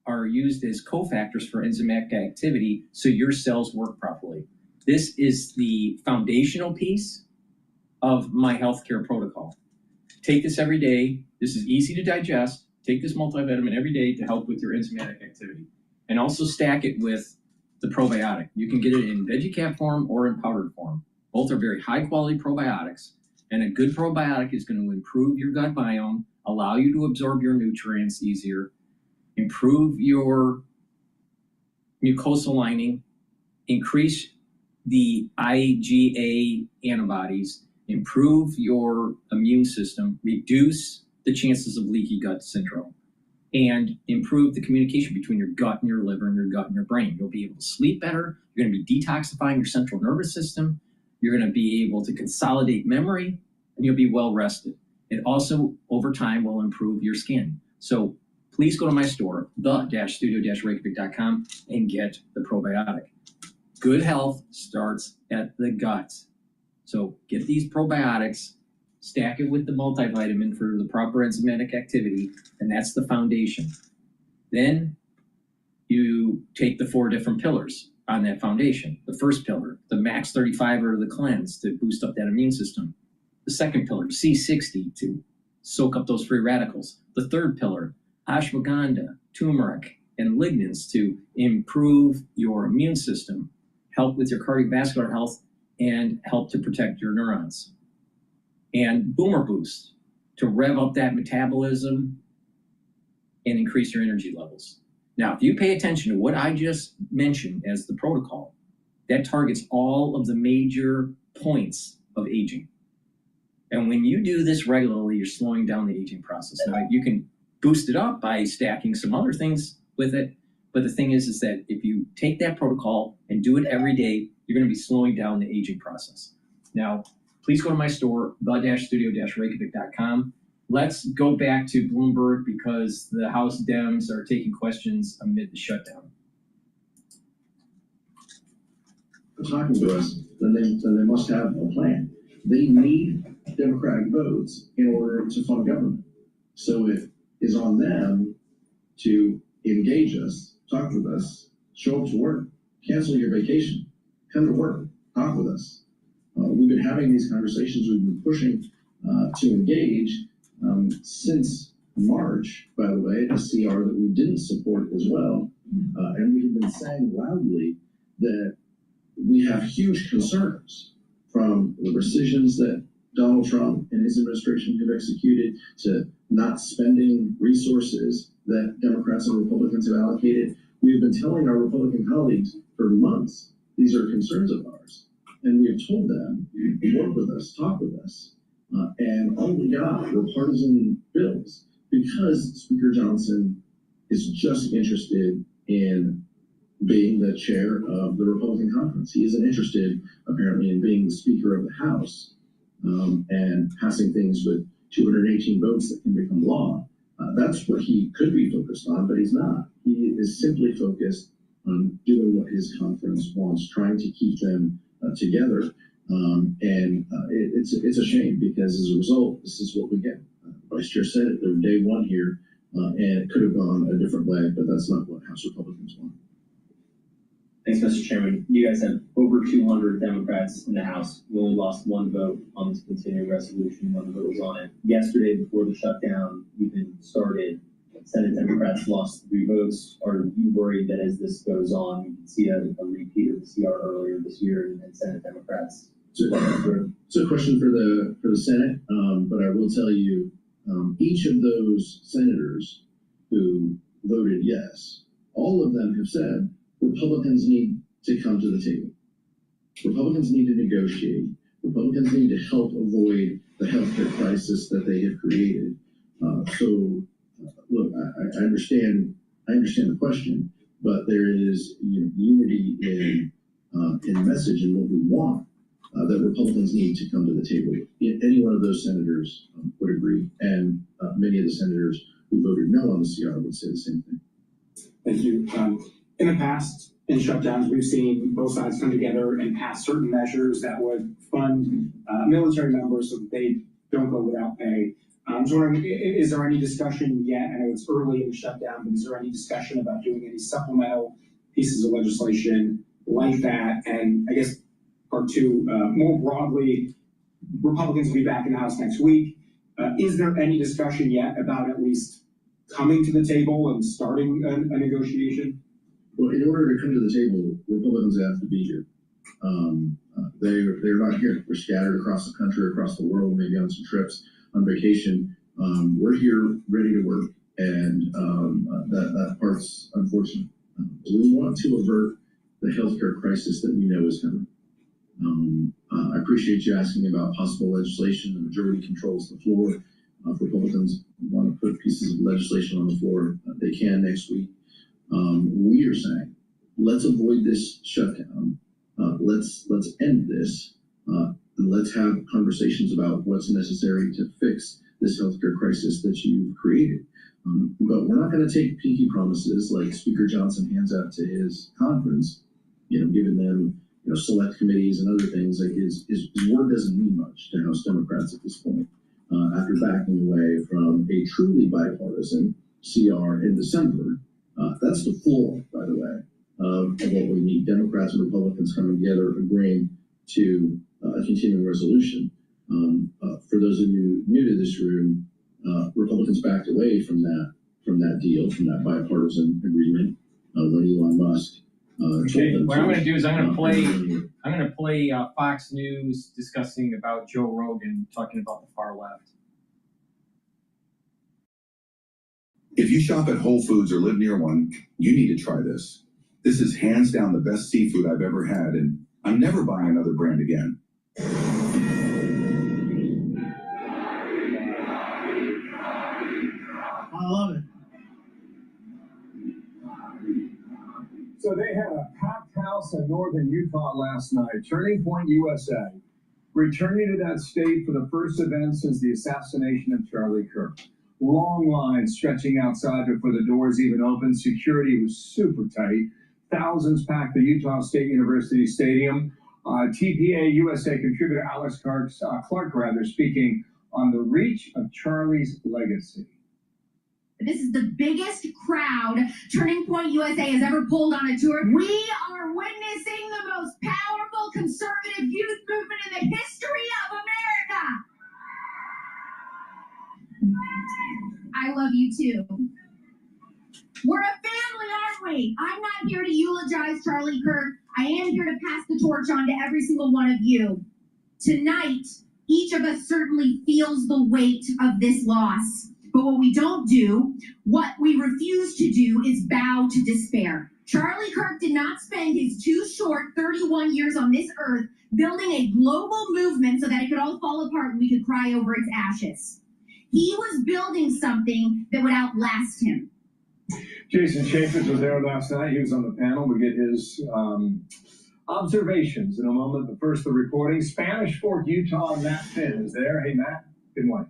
are used as cofactors for enzymatic activity so your cells work properly. This is the foundational piece of my healthcare protocol. Take this every day. This is easy to digest. Take this multivitamin every day to help with your enzymatic activity. And also stack it with the probiotic. You can get it in VeggieCap form or in powdered form. Both are very high quality probiotics. And a good probiotic is going to improve your gut biome, allow you to absorb your nutrients easier, improve your mucosal lining, increase the IgA antibodies, improve your immune system, reduce the chances of leaky gut syndrome, and improve the communication between your gut and your liver and your gut and your brain. You'll be able to sleep better. You're going to be detoxifying your central nervous system. You're going to be able to consolidate memory, and you'll be well rested. It also, over time, will improve your skin. So please go to my store, the-studio-reykjavik.com, and get the probiotic. Good health starts at the gut. So get these probiotics, stack it with the multivitamin for the proper enzymatic activity, and that's the foundation. Then you take the 4 different pillars on that foundation. The first pillar, the max 35 or the cleanse to boost up that immune system. The second pillar, C60 to soak up those free radicals. The third pillar, ashwagandha, turmeric, and lignans to improve your immune system, help with your cardiovascular health, and help to protect your neurons. And Boomer Boost to rev up that metabolism and increase your energy levels. Now, if you pay attention to what I just mentioned as the protocol, that targets all of the major points of aging. And when you do this regularly, you're slowing down the aging process. Now, you can boost it up by stacking some other things with it. But the thing is that if you take that protocol and do it every day, you're going to be slowing down the aging process. Now, please go to my store, the-studio-reykjavik.com. Let's go back to Bloomberg because the House Dems are taking questions amid the shutdown. Talking to us, then they must have a plan. They need Democratic votes in order to fund government. So it is on them to engage us, talk with us, show up to work, cancel your vacation, come to work, talk with us. We've been having these conversations, we've been pushing to engage since March, by the way, a CR that we didn't support as well. And we've been saying loudly that we have huge concerns from the rescissions that Donald Trump and his administration have executed to not spending resources that Democrats and Republicans have allocated. We've been telling our Republican colleagues for months, these are concerns of ours. And we have told them, work with us, talk with us. And all we got were partisan bills because Speaker Johnson is just interested in being the chair of the Republican conference. He isn't interested, apparently, in being the Speaker of the House and passing things with 218 votes that can become law. That's what he could be focused on, but he's not. He is simply focused on doing what his conference wants, trying to keep them together. It's a shame because as a result, this is what we get. Vice Chair said it, they're day one here, and it could have gone a different way, but that's not what House Republicans want. Thanks, Mr. Chairman. You guys have over 200 Democrats in the House. We only lost one vote on this continuing resolution. One vote was on it. Yesterday, before the shutdown even started, Senate Democrats lost 3 votes. Are you worried that as this goes on, you can see a repeat of the CR earlier this year and Senate Democrats? It's a question for the Senate, but I will tell you, each of those senators who voted yes, all of them have said Republicans need to come to the table. Republicans need to negotiate. Republicans need to help avoid the healthcare crisis that they have created. Look, I understand the question, but there is unity in message and what we want. That Republicans need to come to the table. Any one of those senators would agree, and many of the senators who voted no on the CR would say the same thing. Thank you. In the past, in shutdowns, we've seen both sides come together and pass certain measures that would fund military members so that they don't go without pay. I'm just wondering, is there any discussion yet? I know it's early in the shutdown, but is there any discussion about doing any supplemental pieces of legislation like that? And I guess part two, more broadly, Republicans will be back in the House next week. Is there any discussion yet about at least coming to the table and starting a negotiation? Well, in order to come to the table, Republicans have to be here. They're not here. We're scattered across the country, across the world, maybe on some trips, on vacation. We're here ready to work, and that part's unfortunate. We want to avert the healthcare crisis that we know is coming. I appreciate you asking about possible legislation. The majority controls the floor. If Republicans want to put pieces of legislation on the floor, they can next week. We are saying, let's avoid this shutdown. Let's end this, and let's have conversations about what's necessary to fix this healthcare crisis that you've created. But we're not going to take pinky promises like Speaker Johnson hands out to his conference, giving them select committees and other things. Like his word doesn't mean much to House Democrats at this point. After backing away from a truly bipartisan CR in December, that's the floor, by the way, of what we need. Democrats and Republicans coming together, agreeing to a continuing resolution. For those of you new to this room, Republicans backed away from that deal, from that bipartisan agreement when Elon Musk. Okay, what I'm going to do is I'm going to play Fox News discussing about Joe Rogan talking about the far left. If you shop at Whole Foods or live near one, you need to try this. This is hands down the best seafood I've ever had, and I'm never buying another brand again. I love it. So they had a packed house in northern Utah last night. Turning Point USA, returning to that state for the first event since the assassination of Charlie Kirk. Long lines stretching outside before the doors even opened. Security was super tight. Thousands packed the Utah State University Stadium. TPA USA contributor Alex Clark, speaking on the reach of Charlie's legacy. This is the biggest crowd Turning Point USA has ever pulled on a tour. We are witnessing the most powerful conservative youth movement in the history of America. I love you too. We're a family, aren't we? I'm not here to eulogize Charlie Kirk. I am here to pass the torch on to every single one of you. Tonight, each of us certainly feels the weight of this loss. But what we don't do, what we refuse to do, is bow to despair. Charlie Kirk did not spend his too short 31 years on this earth building a global movement so that it could all fall apart and we could cry over its ashes. He was building something that would outlast him. Jason Chaffetz was there last night. He was on the panel. We get his observations in a moment. But first, the reporting. Spanish Fork, Utah, Matt Finn is there. Hey, Matt. Good morning.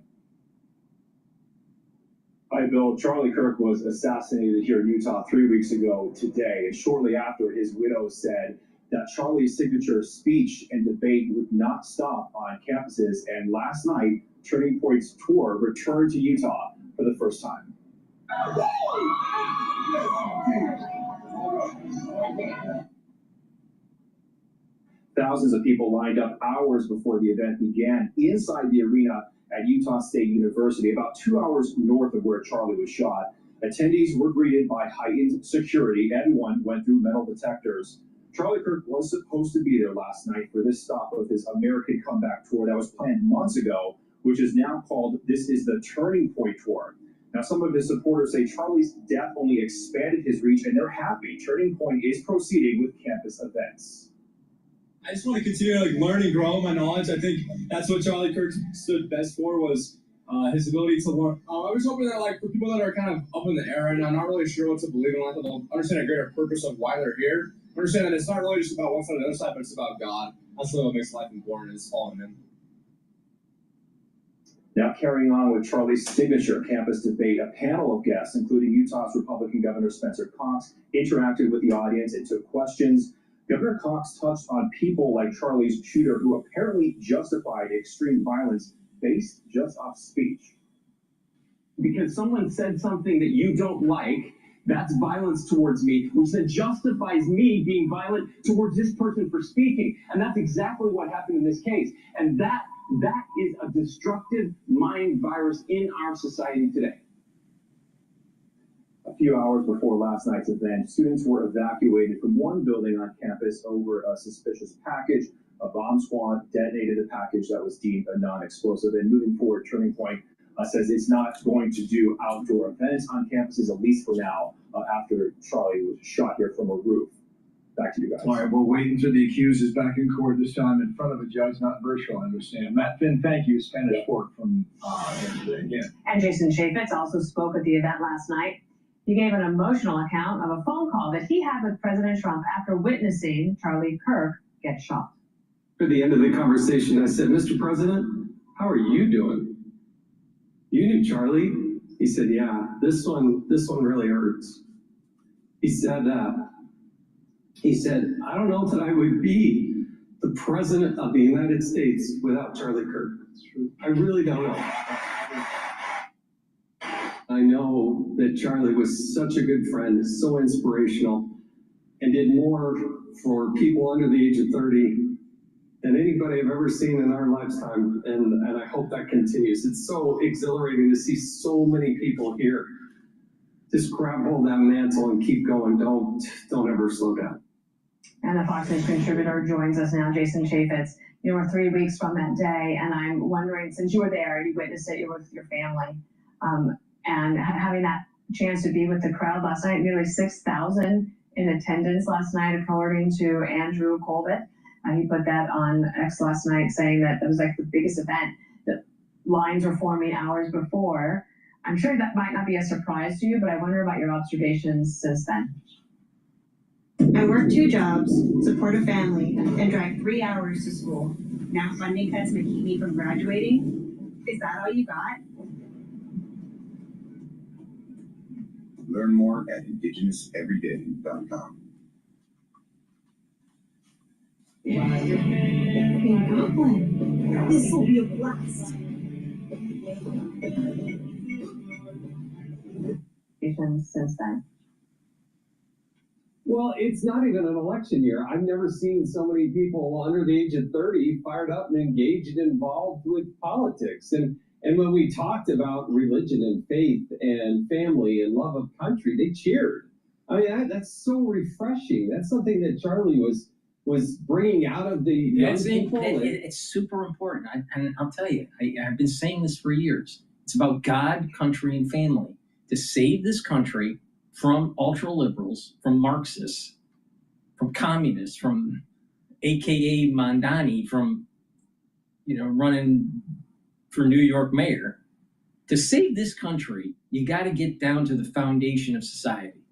Hi, Bill. Charlie Kirk was assassinated here in Utah 3 weeks ago today, and shortly after, his widow said that Charlie's signature speech and debate would not stop on campuses, and last night, Turning Point's tour returned to Utah for the first time. Thousands of people lined up hours before the event began inside the arena at Utah State University, about 2 hours north of where Charlie was shot. Attendees were greeted by heightened security. Everyone went through metal detectors. Charlie Kirk was supposed to be there last night for this stop of his American Comeback Tour that was planned months ago, which is now called This Is the Turning Point Tour. Now, some of his supporters say Charlie's death only expanded his reach, and they're happy. Turning Point is proceeding with campus events. I just want to continue to learn and grow my knowledge. I think that's what Charlie Kirk stood best for, was his ability to learn. I was hoping that for people that are kind of up in the air and I'm not really sure what to believe in, that they'll understand a greater purpose of why they're here. Understand that it's not really just about one side or the other side, but it's about God. That's what makes life important, is following Him. Now, carrying on with Charlie's signature campus debate, a panel of guests, including Utah's Republican Governor Spencer Cox, interacted with the audience and took questions. Governor Cox touched on people like Charlie's shooter, who apparently justified extreme violence based just off speech. Because someone said something that you don't like, that's violence towards me, which then justifies me being violent towards this person for speaking. And that's exactly what happened in this case. And that is a destructive mind virus in our society today. A few hours before last night's event, students were evacuated from one building on campus over a suspicious package. A bomb squad detonated the package that was deemed a non-explosive. And moving forward, Turning Point says it's not going to do outdoor events on campuses, at least for now, after Charlie was shot here from a roof. Back to you guys. All right, we'll wait until the accused is back in court, this time in front of a judge, not virtual, I understand. Matt Finn, thank you. Spanish Fork from yesterday again. And Jason Chaffetz also spoke at the event last night. He gave an emotional account of a phone call that he had with President Trump after witnessing Charlie Kirk get shot. At the end of the conversation, I said, "Mr. President, how are you doing? You knew Charlie?" He said, "Yeah, this one really hurts." He said, "I don't know that I would be the President of the United States without Charlie Kirk. I really don't know. I know that Charlie was such a good friend, so inspirational, and did more for people under the age of 30 than anybody I've ever seen in our lifetime, and I hope that continues. It's so exhilarating to see so many people here. Just grab hold of that mantle and keep going. Don't ever slow down." And the Fox News contributor joins us now, Jason Chaffetz. We're 3 weeks from that day, and I'm wondering, since you were there, you witnessed it, you were with your family, and having that chance to be with the crowd last night, nearly 6,000 in attendance last night, according to Andrew Colbert. He put that on X last night, saying that it was like the biggest event. The lines were forming hours before. I'm sure that might not be a surprise to you, but I wonder about your observations since then. I work 2 jobs, support a family, and drive 3 hours to school. Now funding cuts may keep me from graduating. Is that all you got? Learn more at indigenouseveryday.com. This will be a blast. Since then. Well, it's not even an election year. I've never seen so many people under the age of 30 fired up and engaged and involved with politics. And when we talked about religion and faith and family and love of country, they cheered. I mean, that's so refreshing. That's something that Charlie was bringing out of the young people. It's super important. And I'll tell you, I've been saying this for years. It's about God, country, and family. To save this country from ultra-liberals, from Marxists, from communists, from AKA Mondani, from, running for New York mayor. To save this country, you got to get down to the foundation of society,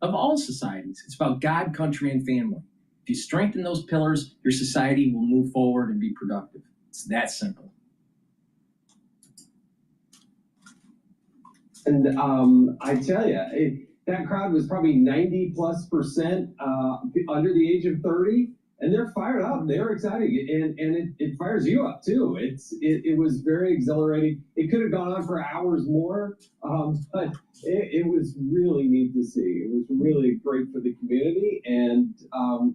of all societies. It's about God, country, and family. If you strengthen those pillars, your society will move forward and be productive. It's that simple. And I tell you, that crowd was probably 90+% under the age of 30. and they're fired up. They're excited, and it fires you up too. It was very exhilarating. It could have gone on for hours more, but it was really neat to see. It was really great for the community and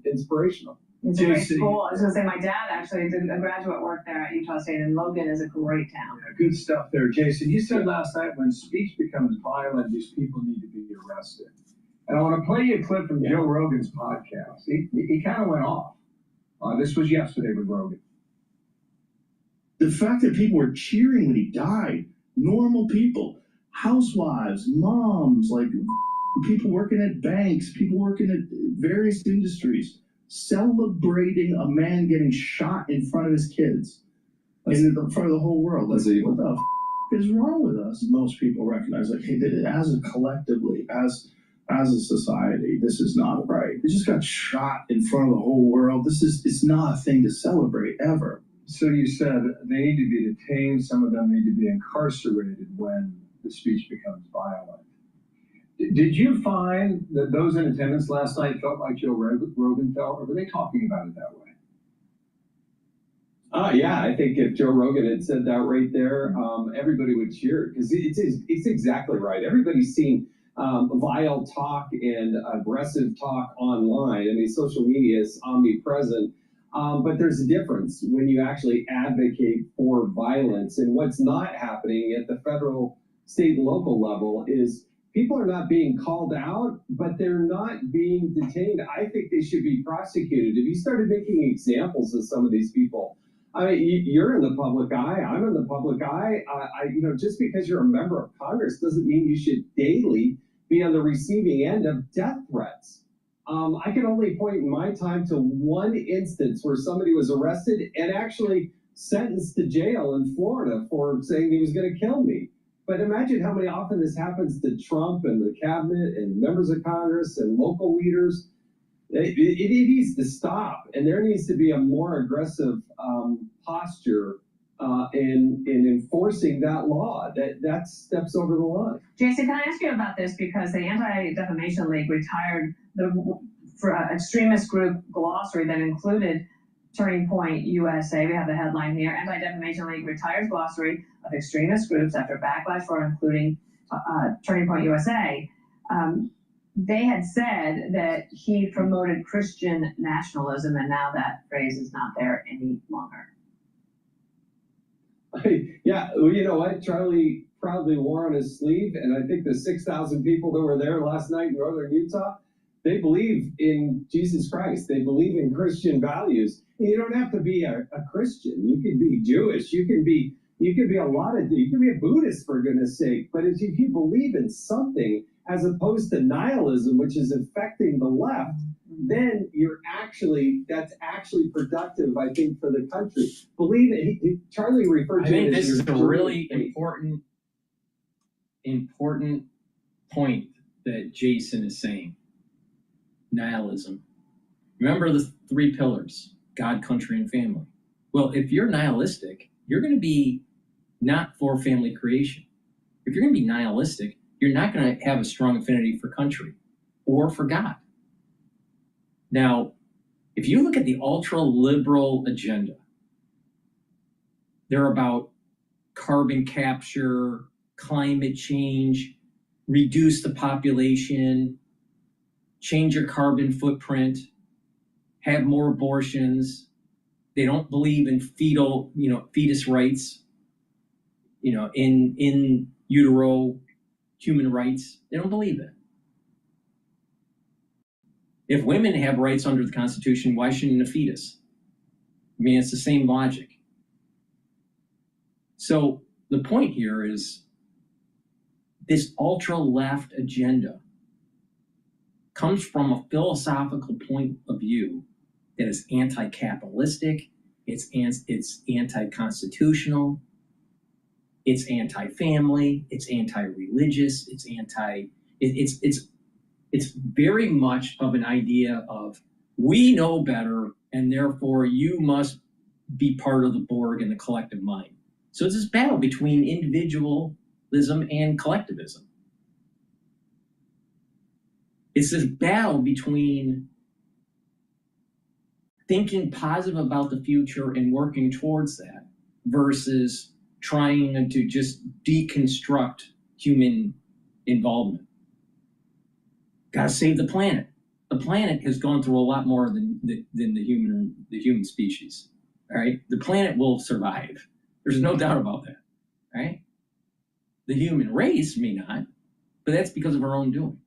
inspirational. It's a great school. I was going to say, my dad actually did a graduate work there at Utah State, and Logan is a great town. Yeah, good stuff there, Jason. You said last night when speech becomes violent, these people need to be arrested. And I want to play you a clip from Joe Rogan's podcast. He kind of went off. This was yesterday with Rogan. The fact that people were cheering when he died, normal people, housewives, moms, like people working at banks, people working at various industries, celebrating a man getting shot in front of his kids, in front of the whole world. Like, what the is wrong with us? Most people recognize, like, hey, as a collectively, as a society, this is not right. They just got shot in front of the whole world. It's not a thing to celebrate ever. So you said they need to be detained. Some of them need to be incarcerated when the speech becomes violent. Did you find that those in attendance last night felt like Joe Rogan felt, or were they talking about it that way? Yeah, I think if Joe Rogan had said that right there, everybody would cheer, because it's exactly right. Everybody's seen vile talk and aggressive talk online. I mean, social media is omnipresent, but there's a difference when you actually advocate for violence. And what's not happening at the federal, state, and local level is people are not being called out, but they're not being detained. I think they should be prosecuted. If you started making examples of some of these people, I mean, you're in the public eye, I'm in the public eye. Just because you're a member of Congress doesn't mean you should daily be on the receiving end of death threats. I can only point in my time to one instance where somebody was arrested and actually sentenced to jail in Florida for saying he was going to kill me. But imagine how often this happens to Trump and the cabinet and members of Congress and local leaders. It needs to stop, and there needs to be a more aggressive posture in enforcing that law. That steps over the line. Jason, can I ask you about this? Because the Anti-Defamation League retired for extremist group glossary that included Turning Point USA. We have the headline here: Anti-Defamation League retires glossary of extremist groups after backlash for including Turning Point USA. They had said that he promoted Christian nationalism, and now that phrase is not there any longer. Yeah, well, you know what? Charlie proudly wore on his sleeve, and I think the 6,000 people that were there last night in northern Utah, they believe in Jesus Christ. They believe in Christian values. And you don't have to be a Christian. You can be Jewish. You can be a Buddhist, for goodness sake. But if you believe in something, as opposed to nihilism, which is affecting the left, then that's actually productive, I think, for the country. Believe it. Charlie referred to I think it this as is a really important point that Jason is saying. Nihilism. Remember the 3 pillars: God, country, and family. Well, if you're nihilistic, you're going to be not for family creation. If you're going to be nihilistic, you're not going to have a strong affinity for country or for God. Now, if you look at the ultra-liberal agenda, they're about carbon capture, climate change, reduce the population, change your carbon footprint, have more abortions. They don't believe in fetus rights, in utero human rights. They don't believe it. If women have rights under the Constitution, why shouldn't a fetus? I mean, it's the same logic. So the point here is this ultra-left agenda comes from a philosophical point of view that is anti-capitalistic, it's anti-constitutional, it's anti-family, it's anti-religious, it's very much of an idea of we know better and therefore you must be part of the Borg and the collective mind. So it's this battle between individualism and collectivism. It's this battle between thinking positive about the future and working towards that versus trying to just deconstruct human involvement. Got to save the planet. The planet has gone through a lot more than the human species. All right, the planet will survive. There's no doubt about that. All right, the human race may not, but that's because of our own doing.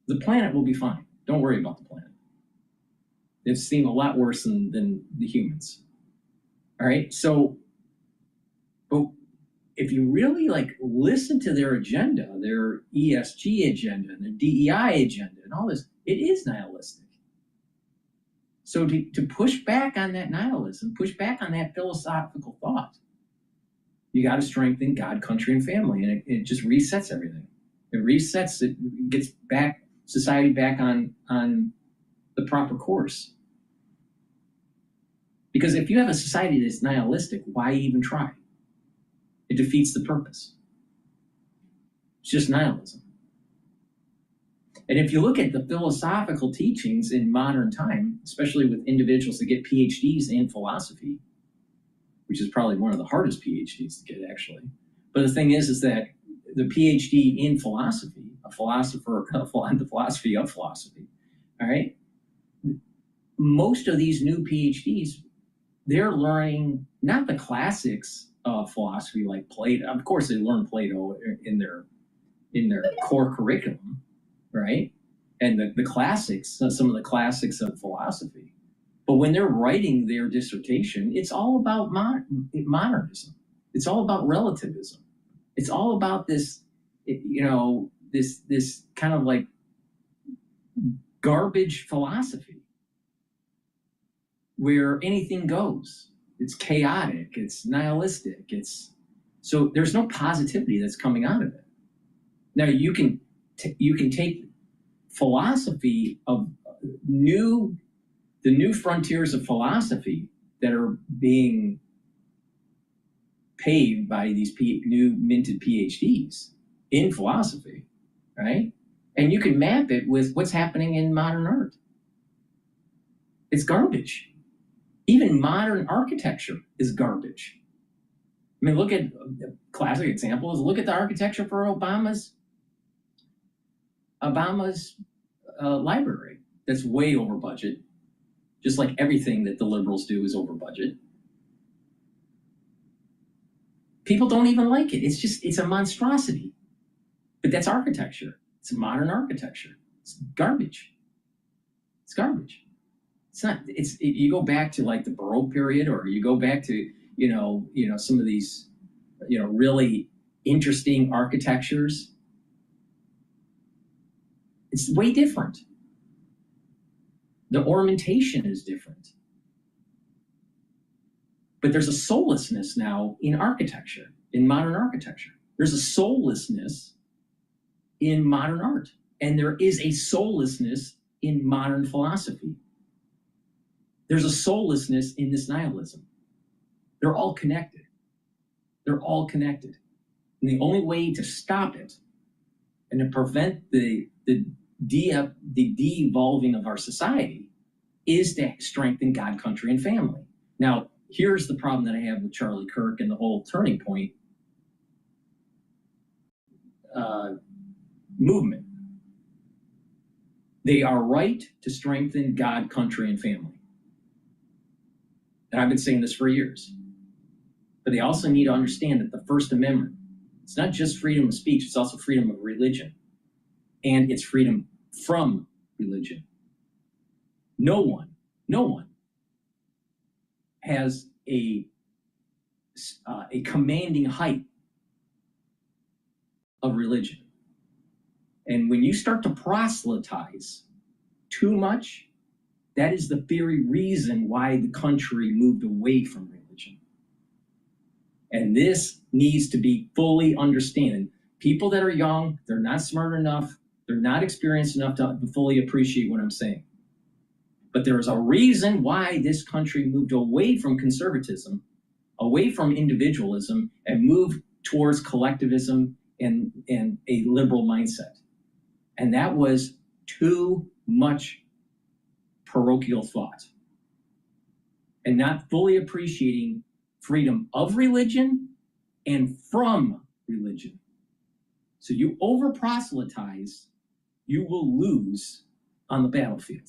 The planet will be fine. Don't worry about the planet. It's seen a lot worse than the humans. All right, so, but if you really like listen to their agenda, their ESG agenda and their DEI agenda and all this, it is nihilistic. So to push back on that nihilism, push back on that philosophical thought, you got to strengthen God, country, and family, and it just resets everything. It resets, it gets back society back on the proper course. Because if you have a society that's nihilistic, why even try? It defeats the purpose. It's just nihilism. And if you look at the philosophical teachings in modern time, especially with individuals that get PhDs in philosophy, which is probably one of the hardest PhDs to get actually. But the thing is that the PhD in philosophy, a philosopher, the philosophy of philosophy, all right? Most of these new PhDs, they're learning not the classics of philosophy like Plato. Of course, they learn Plato in their core curriculum, right? And the classics, some of the classics of philosophy. But when they're writing their dissertation, it's all about modernism. It's all about relativism. It's all about this, this kind of like garbage philosophy where anything goes. It's chaotic, it's nihilistic, so there's no positivity that's coming out of it. Now you can take philosophy of the new frontiers of philosophy that are being paved by these new minted PhDs in philosophy, right? And you can map it with what's happening in modern art. It's garbage. Even modern architecture is garbage. I mean, look at a classic example is look at the architecture for Obama's library. That's way over budget. Just like everything that the liberals do is over budget. People don't even like it. It's a monstrosity. But that's architecture. It's modern architecture. It's garbage. It's garbage. It's not, you go back to like the Baroque period, or you go back to, some of these, really interesting architectures. It's way different. The ornamentation is different. But there's a soullessness now in architecture, in modern architecture. There's a soullessness in modern art. And there is a soullessness in modern philosophy. There's a soullessness in this nihilism. They're all connected. They're all connected. And the only way to stop it and to prevent the de-evolving of our society is to strengthen God, country, and family. Now, here's the problem that I have with Charlie Kirk and the whole Turning Point movement. They are right to strengthen God, country, and family. And I've been saying this for years. But they also need to understand that the First Amendment, it's not just freedom of speech, it's also freedom of religion. And it's freedom from religion. No one has a commanding height of religion. And when you start to proselytize too much, that is the very reason why the country moved away from religion. And this needs to be fully understood. People that are young, they're not smart enough, they're not experienced enough to fully appreciate what I'm saying. But there is a reason why this country moved away from conservatism, away from individualism, and moved towards collectivism and a liberal mindset. And that was too much parochial thought. and not fully appreciating freedom of religion and from religion. So you over proselytize, you will lose on the battlefield.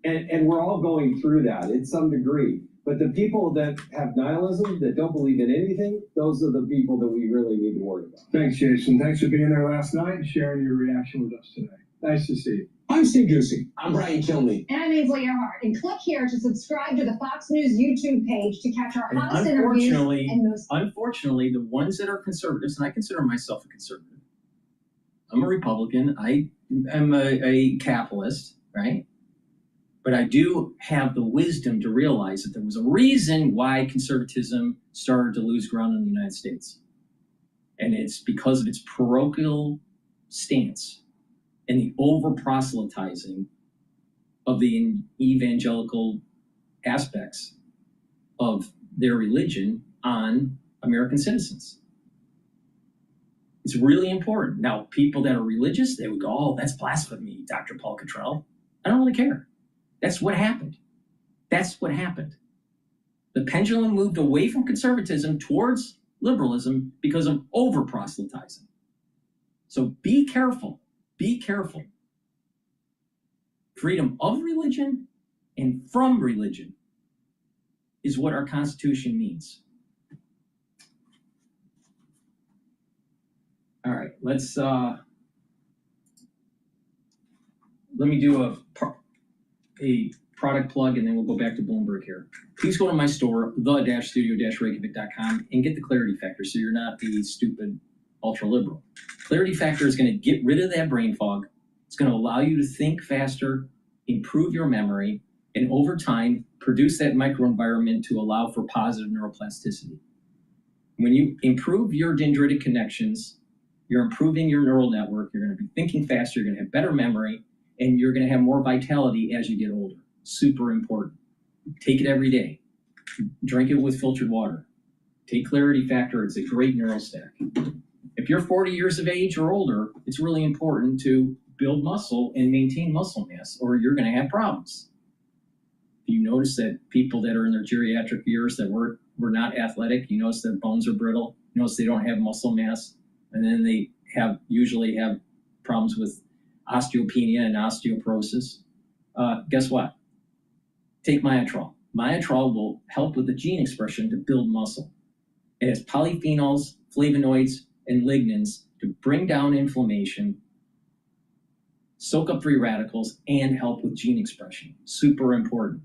And we're all going through that in some degree. But the people that have nihilism, that don't believe in anything, those are the people that we really need to worry about. Thanks, Jason. Thanks for being there last night and sharing your reaction with us today. Nice to see you. I'm Steve Ducey. I'm Brian Kilmeade. And I'm Ainsley Earhart. And click here to subscribe to the Fox News YouTube page to catch our hottest interviews and most. Unfortunately, the ones that are conservatives, and I consider myself a conservative. I'm a Republican. I am a capitalist, right? But I do have the wisdom to realize that there was a reason why conservatism started to lose ground in the United States. And it's because of its parochial stance and the over-proselytizing of the evangelical aspects of their religion on American citizens. It's really important. Now, people that are religious, they would go, oh, that's blasphemy, Dr. Paul Cottrell. I don't really care. That's what happened. That's what happened. The pendulum moved away from conservatism towards liberalism because of over-proselytizing. So be careful. Be careful. Freedom of religion and from religion is what our Constitution means. All right, let's let me do a product plug, and then we'll go back to Bloomberg here. Please go to my store, the-studio-reykjavik.com, and get the Clarity Factor so you're not a stupid ultra-liberal. Clarity Factor is going to get rid of that brain fog. It's going to allow you to think faster, improve your memory, and over time, produce that microenvironment to allow for positive neuroplasticity. When you improve your dendritic connections, you're improving your neural network, you're going to be thinking faster, you're going to have better memory, and you're going to have more vitality as you get older. Super important. Take it every day. Drink it with filtered water. Take Clarity Factor. It's a great neural stack. If you're 40 years of age or older, it's really important to build muscle and maintain muscle mass, or you're going to have problems. If you notice that people that are in their geriatric years that were not athletic, you notice that bones are brittle, you notice they don't have muscle mass, and then they usually have problems with osteopenia and osteoporosis. Guess what? Take Myotrol. Myotrol will help with the gene expression to build muscle. It has polyphenols, flavonoids, and lignans to bring down inflammation, soak up free radicals, and help with gene expression. Super important.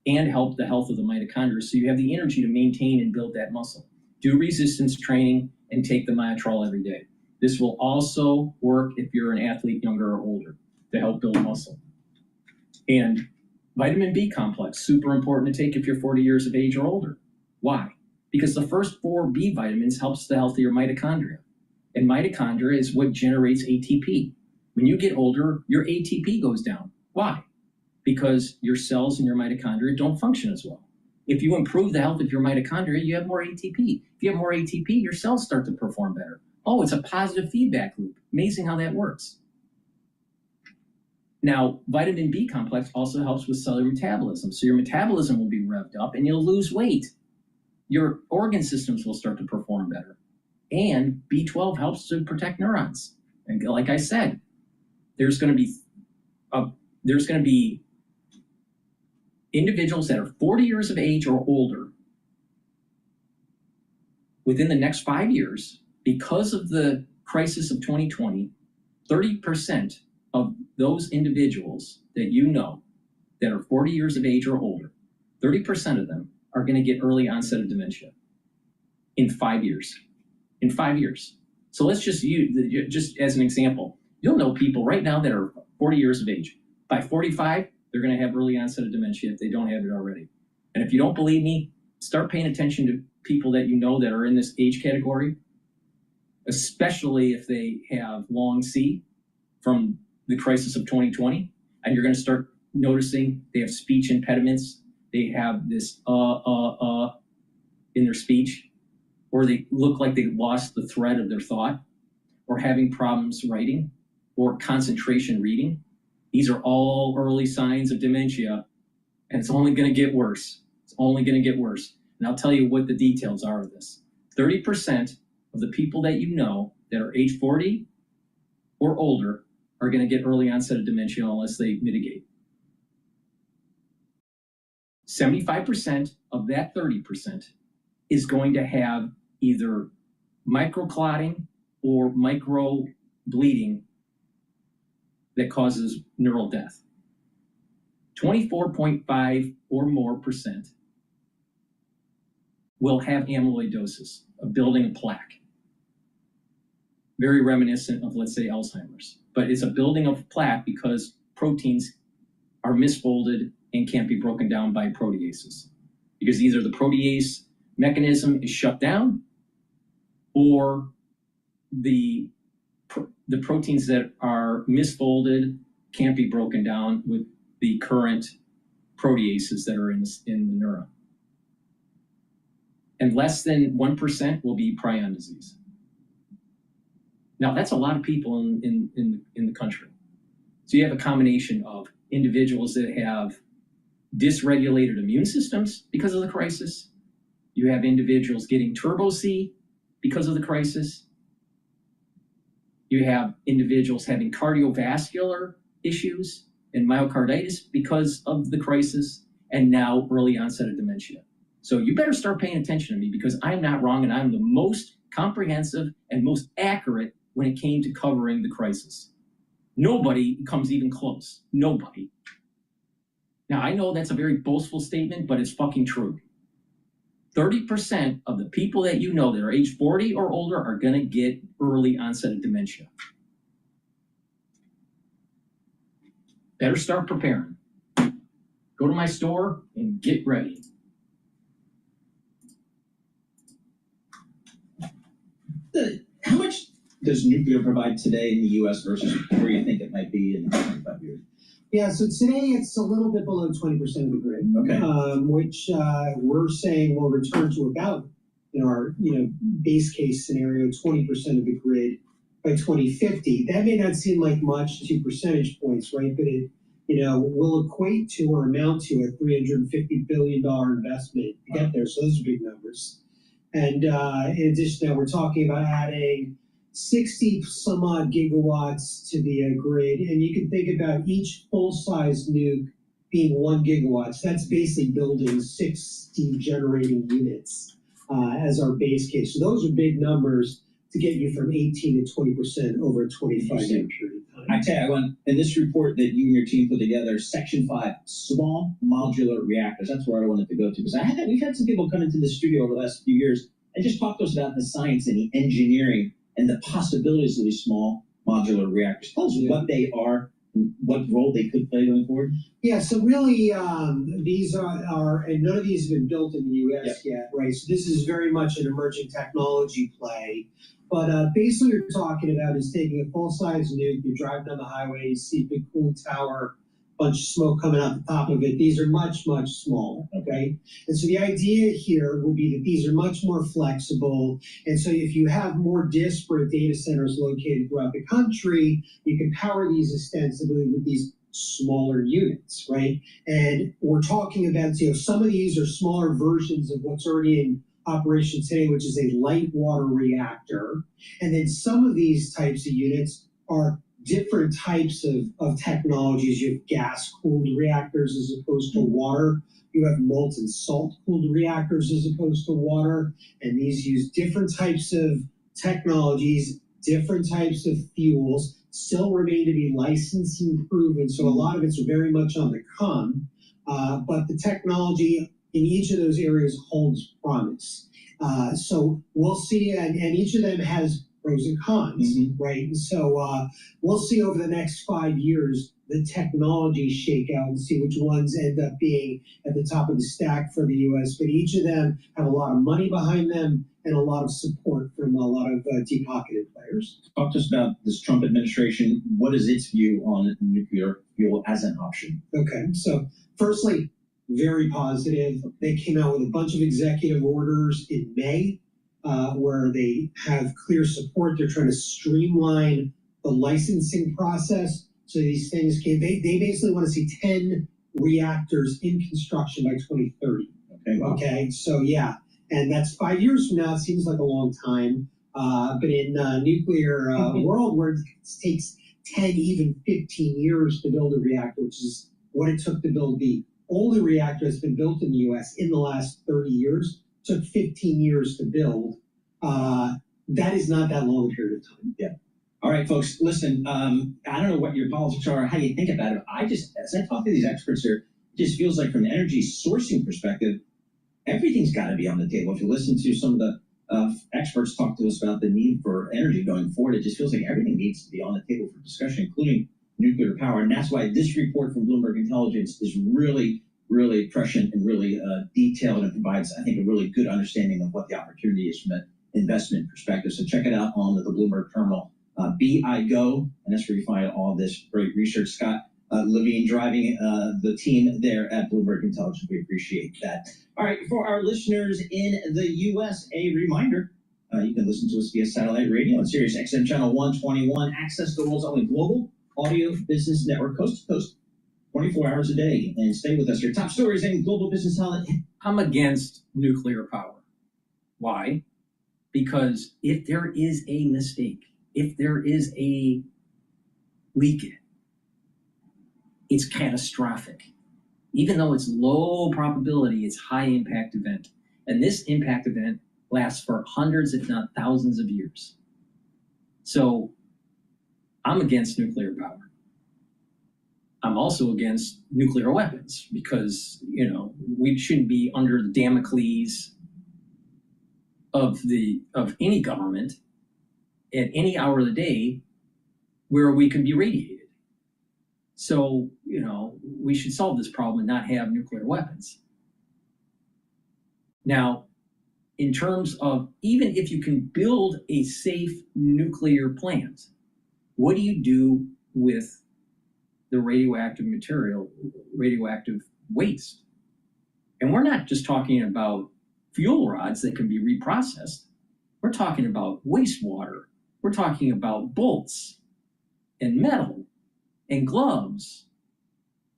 And help the health of the mitochondria so you have the energy to maintain and build that muscle. Do resistance training and take the Myotrol every day. This will also work if you're an athlete, younger or older, to help build muscle. And vitamin B complex, super important to take if you're 40 years of age or older. Why? Because the first 4 B vitamins helps the health of your mitochondria. And mitochondria is what generates ATP. When you get older, your ATP goes down. Why? Because your cells and your mitochondria don't function as well. If you improve the health of your mitochondria, you have more ATP. If you have more ATP, your cells start to perform better. Oh, it's a positive feedback loop. Amazing how that works. Now, vitamin B complex also helps with cellular metabolism. So your metabolism will be revved up and you'll lose weight. Your organ systems will start to perform better. And B12 helps to protect neurons. And like I said, there's going to be individuals that are 40 years of age or older within the next 5 years, because of the crisis of 2020, 30% of those individuals that you know that are 40 years of age or older, 30% of them are going to get early onset of dementia in 5 years. In 5 years. So let's just use, just as an example, you'll know people right now that are 40 years of age. By 45, they're going to have early onset of dementia if they don't have it already. And if you don't believe me, start paying attention to people that you know that are in this age category, especially if they have long C from the crisis of 2020, and you're going to start noticing they have speech impediments, they have this in their speech, or they look like they lost the thread of their thought, or having problems writing, or concentration reading. These are all early signs of dementia, and it's only going to get worse. It's only going to get worse. And I'll tell you what the details are of this. 30% of the people that you know that are age 40 or older are going to get early onset of dementia unless they mitigate. 75% of that 30% is going to have either microclotting or micro bleeding that causes neural death. 24.5 or more percent will have amyloidosis, a building of plaque. Very reminiscent of, let's say, Alzheimer's. But it's a building of plaque because proteins are misfolded and can't be broken down by proteases. Because either the protease mechanism is shut down or the proteins that are misfolded can't be broken down with the current proteases that are in the neuron. And less than 1% will be prion disease. Now, that's a lot of people in the country. So you have a combination of individuals that have dysregulated immune systems because of the crisis. You have individuals getting turbo C because of the crisis. You have individuals having cardiovascular issues and myocarditis because of the crisis, and now early onset of dementia. So you better start paying attention to me because I'm not wrong and I'm the most comprehensive and most accurate when it came to covering the crisis. Nobody comes even close. Nobody. Now, I know that's a very boastful statement, but it's fucking true. 30% of the people that you know that are age 40 or older are going to get early onset of dementia. Better start preparing. Go to my store and get ready. How much does nuclear provide today in the U.S. versus where you think it might be in 25 years? Yeah, so today it's a little bit below 20% of the grid, okay. Which we're saying will return to about, our base case scenario, 20% of the grid by 2050. That may not seem like much, 2 percentage points, right? But it, will equate to or amount to a $350 billion investment to get there. So those are big numbers. And in addition to that, we're talking about adding 60 some odd gigawatts to the grid. And you can think about each full-size nuke being 1 gigawatt. So that's basically building 60 generating units as our base case. So those are big numbers to get you from 18 to 20% over a 25-year period of time. I tell you, in this report that you and your team put together, Section 5, small modular reactors, that's where I wanted to go to. Because we've had some people come into the studio over the last few years and just talk to us about the science and the engineering and the possibilities of these small modular reactors. Tell us what they are, and what role they could play going forward. Yeah, so really, these are, and none of these have been built in the U.S. yet, right? So this is very much an emerging technology play. But basically what you're talking about is taking a full-size nuke, you drive down the highway, you see a big cooling tower, bunch of smoke coming out the top of it. These are much, much smaller, okay? And so the idea here would be that these are much more flexible. And so if you have more disparate data centers located throughout the country, you can power these ostensibly with these smaller units, right? And we're talking about, some of these are smaller versions of what's already in operation today, which is a light water reactor. And then some of these types of units are different types of technologies. You have gas-cooled reactors as opposed to water. You have molten salt-cooled reactors as opposed to water. And these use different types of technologies, different types of fuels, still remain to be licensing proven. So a lot of it's very much on the come. But the technology in each of those areas holds promise. So we'll see, and each of them has pros and cons, right? And so we'll see over the next 5 years the technology shake out and see which ones end up being at the top of the stack for the U.S. But each of them have a lot of money behind them and a lot of support from a lot of deep-pocketed players. Talk to us about this Trump administration. What is its view on nuclear fuel as an option? Okay, so firstly, very positive. They came out with a bunch of executive orders in May where they have clear support. They're trying to streamline the licensing process So these things they basically want to see 10 reactors in construction by 2030. Okay. Wow. Okay. So yeah, and that's 5 years from now. It seems like a long time. But in nuclear world where it takes 10, even 15 years to build a reactor, which is what it took to build the only reactor that's been built in the U.S. in the last 30 years, took 15 years to build. That is not that long a period of time. Yeah. All right, folks, listen, I don't know what your politics are or how you think about it. As I talk to these experts here, it just feels like from an energy sourcing perspective, everything's got to be on the table. If you listen to some of the experts talk to us about the need for energy going forward, it just feels like everything needs to be on the table for discussion, including nuclear power. And that's why this report from Bloomberg Intelligence is really, really prescient and really detailed and provides, I think, a really good understanding of what the opportunity is from an investment perspective. So check it out on the Bloomberg terminal. BIGO, and that's where you find all this great research. Scott Levine driving the team there at Bloomberg Intelligence. We appreciate that. All right, for our listeners in the U.S., a reminder, you can listen to us via satellite radio on Sirius XM Channel 121. Access the world's only global audio business network, coast to coast, 24 hours a day. And stay with us. Your top stories in global business talent. I'm against nuclear power. Why? Because if there is a mistake, if there is a leak, it's catastrophic. Even though it's low probability, it's high impact event. And this impact event lasts for hundreds, if not thousands of years. So I'm against nuclear power. I'm also against nuclear weapons because, we shouldn't be under the Damocles of any government at any hour of the day where we can be radiated. So, we should solve this problem and not have nuclear weapons. Now, in terms of even if you can build a safe nuclear plant, what do you do with the radioactive material, radioactive waste? And we're not just talking about fuel rods that can be reprocessed. We're talking about wastewater. We're talking about bolts and metal and gloves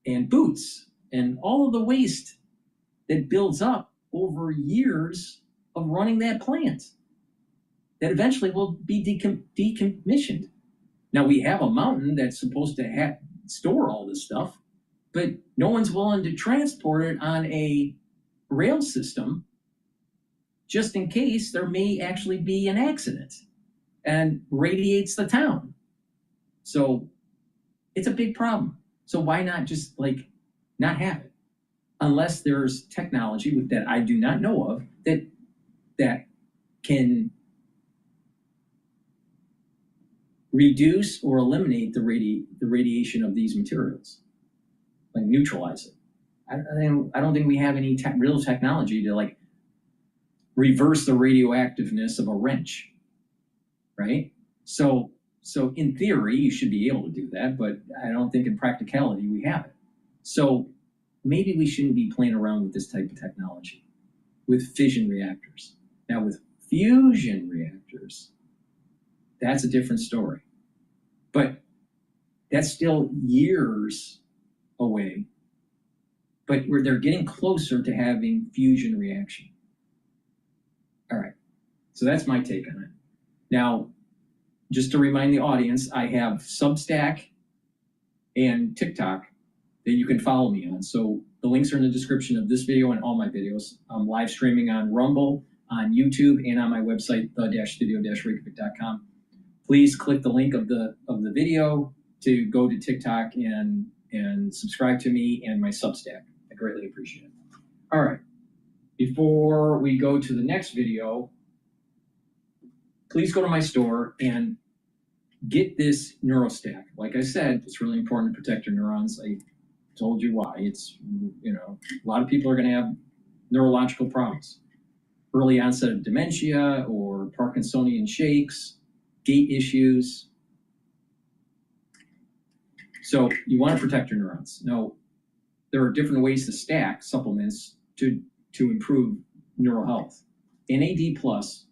and boots and all of the waste that builds up over years of running that plant that eventually will be decommissioned. Now we have a mountain that's supposed to store all this stuff, but no one's willing to transport it on a rail system just in case there may actually be an accident and radiates the town. So it's a big problem. So why not just not have it? Unless there's technology that I do not know of that can reduce or eliminate the radiation of these materials, neutralize it. I don't think we have any real technology to reverse the radioactiveness of a wrench, right? So in theory, you should be able to do that, but I don't think in practicality we have it. So maybe we shouldn't be playing around with this type of technology, with fission reactors. Now with fusion reactors, that's a different story. But that's still years away. But they're getting closer to having fusion reaction. All right, so that's my take on it. Now, just to remind the audience, I have Substack and TikTok that you can follow me on. So the links are in the description of this video and all my videos. I'm live streaming on Rumble, on YouTube, and on my website, the-studio-reykjavik.com. Please click the link of the video to go to TikTok and subscribe to me and my Substack. I greatly appreciate it. All right. Before we go to the next video, please go to my store and get this NeuroStack. Like I said, it's really important to protect your neurons. I told you why. It's, a lot of people are going to have neurological problems. Early onset of dementia or Parkinsonian shakes, gait issues. So you want to protect your neurons. Now, there are different ways to stack supplements to improve neural health. NAD Plus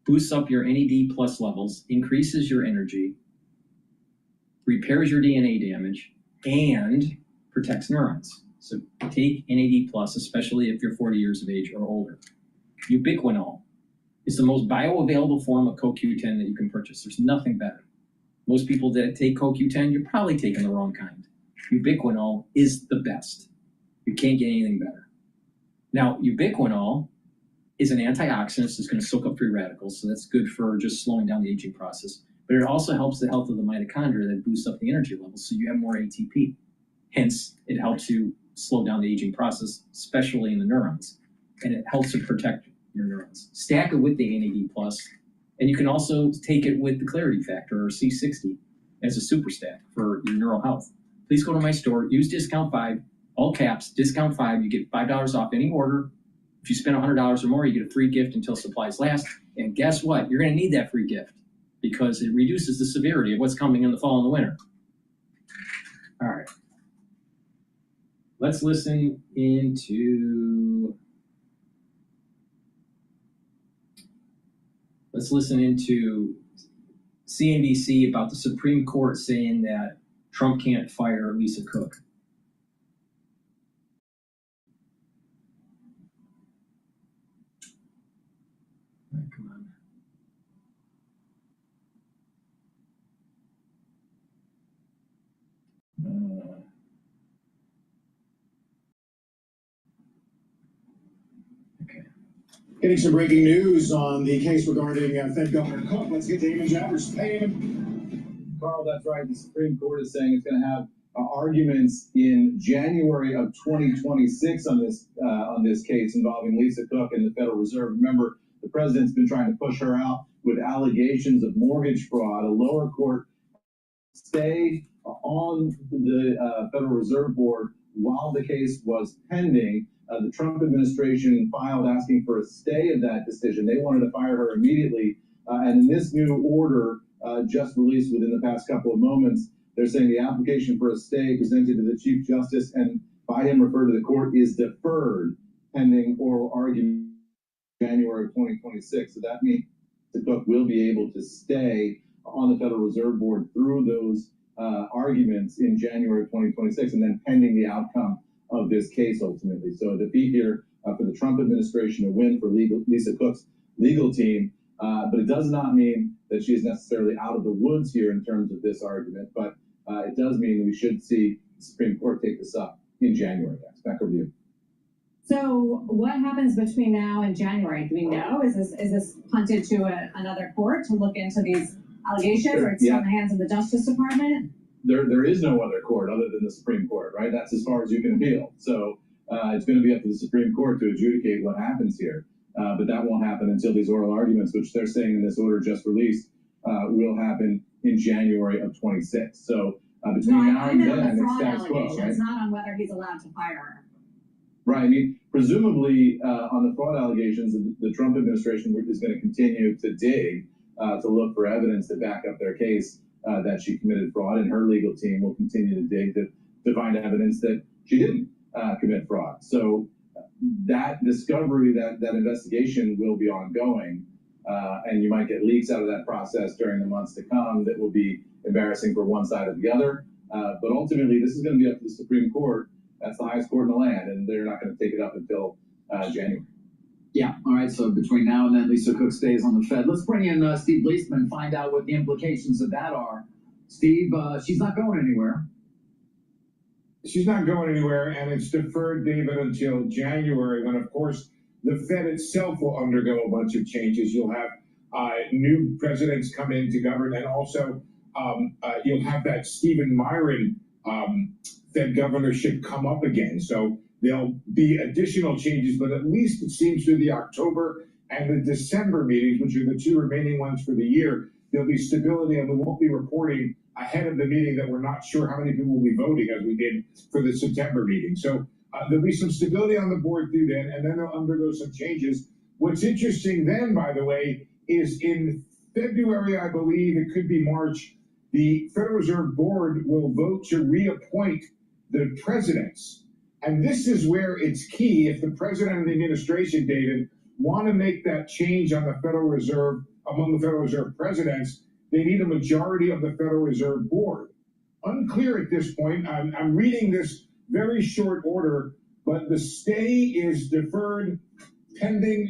boosts up your NAD Plus levels, increases your energy, repairs your DNA damage, and protects neurons. So take NAD+, especially if you're 40 years of age or older. Ubiquinol is the most bioavailable form of CoQ10 that you can purchase. There's nothing better. Most people that take CoQ10, you're probably taking the wrong kind. Ubiquinol is the best. You can't get anything better. Now, ubiquinol is an antioxidant. It's going to soak up free radicals, so that's good for just slowing down the aging process. But it also helps the health of the mitochondria that boosts up the energy levels, so you have more ATP. Hence, it helps you slow down the aging process, especially in the neurons, and it helps to protect your neurons. Stack it with the NAD+, and you can also take it with the Clarity Factor, or C60, as a super stack for your neural health. Please go to my store, use discount 5, all caps, discount 5, you get $5 off any order. If you spend $100 or more, you get a free gift until supplies last. And guess what? You're going to need that free gift because it reduces the severity of what's coming in the fall and the winter. All right. Let's listen into CNBC about the Supreme Court saying that Trump can't fire Lisa Cook. Come on. Getting some breaking news on the case regarding Fed Governor Cook. Let's get to Eamon Javers. Hey, Eamon. Carl, that's right. The Supreme Court is saying it's going to have arguments in January of 2026 on this case involving Lisa Cook and the Federal Reserve. Remember, the president's been trying to push her out with allegations of mortgage fraud. A lower court stay on the Federal Reserve Board while the case was pending. The Trump administration filed asking for a stay of that decision. They wanted to fire her immediately. And in this new order, just released within the past couple of moments, they're saying the application for a stay presented to the Chief Justice and by him referred to the court is deferred pending oral argument in January of 2026. So that means the Cook will be able to stay on the Federal Reserve Board through those arguments in January of 2026 and then pending the outcome of this case ultimately. So a defeat here for the Trump administration, a win for Lisa Cook's legal team, but it does not mean that she is necessarily out of the woods here in terms of this argument, but it does mean that we should see the Supreme Court take this up in January. Back over to you. So what happens between now and January? Do we know? Is this punted to another court to look into these allegations, or it's still in the hands of the Justice Department? There is no other court other than the Supreme Court, right? That's as far as you can appeal. So it's going to be up to the Supreme Court to adjudicate what happens here. But that won't happen until these oral arguments, which they're saying in this order just released, will happen in January of 26. So between now and then, it's status quo, right? It's not on whether he's allowed to fire her. Right. I mean, presumably on the fraud allegations, the Trump administration is going to continue to dig to look for evidence to back up their case that she committed fraud, and her legal team will continue to dig to find evidence that she didn't commit fraud. So that discovery, that investigation will be ongoing, and you might get leaks out of that process during the months to come that will be embarrassing for one side or the other. But ultimately, this is going to be up to the Supreme Court. That's the highest court in the land, and they're not going to take it up until January. Yeah, all right, so between now and then, Lisa Cook stays on the Fed. Let's bring in Steve Leisman and find out what the implications of that are. Steve, she's not going anywhere. She's not going anywhere, and it's deferred, David, until January, when, of course, the Fed itself will undergo a bunch of changes. You'll have new presidents come in to govern, and also you'll have that Stephen Myron Fed governorship come up again. So there'll be additional changes, but at least it seems through the October and the December meetings, which are the two remaining ones for the year, there'll be stability, and we won't be reporting ahead of the meeting that we're not sure how many people will be voting as we did for the September meeting. So there'll be some stability on the board through then, and then they'll undergo some changes. What's interesting then, by the way, is in February, I believe, it could be March, the Federal Reserve Board will vote to reappoint the presidents. And this is where it's key. If the president and the administration, David, want to make that change on the Federal Reserve, among the Federal Reserve presidents, they need a majority of the Federal Reserve Board. unclear at this point. I'm reading this very short order, but the stay is deferred pending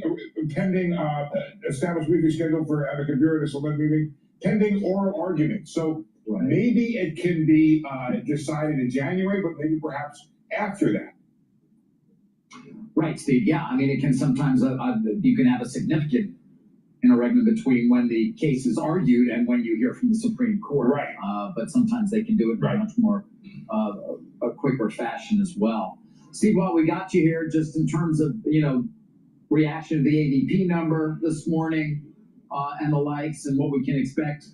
established weekly schedule for Advocate Bureau to select meeting, pending oral argument. So maybe it can be decided in January, but maybe perhaps after that. Right, Steve. Yeah, I mean, it can sometimes, you can have a significant interregnum between when the case is argued and when you hear from the Supreme Court. Right. But sometimes they can do it in much more a quicker fashion as well. Steve, while we got you here, just in terms of, reaction to the ADP number this morning and the likes and what we can expect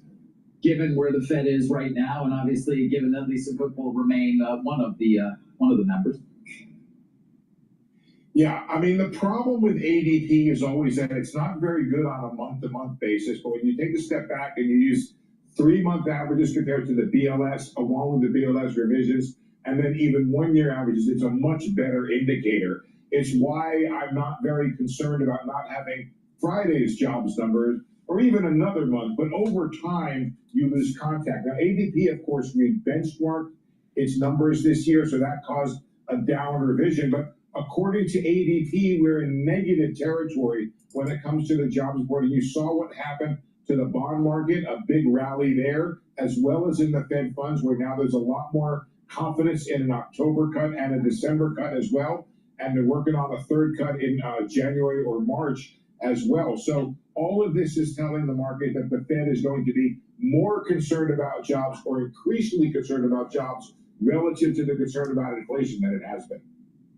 given where the Fed is right now, and obviously given that Lisa Cook will remain one of the members. Yeah, I mean, the problem with ADP is always that it's not very good on a month-to-month basis, but when you take a step back and you use 3-month averages compared to the BLS, along with the BLS revisions, and then even 1-year averages, it's a much better indicator. It's why I'm not very concerned about not having Friday's jobs numbers, or even another month, but over time, you lose contact. Now, ADP, of course, we benchmarked its numbers this year, so that caused a downward revision, but according to ADP, we're in negative territory when it comes to the jobs report. And you saw what happened to the bond market, a big rally there, as well as in the Fed funds, where now there's a lot more confidence in an October cut and a December cut as well. And they're working on a third cut in January or March as well. So all of this is telling the market that the Fed is going to be more concerned about jobs, or increasingly concerned about jobs, relative to the concern about inflation than it has been.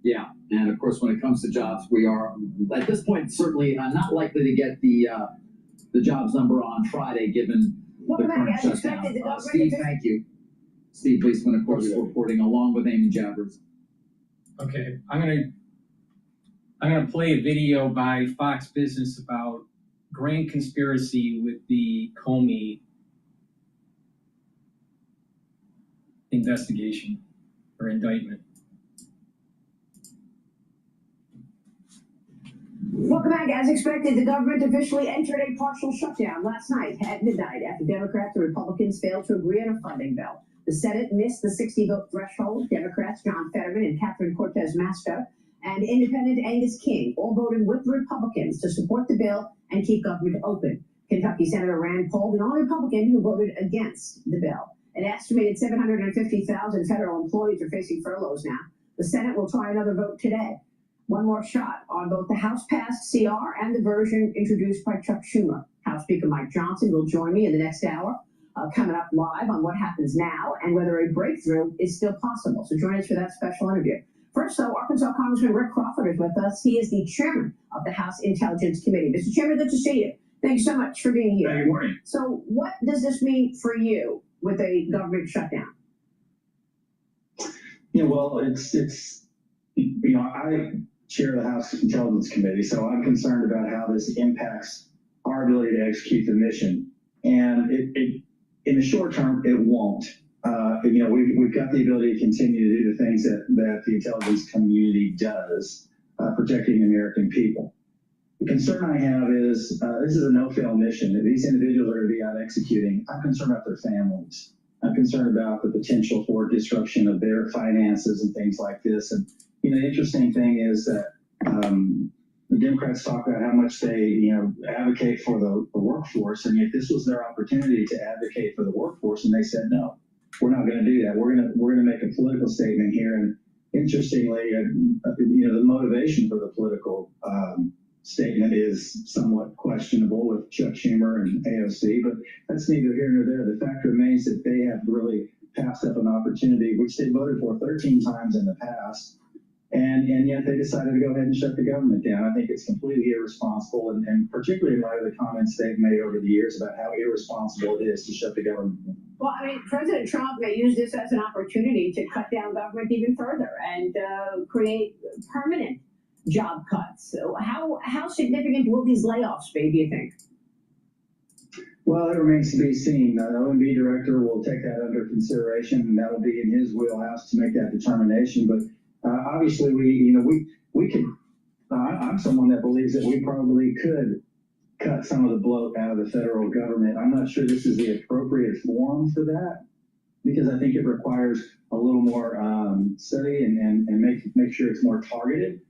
Yeah, and of course, when it comes to jobs, we are at this point certainly not likely to get the jobs number on Friday, given the current shutdown. Steve, thank you. Steve Leisman, of course, reporting along with Amy Jabbers. Okay, I'm gonna play a video by Fox Business about grand conspiracy with the Comey investigation or indictment. Welcome back. As expected, the government officially entered a partial shutdown last night at midnight after Democrats and Republicans failed to agree on a funding bill. The Senate missed the 60-vote threshold. Democrats John Fetterman and Catherine Cortez Masto and Independent Angus King all voted with the Republicans to support the bill and keep government open. Kentucky Senator Rand Paul, the only Republican who voted against the bill. An estimated 750,000 federal employees are facing furloughs now. The Senate will try another vote today. One more shot on both the House-passed CR and the version introduced by Chuck Schumer. House Speaker Mike Johnson will join me in the next hour, coming up live on what happens now and whether a breakthrough is still possible. So join us for that special interview. First, though, Arkansas Congressman Rick Crawford is with us. He is the chairman of the House Intelligence Committee. Mr. Chairman, good to see you. Thank you so much for being here. Good morning. So what does this mean for you with a government shutdown? Yeah, well, it's I chair the House Intelligence Committee, so I'm concerned about how this impacts our ability to execute the mission. And it in the short term, it won't. We've got the ability to continue to do the things that the intelligence community does, protecting the American people. The concern I have is this is a no-fail mission. These individuals are going to be out executing. I'm concerned about their families. I'm concerned about the potential for disruption of their finances and things like this. And the interesting thing is that the Democrats talk about how much they, advocate for the workforce, and yet this was their opportunity to advocate for the workforce, and they said no, we're not going to do that. We're going to make a political statement here. And interestingly, the motivation for the political statement is somewhat questionable with Chuck Schumer and AOC, but that's neither here nor there. The fact remains that they have really passed up an opportunity, which they voted for 13 times in the past. And yet they decided to go ahead and shut the government down. I think it's completely irresponsible, and particularly in light of the comments they've made over the years about how irresponsible it is to shut the government down. Well, I mean, President Trump may use this as an opportunity to cut down government even further and create permanent job cuts. So how significant will these layoffs be, do you think? Well, it remains to be seen. The OMB director will take that under consideration, and that will be in his wheelhouse to make that determination. But obviously, we could. I'm someone that believes that we probably could cut some of the bloat out of the federal government. I'm not sure this is the appropriate forum for that, because I think it requires a little more study and make sure it's more targeted.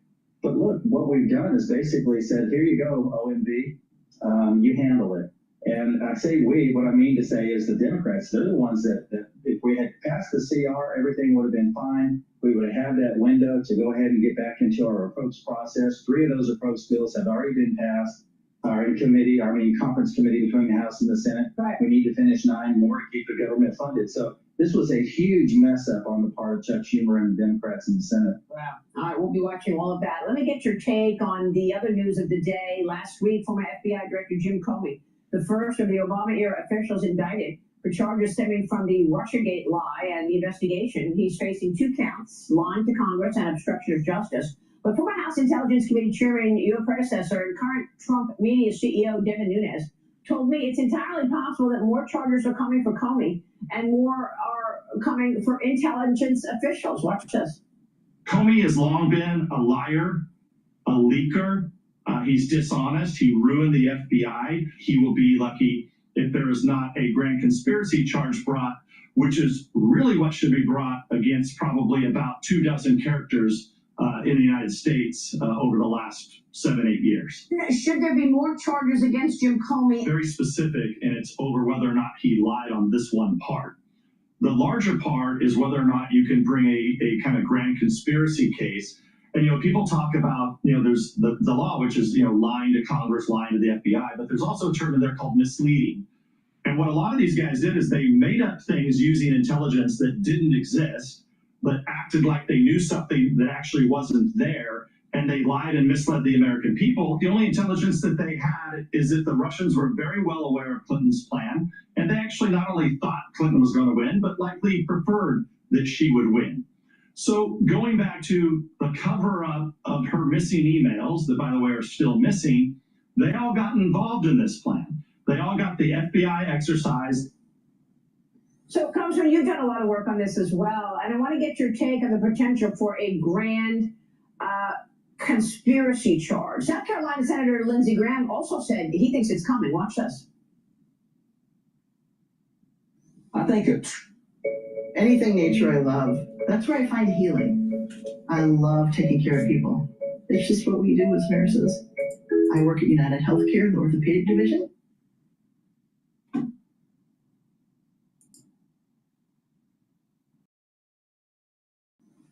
But look, what we've done is basically said, here you go, OMB, you handle it. And I say we, what I mean to say is the Democrats, they're the ones that if we had passed the CR, everything would have been fine. We would have had that window to go ahead and get back into our approach process. 3 of those approach bills have already been passed, are in committee, conference committee between the House and the Senate. Right. We need to finish 9 more to keep the government funded. So this was a huge mess up on the part of Chuck Schumer and the Democrats in the Senate. Wow. All right, we'll be watching all of that. Let me get your take on the other news of the day. Last week, former FBI Director Jim Comey, the first of the Obama-era officials indicted for charges stemming from the Russiagate lie and the investigation. He's facing 2 counts, lying to Congress and obstruction of justice. But former House Intelligence Committee Chairman, your predecessor, and current Trump media CEO, Devin Nunes, told me it's entirely possible that more charges are coming for Comey and more are coming for intelligence officials. Watch this. Comey has long been a liar, a leaker. He's dishonest. He ruined the FBI. He will be lucky if there is not a grand conspiracy charge brought, which is really what should be brought against probably about 24 characters in the United States over the last 7-8 years. Should there be more charges against Jim Comey? Very specific, and it's over whether or not he lied on this one part. The larger part is whether or not you can bring a kind of grand conspiracy case. And, people talk about, there's the law, which is, lying to Congress, lying to the FBI, but there's also a term in there called misleading. And what a lot of these guys did is they made up things using intelligence that didn't exist, but acted like they knew something that actually wasn't there, and they lied and misled the American people. The only intelligence that they had is that the Russians were very well aware of Clinton's plan, and they actually not only thought Clinton was going to win, but likely preferred that she would win. So going back to the cover-up of her missing emails, that, by the way, are still missing, they all got involved in this plan. They all got the FBI exercise. So, Congressman, you've done a lot of work on this as well, and I want to get your take on the potential for a grand conspiracy charge. South Carolina Senator Lindsey Graham also said he thinks it's coming. Watch this. I think it's anything nature I love. That's where I find healing. I love taking care of people. It's just what we do as nurses. I work at United Healthcare, the orthopedic division.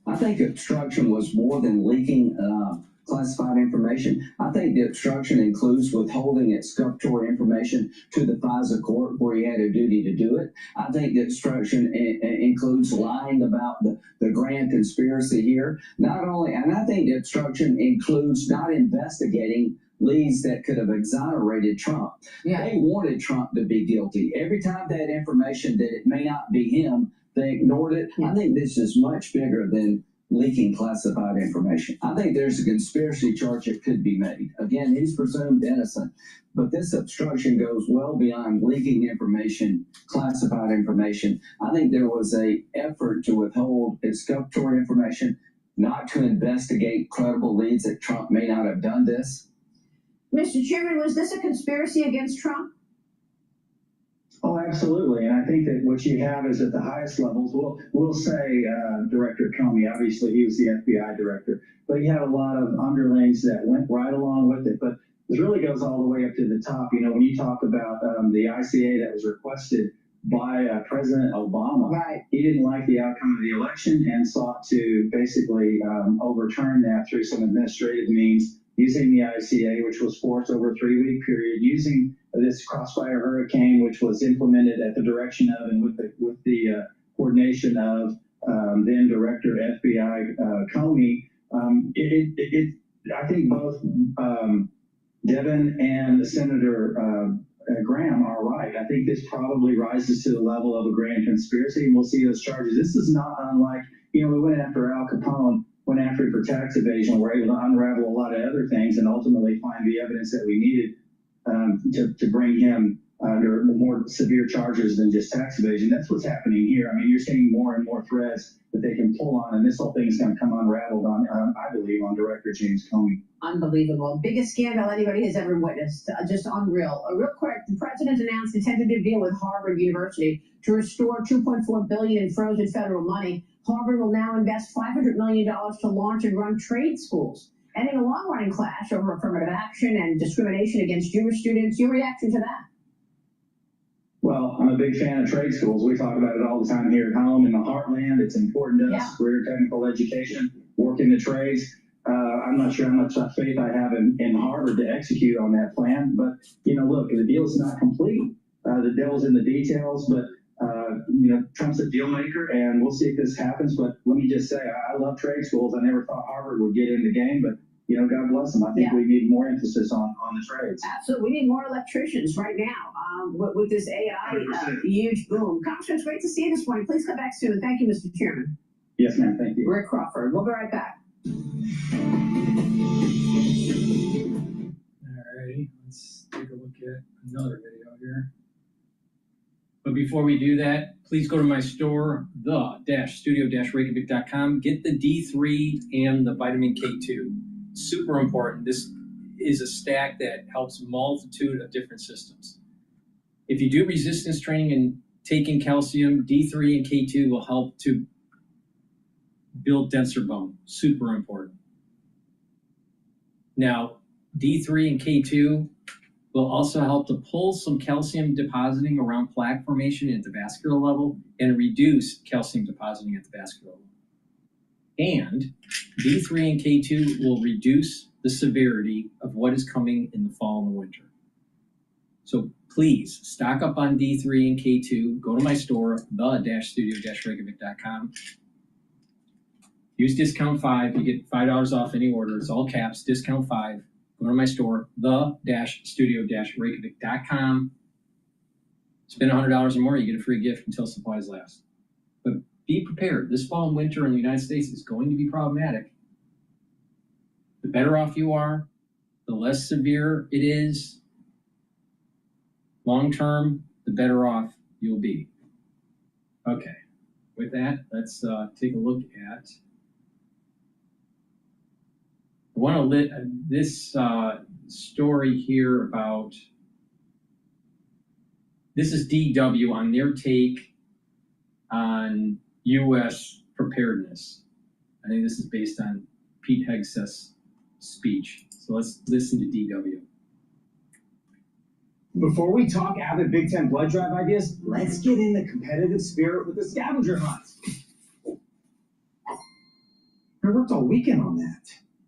I think obstruction was more than leaking classified information. I think the obstruction includes withholding exculpatory information to the FISA court where he had a duty to do it. I think the obstruction includes lying about the grand conspiracy here. Not only, and I think the obstruction includes not investigating leads that could have exonerated Trump. Yeah. They wanted Trump to be guilty. Every time they had information that it may not be him, they ignored it. I think this is much bigger than leaking classified information. I think there's a conspiracy charge that could be made. Again, he's presumed innocent, but this obstruction goes well beyond leaking information, classified information. I think there was an effort to withhold exculpatory information, not to investigate credible leads that Trump may not have done this. Mr. Chairman, was this a conspiracy against Trump? Oh, absolutely. And I think that what you have is at the highest levels, we'll say Director Comey, obviously he was the FBI director, but you had a lot of underlings that went right along with it. But it really goes all the way up to the top. When you talk about the ICA that was requested by President Obama, right. He didn't like the outcome of the election and sought to basically overturn that through some administrative means, using the ICA, which was forced over a 3-week period, using this Crossfire Hurricane, which was implemented at the direction of and with the coordination of then Director FBI Comey. I think both Devin and Senator Graham are right. I think this probably rises to the level of a grand conspiracy, and we'll see those charges. This is not unlike, we went after Al Capone, went after him for tax evasion. We're able to unravel a lot of other things and ultimately find the evidence that we needed to bring him under more severe charges than just tax evasion. That's what's happening here. I mean, you're seeing more and more threads that they can pull on, and this whole thing is going to come unraveled on, I believe, on Director James Comey. Unbelievable. Biggest scandal anybody has ever witnessed. Just unreal. Real quick, the president announced a tentative deal with Harvard University to restore $2.4 billion in frozen federal money. Harvard will now invest $500 million to launch and run trade schools, ending a long-running clash over affirmative action and discrimination against Jewish students. Your reaction to that? Well, I'm a big fan of trade schools. We talk about it all the time here at home in the heartland. It's important to us. Career technical education, work in the trades. I'm not sure how much faith I have in Harvard to execute on that plan. But, look, the deal's not complete. The devil's in the details. But, Trump's a deal maker, and we'll see if this happens. But let me just say, I love trade schools. I never thought Harvard would get in the game, but God bless them. I think we need more emphasis on the trades. Absolutely. We need more electricians right now with this AI huge boom. Congressman, it's great to see you this morning. Please come back soon. Thank you, Mr. Chairman. Yes, ma'am. Thank you. Rick Crawford. We'll be right back. Alrighty, let's take a look at another video here. But before we do that, please go to my store, the-studio-reykjavik.com. Get the D3 and the vitamin K2. Super important. This is a stack that helps a multitude of different systems. If you do resistance training and taking calcium, D3 and K2 will help to build denser bone. Super important. Now, D3 and K2 will also help to pull some calcium depositing around plaque formation at the vascular level and reduce calcium depositing at the vascular level. And D3 and K2 will reduce the severity of what is coming in the fall and the winter. So please stock up on D3 and K2. Go to my store, the-studio-reykjavik.com. Use discount 5. You get $5 off any order. It's all caps, discount 5. Go to my store, the-studio-reykjavik.com. Spend $100 or more, you get a free gift until supplies last. But be prepared. This fall and winter in the United States is going to be problematic. The better off you are, the less severe it is, long term, the better off you'll be. Okay, with that, let's take a look at. I want to this story here about. This is DW on their take on U.S. preparedness. I think this is based on Pete Hegseth's speech. So let's listen to DW. Before we talk avid Big Ten blood drive ideas, let's get in the competitive spirit with the scavenger hunt. I worked all weekend on that.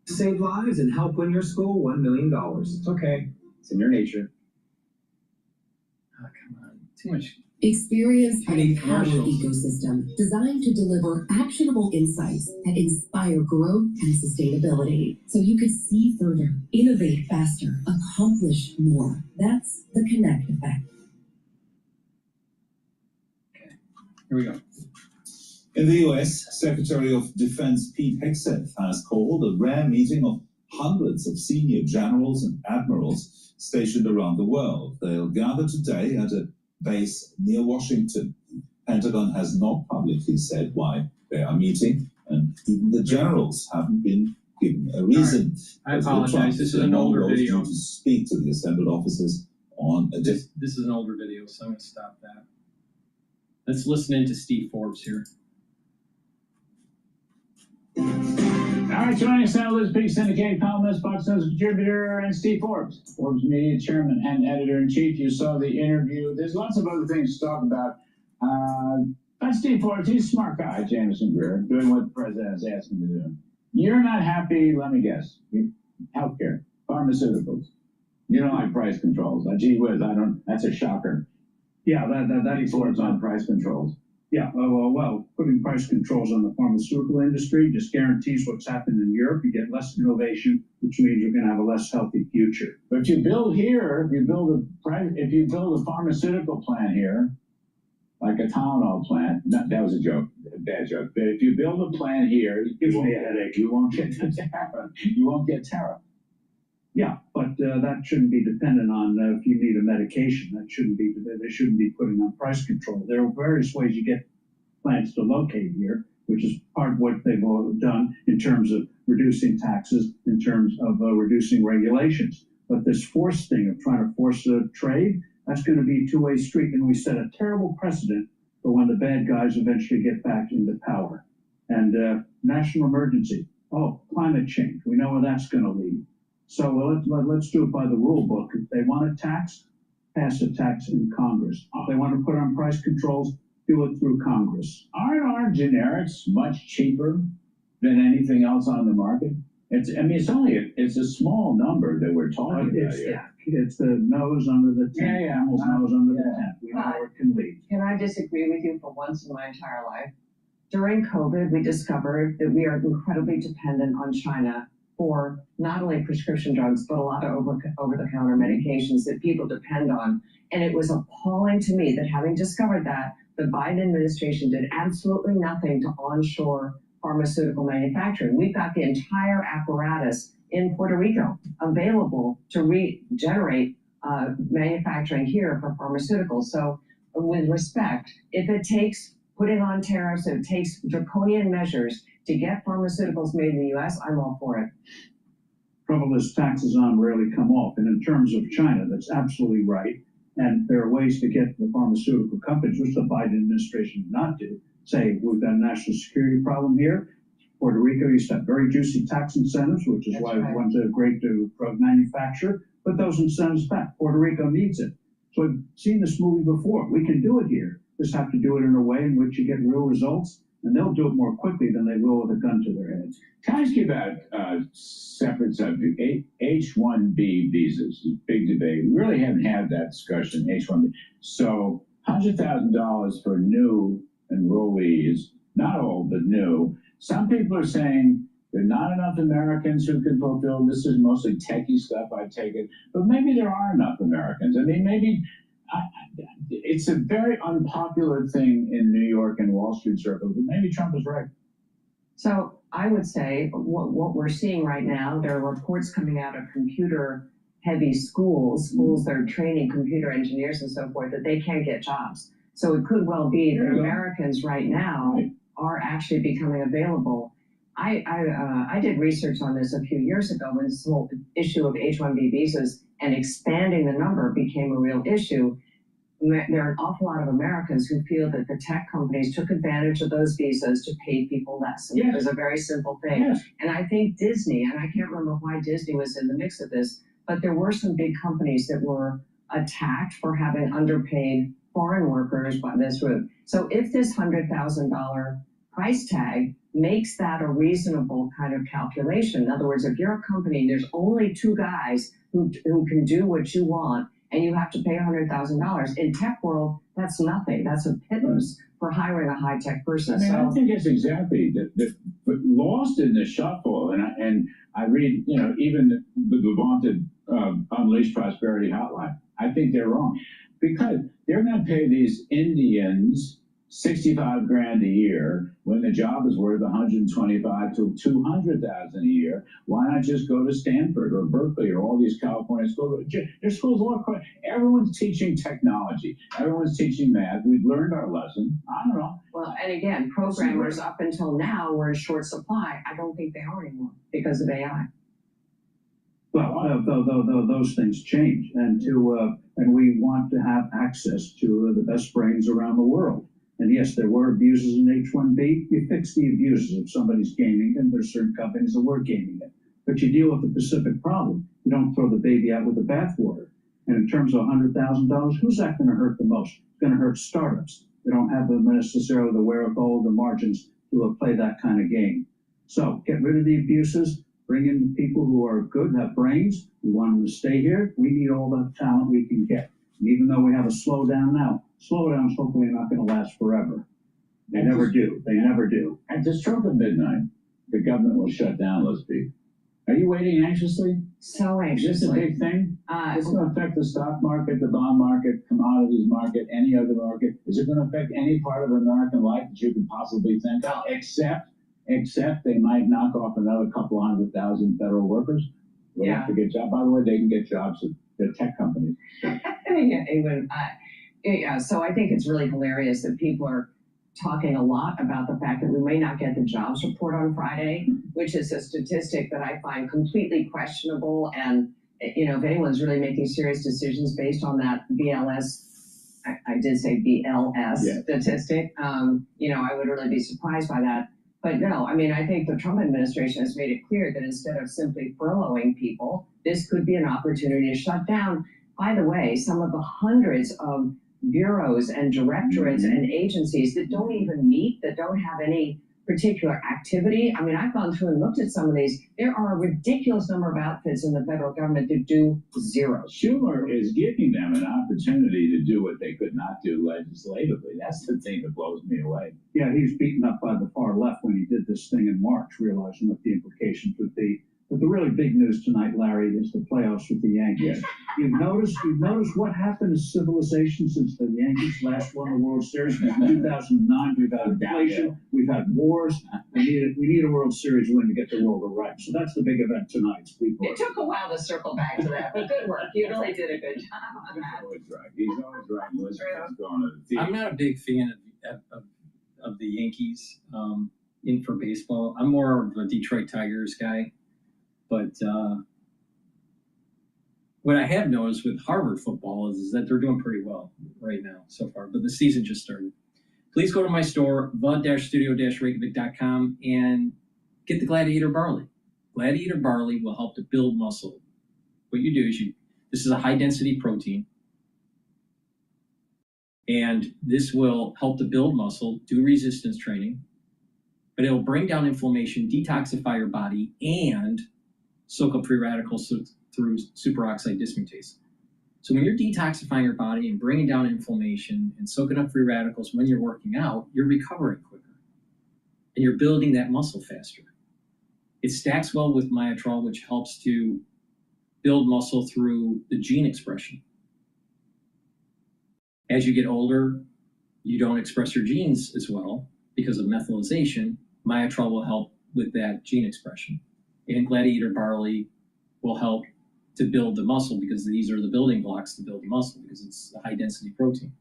Save lives and help win your school $1 million. It's okay. It's in your nature. Oh, come on. Too much. Experience an empowered ecosystem designed to deliver actionable insights that inspire growth and sustainability so you could see further, innovate faster, accomplish more. That's the Connect effect. Okay, here we go. In the US, Secretary of Defense Pete Hegseth has called a rare meeting of hundreds of senior generals and admirals stationed around the world. They'll gather today at a base near Washington. The Pentagon has not publicly said why they are meeting, and even the generals haven't been given a reason. Right. I apologize. This is an older video. To speak to the assembled officers on a this is an older video, so I'm going to stop that. Let's listen in to Steve Forbes here. All right, joining us now, Liz Big syndicated columnist, Fox News contributor, and Steve Forbes, Forbes Media chairman and editor-in-chief. You saw the interview. There's lots of other things to talk about. That's Steve Forbes. He's a smart guy, Jameson Greer, doing what the president is asking him to do. You're not happy, let me guess. Healthcare, pharmaceuticals. You don't like price controls. Gee whiz, that's a shocker. Yeah, that Forbes on price controls. Yeah, well, putting price controls on the pharmaceutical industry just guarantees what's happened in Europe. You get less innovation, which means you're going to have a less healthy future. But if you build here, if you build a pharmaceutical plant here, like a Tylenol plant, that was a joke, a bad joke. But if you build a plant here, it gives me a headache. You won't get the tariff. You won't get tariff. Yeah, but that shouldn't be dependent on if you need a medication. That shouldn't be. They shouldn't be putting on price control. There are various ways you get plants to locate here, which is part of what they've all done in terms of reducing taxes, in terms of reducing regulations. But this force thing of trying to force a trade, that's going to be a two-way street, and we set a terrible precedent for when the bad guys eventually get back into power. And national emergency. Oh, climate change. We know where that's going to lead. So let's do it by the rule book. If they want a tax, pass a tax in Congress. If they want to put on price controls, do it through Congress. Aren't our generics much cheaper than anything else on the market? It's a small number that we're talking about here. It's the nose under the tent. Almost nose under the tent. We know where it can lead. Can I disagree with you for once in my entire life? During COVID, we discovered that we are incredibly dependent on China for not only prescription drugs, but a lot of over-the-counter medications that people depend on. And it was appalling to me that having discovered that, the Biden administration did absolutely nothing to onshore pharmaceutical manufacturing. We've got the entire apparatus in Puerto Rico available to regenerate manufacturing here for pharmaceuticals. So with respect, if it takes putting on tariffs, if it takes draconian measures to get pharmaceuticals made in the U.S., I'm all for it. Trouble is, taxes on them rarely come off. And in terms of China, that's absolutely right. And there are ways to get the pharmaceutical companies, which the Biden administration did not do, say, we've got a national security problem here. Puerto Rico used to have very juicy tax incentives, which is why everyone's a great drug manufacturer. Put those incentives back. Puerto Rico needs it. So I've seen this movie before. We can do it here. Just have to do it in a way in which you get real results, and they'll do it more quickly than they will with a gun to their head. Can I ask you about separate subject? H-1B visas, big debate. We really haven't had that discussion, H-1B. So $100,000 for new enrollees, not old, but new. Some people are saying there are not enough Americans who can fulfill. This is mostly techie stuff, I take it. But maybe there are enough Americans. I mean, maybe it's a very unpopular thing in New York and Wall Street circles, but maybe Trump is right. So I would say what we're seeing right now, there are reports coming out of computer-heavy schools that are training computer engineers and so forth, that they can't get jobs. So it could well be that Americans right now are actually becoming available. I did research on this a few years ago when this whole issue of H-1B visas and expanding the number became a real issue. There are an awful lot of Americans who feel that the tech companies took advantage of those visas to pay people less. And it was a very simple thing. Yes. And I think Disney, and I can't remember why Disney was in the mix of this, but there were some big companies that were attacked for having underpaid foreign workers by this route. So if this $100,000 price tag makes that a reasonable kind of calculation, in other words, if you're a company and there's only two guys who can do what you want, and you have to pay $100,000. In tech world, that's nothing. That's a pittance for hiring a high-tech person. I mean, I think it's exactly but lost in the shuffle. And I read, even the vaunted Unleashed Prosperity Hotline. I think they're wrong because they're going to pay these Indians $65,000 a year when the job is worth $125,000 to $200,000 a year. Why not just go to Stanford or Berkeley or all these California schools? There's schools all across. Everyone's teaching technology. Everyone's teaching math. We've learned our lesson. I don't know. Well, and again, programmers up until now were in short supply. I don't think they are anymore because of AI. Well, those things change, and we want to have access to the best brains around the world. And yes, there were abuses in H-1B. You fix the abuses. If somebody's gaming it, there's certain companies that were gaming it. But you deal with the specific problem. You don't throw the baby out with the bathwater. And in terms of $100,000, who's that going to hurt the most? It's going to hurt startups. They don't have necessarily the wherewithal, the margins to play that kind of game. So get rid of the abuses. Bring in the people who are good, have brains. We want them to stay here. We need all the talent we can get. And even though we have a slowdown now, slowdowns hopefully are not going to last forever. They never do. They never do. At the stroke of midnight, the government will shut down, let's be. Are you waiting anxiously? So anxiously. Is this a big thing? It's going to affect the stock market, the bond market, commodities market, any other market. Is it going to affect any part of American life that you can possibly think of, except they might knock off another couple 100,000 federal workers? will have to get jobs. By the way, they can get jobs at the tech companies. So I think it's really hilarious that people are talking a lot about the fact that we may not get the jobs report on Friday, which is a statistic that I find completely questionable. And, if anyone's really making serious decisions based on that BLS, I did say BLS statistic, I would really be surprised by that. But no, I think the Trump administration has made it clear that instead of simply furloughing people, this could be an opportunity to shut down. By the way, some of the hundreds of bureaus and directorates and agencies that don't even meet, that don't have any particular activity. I've gone through and looked at some of these. There are a ridiculous number of outfits in the federal government that do zero. Schumer is giving them an opportunity to do what they could not do legislatively. That's the thing that blows me away. Yeah, he was beaten up by the far left when he did this thing in March, realizing what the implications would be. But the really big news tonight, Larry, is the playoffs with the Yankees. You've noticed what happened to civilization since the Yankees last won the World Series in 2009. We've had inflation, we've had wars. We need a World Series win to get the world right. So that's the big event tonight. It took a while to circle back to that, but good work. You really did a good job on that. He's always right. I'm not a big fan of the Yankees in for baseball. I'm more of a Detroit Tigers guy. But what I have noticed with Harvard football is that they're doing pretty well right now so far, but the season just started. Please go to my store, the-studio-reykjavik.com, and get the Gladiator Barley. Gladiator Barley will help to build muscle. What you do is this is a high-density protein, and this will help to build muscle, do resistance training, but it'll bring down inflammation, detoxify your body, and soak up free radicals through superoxide dismutase. So when you're detoxifying your body and bringing down inflammation and soaking up free radicals when you're working out, you're recovering quicker and you're building that muscle faster. It stacks well with Myotrol, which helps to build muscle through the gene expression. As you get older, you don't express your genes as well because of methylation. Myotrol will help with that gene expression. And Gladiator Barley will help to build the muscle because these are the building blocks to build the muscle because it's a high-density protein.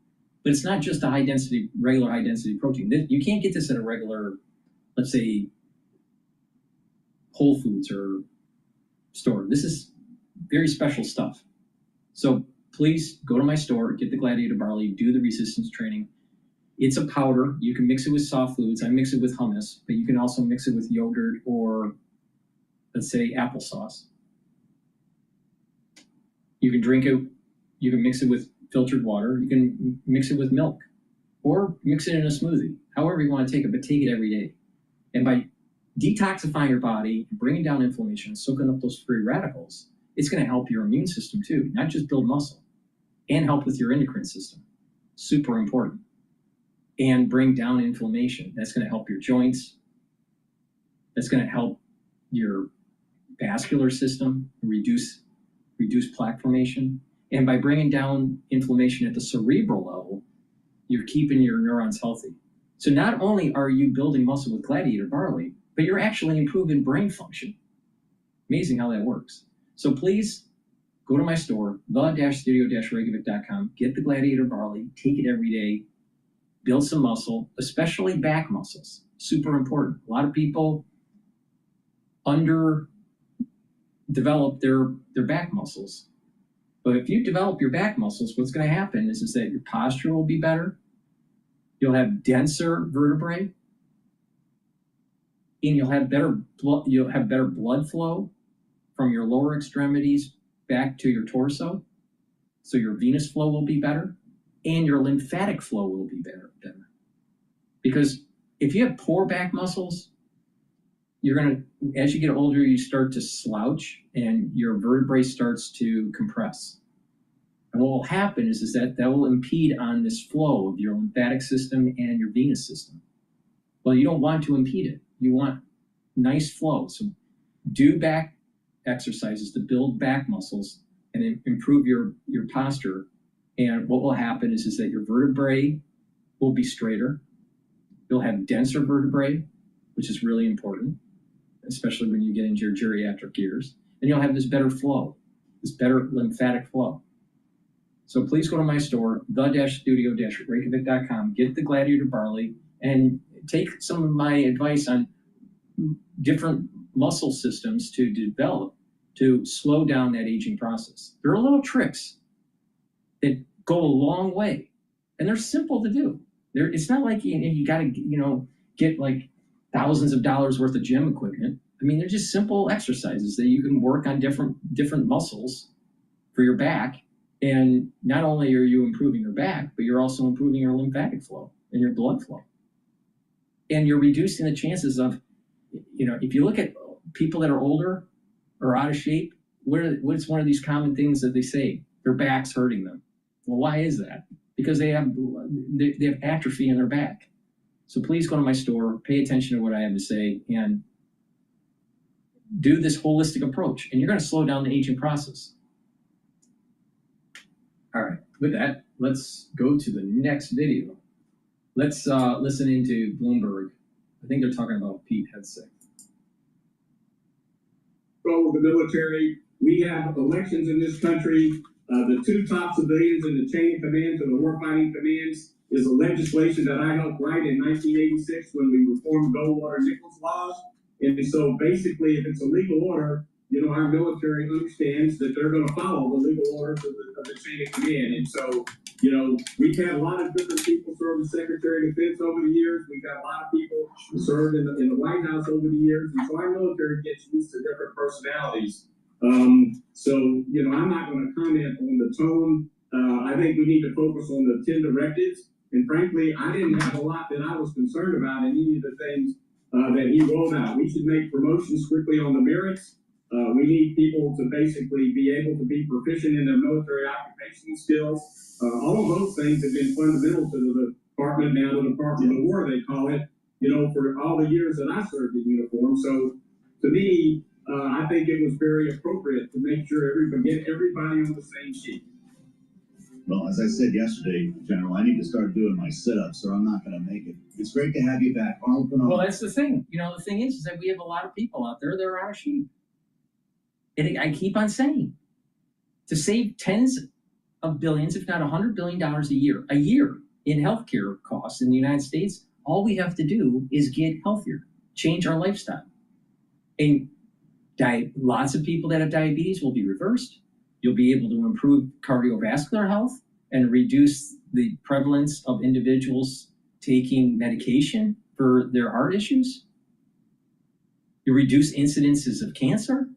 But it's not just a regular high-density protein. You can't get this at a regular, let's say, Whole Foods or store. This is very special stuff. So please go to my store, get the Gladiator Barley, do the resistance training. It's a powder. You can mix it with soft foods. I mix it with hummus, but you can also mix it with yogurt or, let's say, applesauce. You can drink it. You can mix it with filtered water. You can mix it with milk or mix it in a smoothie, however you want to take it, but take it every day. And by detoxifying your body, bringing down inflammation, soaking up those free radicals, it's going to help your immune system too, not just build muscle, and help with your endocrine system. Super important. And bring down inflammation. That's going to help your joints. That's going to help your vascular system, reduce plaque formation. And by bringing down inflammation at the cerebral level, you're keeping your neurons healthy. So not only are you building muscle with Gladiator Barley, but you're actually improving brain function. Amazing how that works. So please go to my store, the-studio-reykjavik.com, get the Gladiator Barley, take it every day, build some muscle, especially back muscles. Super important. A lot of people underdevelop their back muscles. But if you develop your back muscles, what's going to happen is that your posture will be better. You'll have denser vertebrae, and you'll have better blood flow from your lower extremities back to your torso. So your venous flow will be better, and your lymphatic flow will be better. Because if you have poor back muscles, as you get older, you start to slouch and your vertebrae starts to compress. And what will happen is that will impede on this flow of your lymphatic system and your venous system. Well, you don't want to impede it. You want nice flow. So do back exercises to build back muscles and improve your posture. And what will happen is that your vertebrae will be straighter. You'll have denser vertebrae, which is really important, especially when you get into your geriatric years. and you'll have this better flow, this better lymphatic flow. So please go to my store, the-studio-reykjavik.com, get the Gladiator Barley, and take some of my advice on different muscle systems to develop to slow down that aging process. There are little tricks that go a long way, and they're simple to do. It's not like you got to get like thousands of dollars worth of gym equipment. I mean, they're just simple exercises that you can work on different muscles for your back. And not only are you improving your back, but you're also improving your lymphatic flow and your blood flow. And you're reducing the chances of, if you look at people that are older or out of shape, what's one of these common things that they say? Their back's hurting them. Well, why is that? Because they have atrophy in their back. So please go to my store, pay attention to what I have to say, and do this holistic approach. And you're going to slow down the aging process. All right, with that, let's go to the next video. Let's listen into Bloomberg. I think they're talking about Pete Hegseth. With the military, we have elections in this country. The two top civilians in the chain of command to the warfighting commands is a legislation that I helped write in 1986 when we reformed Goldwater-Nichols laws. And so basically, if it's a legal order, our military understands that they're going to follow the legal orders of the chain of command. And so, we've had a lot of different people serve as Secretary of Defense over the years. We've got a lot of people who served in the White House over the years. And so our military gets used to different personalities. I'm not going to comment on the tone. I think we need to focus on the 10 directives. And frankly, I didn't have a lot that I was concerned about in any of the things that he rolled out. We should make promotions strictly on the merits. We need people to basically be able to be proficient in their military occupational skills. All of those things have been fundamental to the department, now the Department of War, they call it, for all the years that I served in uniform. So to me, I think it was very appropriate to make sure get everybody on the same sheet. Well, as I said yesterday, General, I need to start doing my sit-ups or I'm not going to make it. It's great to have you back. Well, that's the thing. The thing is that we have a lot of people out there that are out of shape. And I keep on saying, to save tens of billions, if not $100 billion a year in healthcare costs in the United States, all we have to do is get healthier, change our lifestyle. And lots of people that have diabetes will be reversed. You'll be able to improve cardiovascular health and reduce the prevalence of individuals taking medication for their heart issues. You reduce incidences of cancer.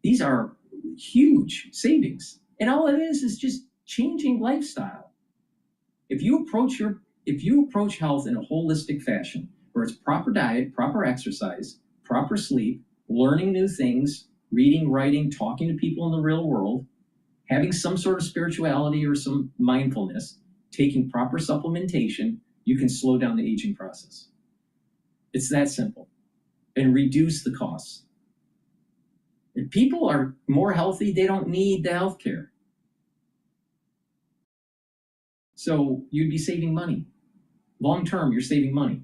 These are huge savings. And all it is just changing lifestyle. If you approach health in a holistic fashion, where it's proper diet, proper exercise, proper sleep, learning new things, reading, writing, talking to people in the real world, having some sort of spirituality or some mindfulness, taking proper supplementation, you can slow down the aging process. It's that simple. And reduce the costs. If people are more healthy, they don't need the health care. So you'd be saving money. Long term, you're saving money.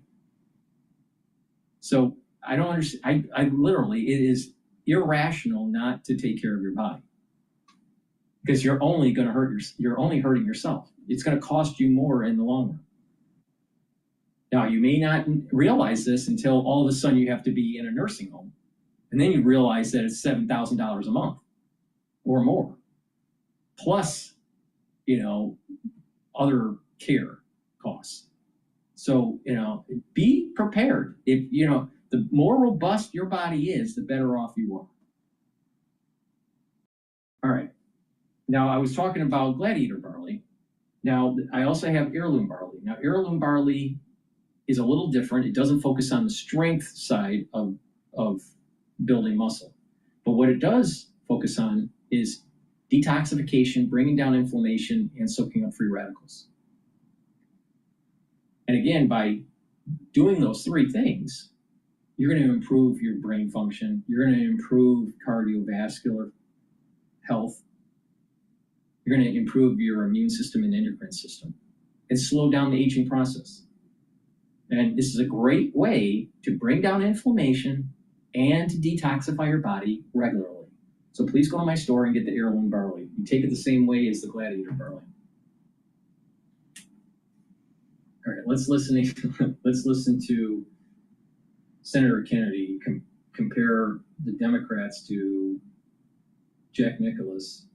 So I don't understand. I literally, it is irrational not to take care of your body. Because you're only going to you're only hurting yourself. It's going to cost you more in the long run. Now, you may not realize this until all of a sudden you have to be in a nursing home. And then you realize that it's $7,000 a month or more. Plus, other care costs. So, be prepared. If, the more robust your body is, the better off you are. All right. Now, I was talking about Gladiator barley. Now, I also have heirloom barley. Now, heirloom barley is a little different. It doesn't focus on the strength side of building muscle. But what it does focus on is detoxification, bringing down inflammation, and soaking up free radicals. And again, by doing those three things, you're going to improve your brain function. You're going to improve cardiovascular health. You're going to improve your immune system and endocrine system and slow down the aging process. And this is a great way to bring down inflammation and to detoxify your body regularly. So please go to my store and get the heirloom barley. You take it the same way as the gladiator barley. All right, let's listen to Senator Kennedy compare the Democrats to Jack Nicholson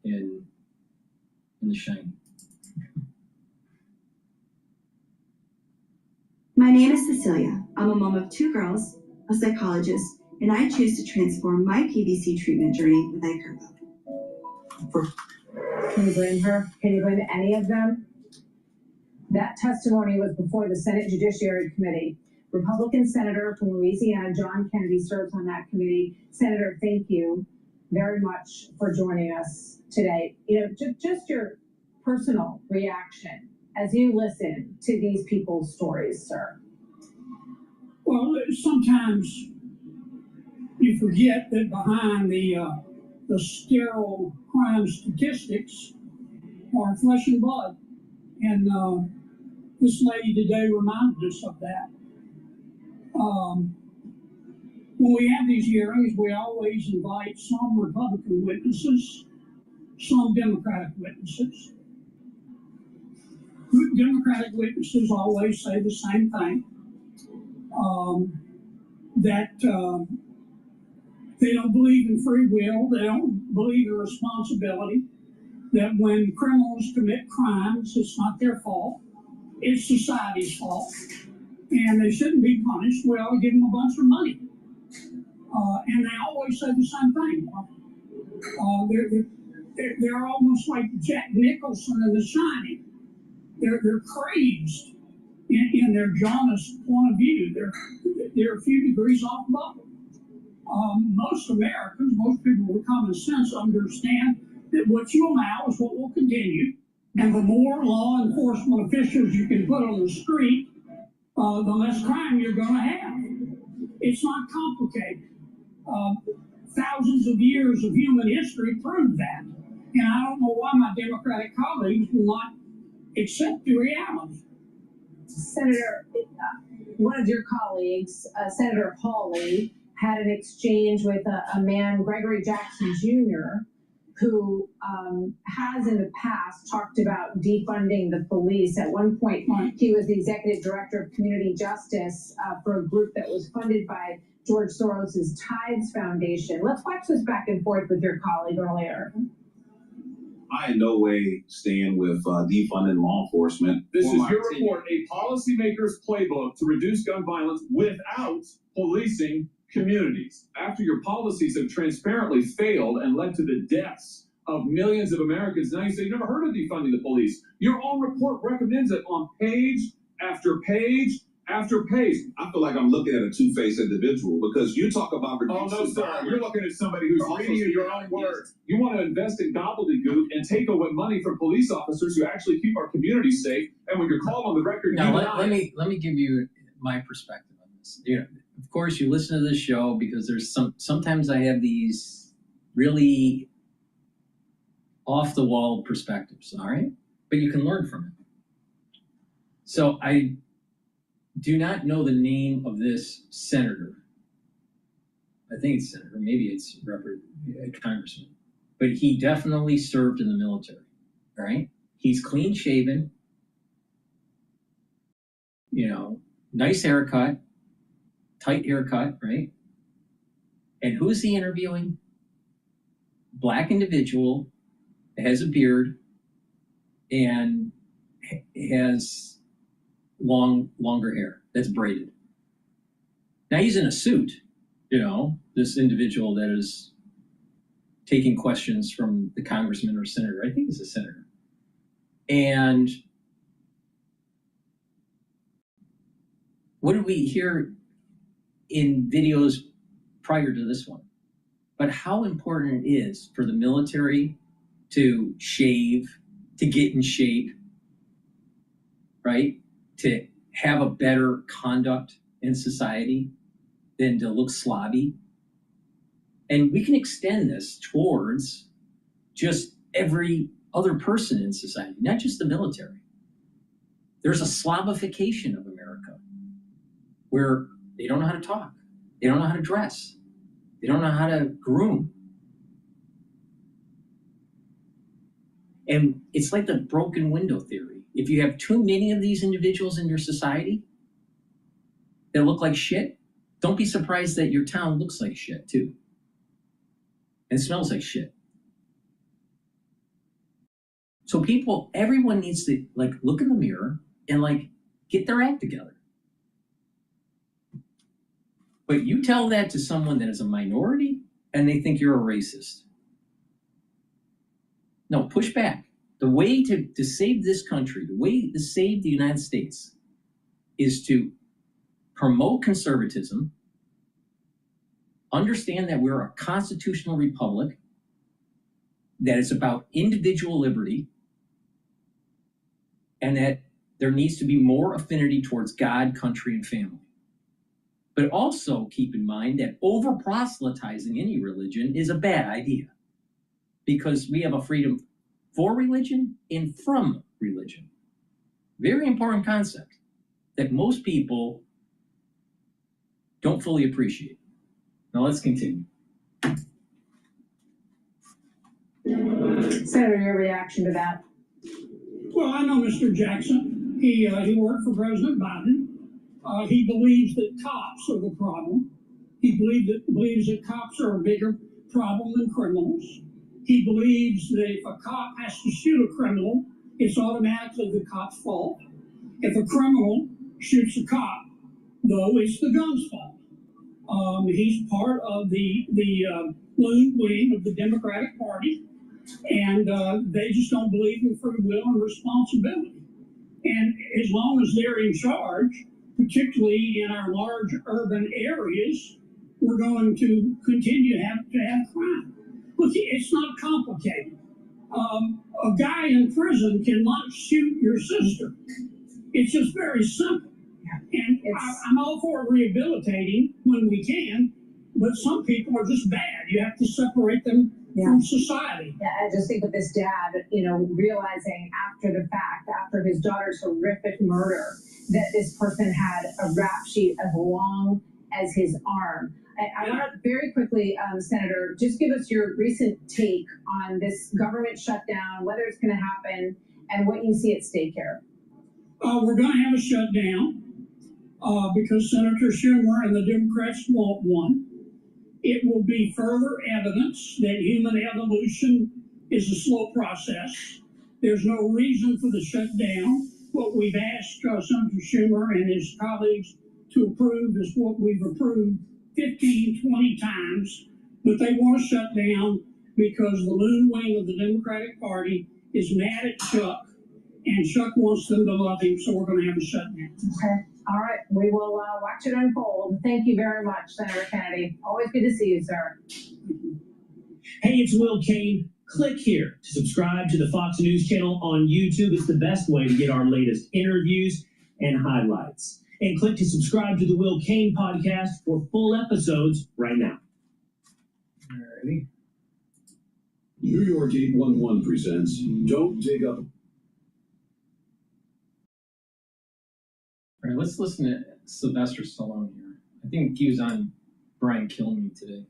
in The Shining. My name is Cecilia. I'm a mom of 2 girls, a psychologist, and I choose to transform my PVC treatment journey with iCurvo. Can you blame her? Can you blame any of them? That testimony was before the Senate Judiciary Committee. Republican Senator from Louisiana, John Kennedy, serves on that committee. Senator, thank you very much for joining us today. You know, just your personal reaction as you listen to these people's stories, sir. Well, sometimes you forget that behind the sterile crime statistics are flesh and blood. And this lady today reminded us of that. When we have these hearings, we always invite some Republican witnesses, some Democratic witnesses. Good Democratic witnesses always say the same thing, that they don't believe in free will, they don't believe in responsibility, that when criminals commit crimes, it's not their fault, it's society's fault, and they shouldn't be punished. We ought to give them a bunch of money. And they always say the same thing. They're almost like Jack Nicholson in The Shining. They're crazed in their jaundiced point of view. They're a few degrees off bubble. Most Americans, most people with common sense understand that what you allow is what will continue. And the more law enforcement officials you can put on the street, the less crime you're going to have. It's not complicated. Thousands of years of human history prove that. And I don't know why my Democratic colleagues will not accept the reality. Senator, one of your colleagues, Senator Hawley, had an exchange with a man, Gregory Jackson Jr., who has in the past talked about defunding the police. At one point, he was the executive director of community justice for a group that was funded by George Soros's Tides Foundation. Let's watch this back and forth with your colleague earlier. I in no way stand with defunding law enforcement. This is your report, a policymaker's playbook to reduce gun violence without policing communities. After your policies have transparently failed and led to the deaths of millions of Americans, now you say you never heard of defunding the police. Your own report recommends it on page after page after page. I feel like I'm looking at a two-faced individual because you talk about reducing no, sir. violence. You're looking at somebody who's reading you your own words. You want to invest in gobbledygook and take away money from police officers who actually keep our communities safe. And when you're called on the record, now let me give you my perspective on this. You know, of course, you listen to this show because there's sometimes I have these really off the wall perspectives. All right, but you can learn from it. So I do not know the name of this senator. I think it's senator, maybe it's a congressman, but he definitely served in the military. All right, he's clean shaven, you know, nice haircut, tight haircut, right? And who's he interviewing? Black individual, has a beard, and has longer hair that's braided. Now he's in a suit, you know, this individual that is taking questions from the congressman or senator. I think he's a senator. And what did we hear in videos prior to this one? But how important it is for the military to shave, to get in shape, right? To have a better conduct in society than to look slobby. And we can extend this towards just every other person in society, not just the military. There's a slobification of America where They don't know how to talk. They don't know how to dress. They don't know how to groom. And it's like the broken window theory. If you have too many of these individuals in your society that look like shit, don't be surprised that your town looks like shit too. And smells like shit. So everyone needs to like look in the mirror and like get their act together. But you tell that to someone that is a minority and they think you're a racist. No, push back. The way to save this country, the way to save the United States is to promote conservatism, understand that we're a constitutional republic, that it's about individual liberty, and that there needs to be more affinity towards God, country, and family. But also keep in mind that over-proselytizing any religion is a bad idea, because we have a freedom for religion and from religion. Very important concept that most people don't fully appreciate. Now let's continue. Senator, your reaction to that? Well, I know Mr. Jackson. He worked for President Biden. He believes that cops are the problem. He believes that cops are a bigger problem than criminals. He believes that if a cop has to shoot a criminal, it's automatically the cop's fault. If a criminal shoots a cop, though, it's the gun's fault. He's part of the loon wing of the Democratic Party, and they just don't believe in free will and responsibility. And as long as they're in charge, particularly in our large urban areas, we're going to continue to have crime. Look, it's not complicated. A guy in prison cannot shoot your sister. It's just very simple. And I'm all for rehabilitating when we can, but some people are just bad. You have to separate them from society. Yeah, I just think of this dad, realizing after the fact, after his daughter's horrific murder, that this person had a rap sheet as long as his arm. I want to very quickly, Senator, just give us your recent take on this government shutdown, whether it's going to happen, and what you see at stake here. We're going to have a shutdown because Senator Schumer and the Democrats want one. It will be further evidence that human evolution is a slow process. There's no reason for the shutdown. What we've asked Senator Schumer and his colleagues to approve is what we've approved 15, 20 times, but they want to shut down because the loon wing of the Democratic Party is mad at Chuck, and Chuck wants them to love him, so we're going to have a shutdown. Okay. All right. We will watch it unfold. Thank you very much, Senator Kennedy. Always good to see you, sir. Hey, it's Will Kane. Click here to subscribe to the Fox News channel on YouTube. It's the best way to get our latest interviews and highlights. And click to subscribe to the Will Kane podcast for full episodes right now. Alrighty. New York 811 presents Don't Dig Up. All right, let's listen to Sylvester Stallone here. I think he was on Brian Kill Me today.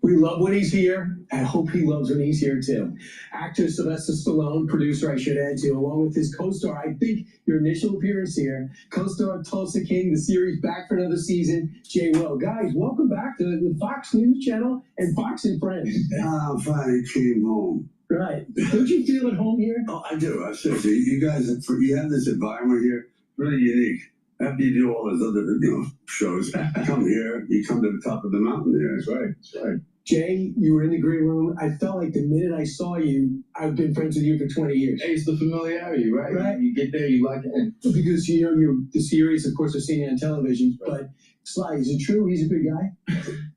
We love when he's here. I hope he loves when he's here too. Actor Sylvester Stallone, producer I should add to, along with his co-star, I think your initial appearance here, co-star Tulsa King, the series back for another season, Jay Will. Guys, welcome back to the Fox News Channel and Fox and Friends. I finally came home. Right. Don't you feel at home here? Oh, I do. I said, you guys, you have this environment here, really unique. After you do all those other, shows, come here, you come to the top of the mountain there. That's right. That's right. Jay, you were in the green room. I felt like the minute I saw you, I've been friends with you for 20 years. Hey, it's the familiarity, right? Right. You get there, you like it. Because, you're the series, of course, I've seen it on television. But, Sly, is it true he's a good guy?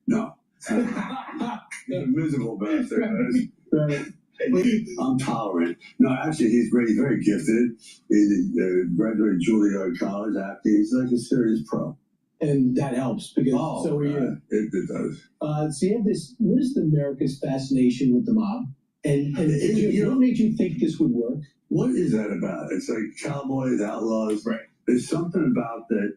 No. He's a miserable bastard. Right. I'm tolerant. No, actually, he's very gifted. He graduated Juilliard College acting. He's like a serious pro. And that helps because so are you. It does. So you have this, what is America's fascination with the mob? And what made you think this would work? What is that about? It's like cowboys, outlaws. Right. There's something about that.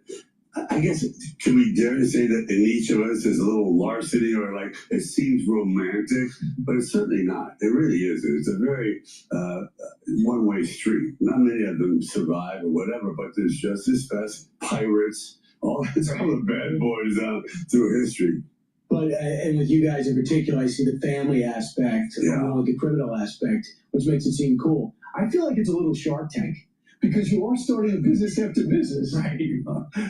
I guess, can we dare to say that in each of us is a little larceny, or like it seems romantic, but it's certainly not. It really isn't. It's a very one-way street. Not many of them survive or whatever, but there's Justice Fest, pirates, all the bad boys through history. But, and with you guys in particular, I see the family aspect, along with the criminal aspect, which makes it seem cool. I feel like it's a little Shark Tank, because you are starting a business after business. Right.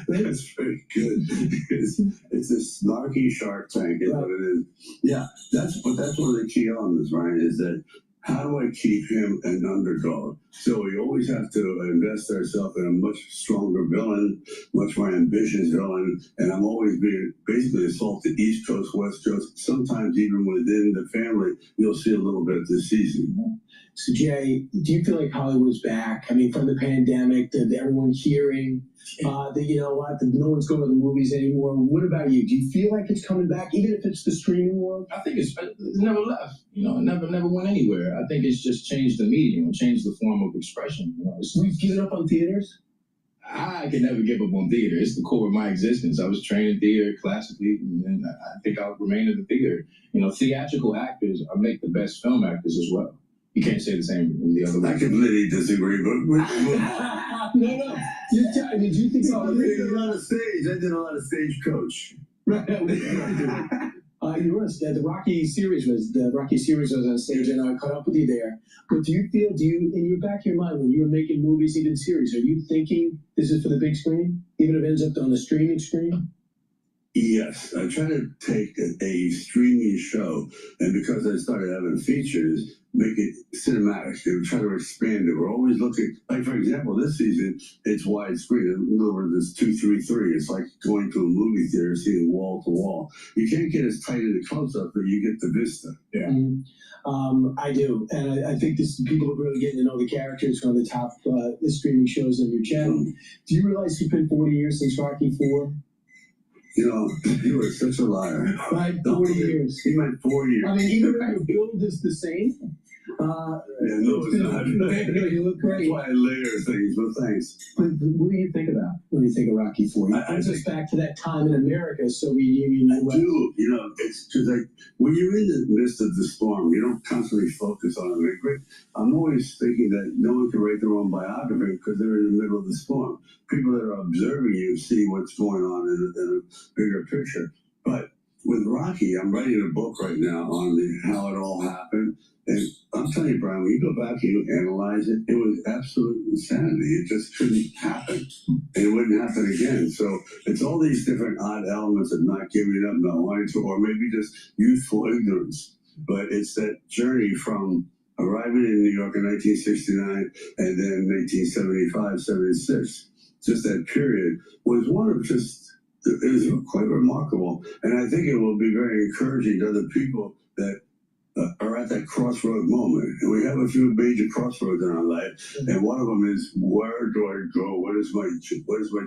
That's very good. It's a snarky Shark Tank is what it is. Yeah, that's one of the key elements, Ryan, is that how do I keep him an underdog? So we always have to invest ourselves in a much stronger villain, much more ambitious villain, and I'm always being basically assaulted East Coast, West Coast, sometimes even within the family, you'll see a little bit this season. So Jay, do you feel like Hollywood's back? I mean, from the pandemic, everyone hearing that, you know what, no one's going to the movies anymore. What about you? Do you feel like it's coming back, even if it's the streaming world? I think it's never left. You know, it never went anywhere. I think it's just changed the medium, changed the form of expression. You know, we've given up on theaters? I can never give up on theater. It's the core of my existence. I was trained in theater classically, and I think I'll remain in the theater. You know, theatrical actors make the best film actors as well. You can't say the same in the other way. I completely disagree, but no. I mean, do you think I did a lot of stage. I did a lot of stagecoach. Right. You were the Rocky series was on stage, and I caught up with you there. But do you in your back of your mind when you were making movies, even series, are you thinking this is for the big screen, even if it ends up on the streaming screen? Yes, I try to take a streaming show, and because I started having features, make it cinematic and try to expand it. We're always looking, like for example, this season, it's widescreen. In other words, it's 2:3:3. It's like going to a movie theater, seeing wall to wall. You can't get as tight in the close-up, but you get the vista. Yeah. I do, and I think people are really getting to know the characters from the top the streaming shows on your channel. Do you realize it's been 40 years since Rocky 4? You know, you are such a liar. Right, 40 years. He meant 4 years. I mean, even though your build is the same. Yeah, no, it's not. You look great. That's why I layer things, but thanks. But what do you think about when you think of Rocky 4? It brings us back to that time in America, Soviet Union. I do. You know, it's because when you're in the midst of the storm, you don't constantly focus on it. I'm always thinking that no one can write their own biography because they're in the middle of the storm. People that are observing you see what's going on in a bigger picture. But with Rocky, I'm writing a book right now on how it all happened. And I'm telling you, Brian, when you go back and you analyze it, it was absolute insanity. It just couldn't happen. And it wouldn't happen again. So it's all these different odd elements of not giving up, not wanting to, or maybe just youthful ignorance. But it's that journey from arriving in New York in 1969 and then 1975, 76. Just that period was one of just, it was quite remarkable. And I think it will be very encouraging to other people that are at that crossroad moment. And we have a few major crossroads in our life. And one of them is, where do I go? What is my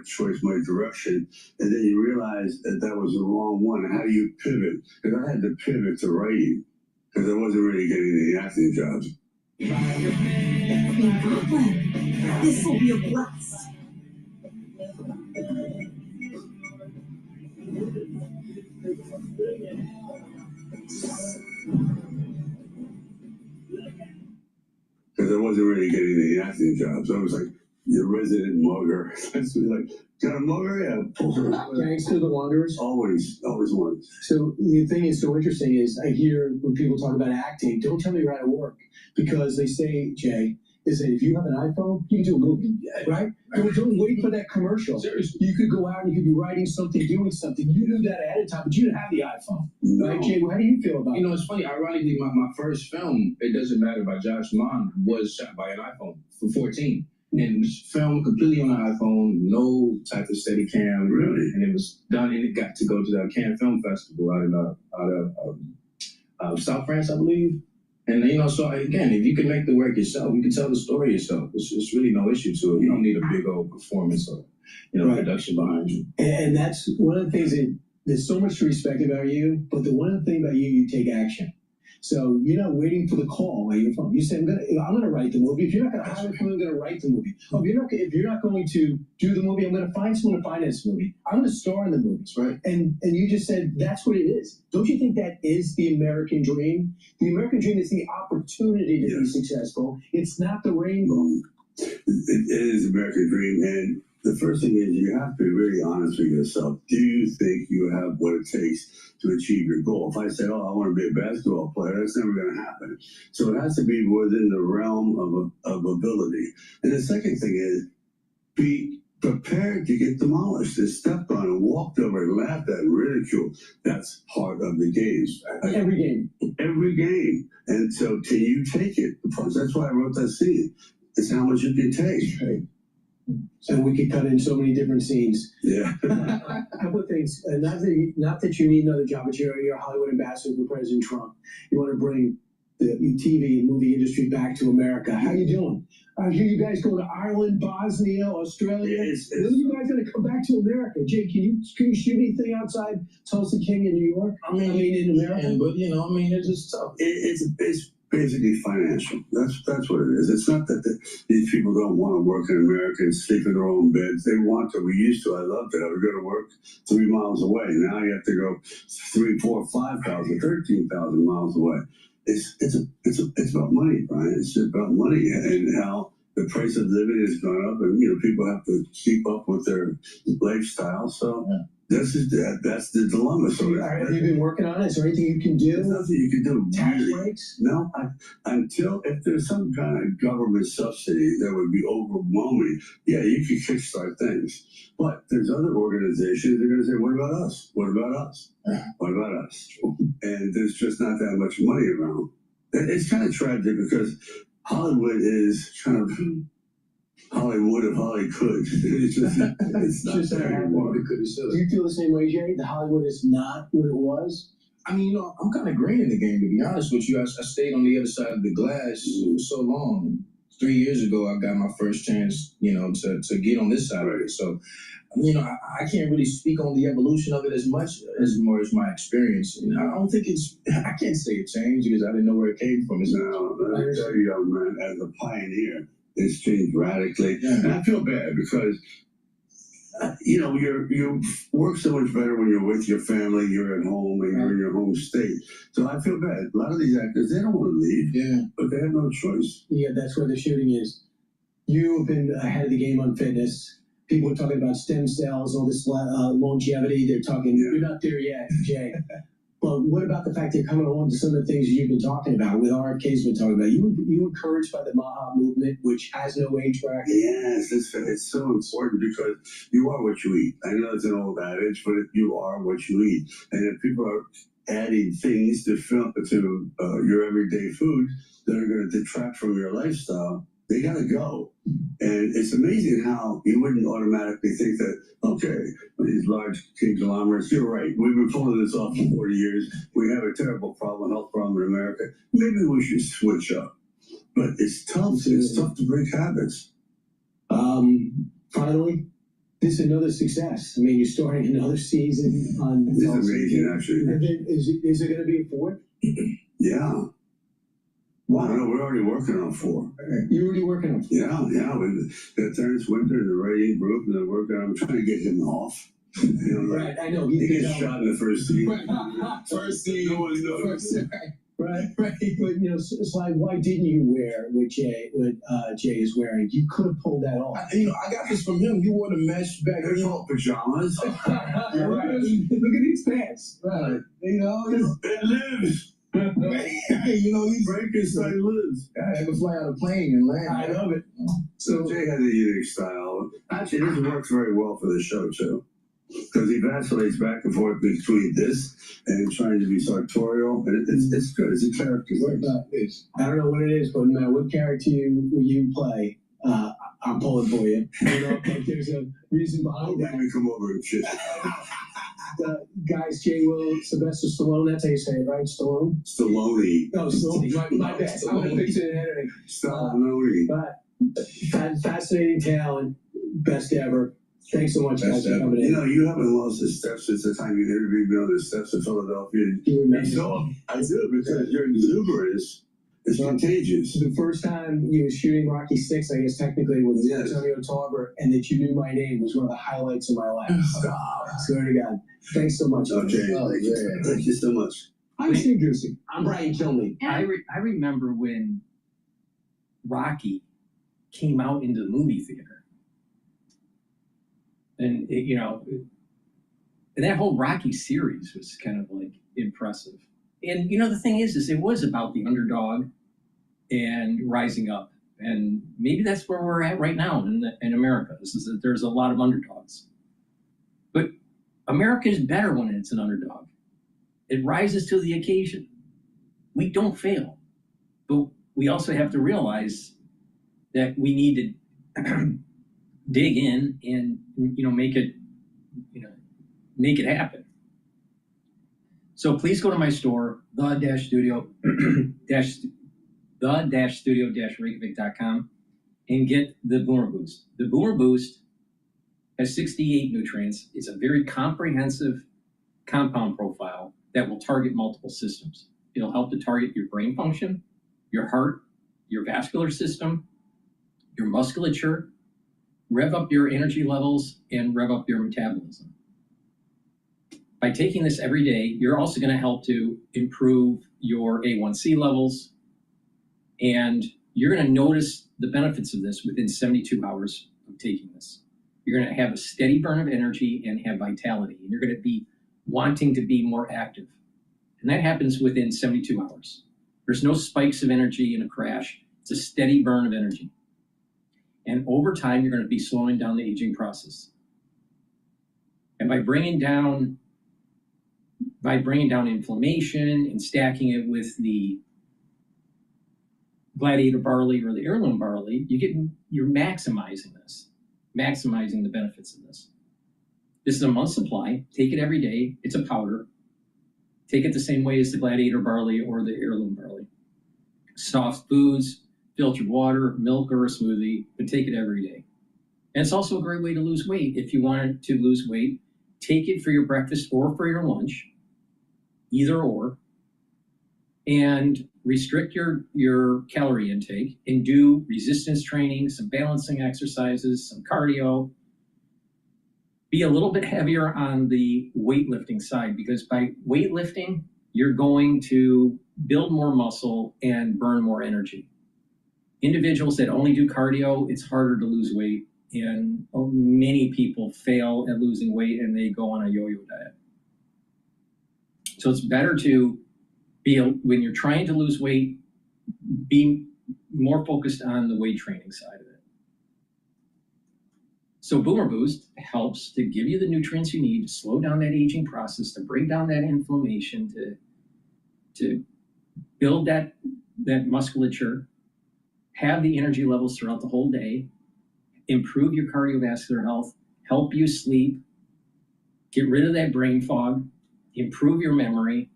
choice, my direction? And then you realize that was the wrong one. How do you pivot? Because I had to pivot to writing because I wasn't really getting any acting jobs. In Brooklyn, this will be a blast. Because I wasn't really getting any acting jobs. I was like, your resident mugger. That's like, got a mugger? Yeah. Gangster, the Wanderers? Always was. So the thing is so interesting is I hear when people talk about acting, don't tell me you're out of work. Because they say, Jay, is that if you have an iPhone, you can do a movie, right? Don't wait for that commercial. Seriously. You could go out and you could be writing something, doing something. You knew that ahead of time, but you didn't have the iPhone. No. Right, Jay? How do you feel about it? You know, it's funny. Ironically, my first film, It Doesn't Matter by Josh Mann, was shot by an iPhone for 14. And filmed completely on an iPhone, no type of steady cam. Really? And it was done, and it got to go to the Cannes Film Festival out of South France, I believe. And, you know, so again, if you can make the work yourself, you can tell the story yourself. It's really no issue to it. You don't need a big old performance or, you know, production behind you. And that's one of the things that there's so much to respect about you, but the one thing about you, you take action. So you're not waiting for the call on your phone. You say, I'm gonna write the movie. If you're not gonna hire me, I'm gonna write the movie. Oh, if you're not going to do the movie, I'm gonna find someone to finance the movie. I'm gonna star in the movies, right? And you just said that's what it is. Don't you think that is the American dream? The American dream is the opportunity to be successful. It's not the rainbow. It is the American dream, and the first thing is you have to be really honest with yourself. Do you think you have what it takes to achieve your goal? If I said, I want to be a basketball player, that's never going to happen. So it has to be within the realm of ability. And the second thing is be prepared to get demolished and stepped on and walked over and laughed at and ridiculed. That's part of the games. Every game. Every game. And so can you take it? That's why I wrote that scene. It's how much you can take. Right. So we could cut in so many different scenes. Yeah. A couple of things. Not that you need another job, but you're a Hollywood ambassador for President Trump. You want to bring the TV and movie industry back to America. How you doing? I hear you guys go to Ireland, Bosnia, Australia. When are you guys going to come back to America? Jay, can you shoot anything outside Tulsa King in New York? I mean in America. But it's just tough. It's basically financial. That's what it is. It's not that these people don't want to work in America and sleep in their own beds. They want to. We used to. I loved it. I would go to work 3 miles away. Now you have to go 3, 4, 5,000, 13,000 miles away. It's about money, Brian. It's just about money and how the price of living has gone up, and people have to keep up with their lifestyle. So. Yeah. That's the dilemma. So have you been working on it? Is there anything you can do? There's nothing you can do. Tax breaks? No, until if there's some kind of government subsidy that would be overwhelming, yeah, you can kickstart things. But there's other organizations that are going to say, what about us? What about us? What about us? And there's just not that much money around. It's kind of tragic because Hollywood is kind of Hollywood if Holly could. It's not there anymore. Do you feel the same way, Jay? The Hollywood is not what it was? I mean, I'm kind of green in the game, to be honest with you. I stayed on the other side of the glass for so long. 3 years ago, I got my first chance, to get on this side of it. So, I can't really speak on the evolution of it as much as more as my experience. And I don't think I can't say it changed because I didn't know where it came from. No, I tell you, young man, as a pioneer, it's changed radically. Yeah. And I feel bad because, you work so much better when you're with your family, you're at home, and you're in your home state. So I feel bad. A lot of these actors, they don't want to leave, but they have no choice. Yeah, that's where the shooting is. You've been ahead of the game on fitness. People are talking about stem cells, all this longevity. They're talking, you're not there yet, Jay. But what about the fact they're coming along to some of the things you've been talking about, with RFK's been talking about? You encouraged by the Maha movement, which has no age bracket? Yes, it's so important because you are what you eat. I know it's an old adage, but you are what you eat. And if people are adding things to your everyday food that are going to detract from your lifestyle, they got to go. And it's amazing how you wouldn't automatically think that, okay, these large conglomerates, you're right, we've been pulling this off for 40 years. We have a terrible problem, health problem in America. Maybe we should switch up. But it's tough. It's tough to break habits. Finally, this is another success. I mean, you're starting another season on. It's amazing, actually. And then is there going to be a fourth? Yeah. Wow. No, we're already working on 4. You're already working on 4? Yeah. We've got Terrence Winter in the writing group, and I'm trying to get him off. Right, I know. He gets shot in the first scene. First scene. No one knows. Right. But it's like, why didn't you wear what Jay is wearing? You could have pulled that off. I got this from him. You wore the mesh back. They're called pajamas. Right. Look at these pants. Right. It lives. These Frankenstein lives. I had to fly out a plane and land. I love it. So Jay has a unique style. Actually, this works very well for the show too, because he vacillates back and forth between this and trying to be sartorial, and it's good. It's a character. I don't know what it is, but no matter what character you play, I'm pulling for you. There's a reason behind that. We come over and shit. Guys, Sylvester Stallone, that's how you say it, right? Stallone? Stallone. No, Stallone. My bad. I'm going to fix it in editing. Stallone. But fascinating talent, best ever. Thanks so much, guys, for coming in. You know, you haven't lost the steps since the time you interviewed me on the steps of Philadelphia. So I do, because your exuberance is contagious. The first time you were shooting Rocky 6, I guess technically with Antonio Tarver, and that you knew my name was one of the highlights of my life. Stop. Swear to God. Thanks so much. Okay. Thank you so much. I'm Steve Juicy. I'm Brian Kilmeade. I remember when Rocky came out into the movie theater. And, and that whole Rocky series was kind of like impressive. And, the thing is it was about the underdog and rising up. And maybe that's where we're at right now in America. This is that there's a lot of underdogs. But America is better when it's an underdog. It rises to the occasion. We don't fail. But we also have to realize that we need to dig in and make it happen. So please go to my store, the-studio-reykjavik.com, and get the Boomer Boost. The Boomer Boost has 68 nutrients. It's a very comprehensive compound profile that will target multiple systems. It'll help to target your brain function, your heart, your vascular system, your musculature, rev up your energy levels, and rev up your metabolism. By taking this every day, you're also going to help to improve your A1C levels, and you're going to notice the benefits of this within 72 hours of taking this. You're going to have a steady burn of energy and have vitality, and you're going to be wanting to be more active. And that happens within 72 hours. There's no spikes of energy in a crash. It's a steady burn of energy. And over time, you're going to be slowing down the aging process. And by bringing down inflammation and stacking it with the Gladiator barley or the heirloom barley, you're maximizing the benefits of this. This is a month supply. Take it every day. It's a powder. Take it the same way as the Gladiator barley or the heirloom barley. Soft foods, filtered water, milk, or a smoothie, but take it every day. And it's also a great way to lose weight. If you wanted to lose weight, take it for your breakfast or for your lunch, either or, and restrict your calorie intake and do resistance training, some balancing exercises, some cardio. Be a little bit heavier on the weightlifting side, because by weightlifting, you're going to build more muscle and burn more energy. Individuals that only do cardio, it's harder to lose weight, and many people fail at losing weight and they go on a yo-yo diet. So it's better to when you're trying to lose weight, be more focused on the weight training side of it. So Boomer Boost helps to give you the nutrients you need to slow down that aging process, to bring down that inflammation, to build that musculature, have the energy levels throughout the whole day, improve your cardiovascular health, help you sleep, get rid of that brain fog, improve your memory,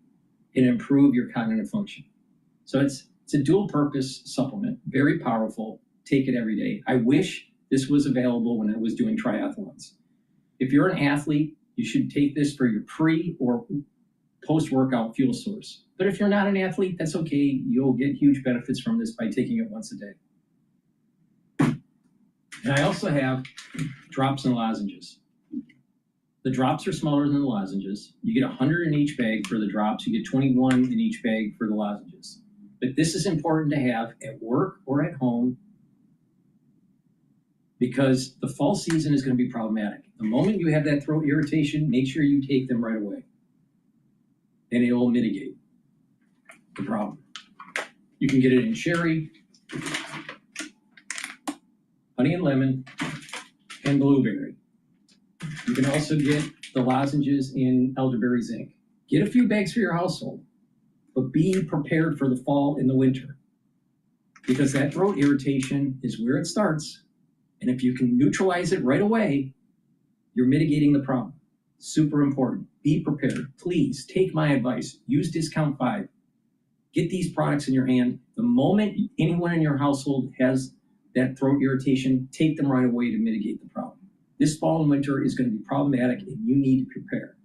and improve your cognitive function. So it's a dual purpose supplement, very powerful. Take it every day. I wish this was available when I was doing triathlons. If you're an athlete, you should take this for your pre or post-workout fuel source. But if you're not an athlete, that's okay. You'll get huge benefits from this by taking it once a day. And I also have drops and lozenges. The drops are smaller than the lozenges. You get 100 in each bag for the drops. You get 21 in each bag for the lozenges. But this is important to have at work or at home, because the fall season is going to be problematic. The moment you have that throat irritation, make sure you take them right away, and it will mitigate the problem. You can get it in cherry, honey and lemon, and blueberry. You can also get the lozenges in elderberry zinc. Get a few bags for your household, but be prepared for the fall and the winter, because that throat irritation is where it starts. And if you can neutralize it right away, you're mitigating the problem. Super important. Be prepared. Please take my advice. Use discount 5. Get these products in your hand. The moment anyone in your household has that throat irritation, take them right away to mitigate the problem. This fall and winter is going to be problematic, and you need to prepare.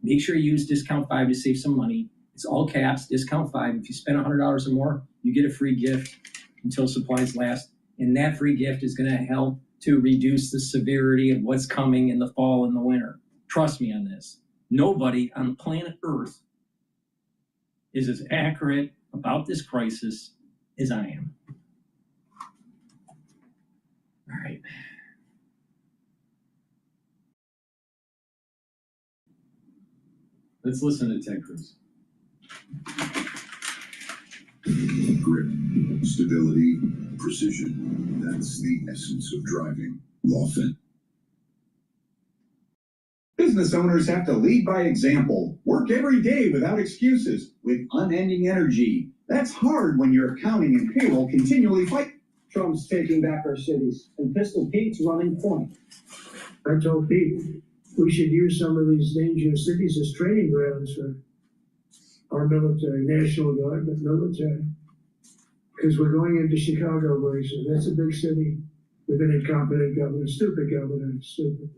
Make sure you use discount 5 to save some money. It's all caps, discount 5. If you spend $100 or more, you get a free gift until supplies last. And that free gift is going to help to reduce the severity of what's coming in the fall and the winter. Trust me on this. Nobody on planet Earth is as accurate about this crisis as I am. All right. Let's listen to Ted Cruz. Grip, stability, precision. That's the essence of driving. Lawfin. Business owners have to lead by example, work every day without excuses, with unending energy. That's hard when your accounting and payroll continually fight. Trump's taking back our cities, and Pistol Pete's running point. I told Pete we should use some of these dangerous cities as training grounds for our military, National Guard, but military. Because we're going into Chicago very soon. That's a big city with an incompetent governor, stupid governor, stupid.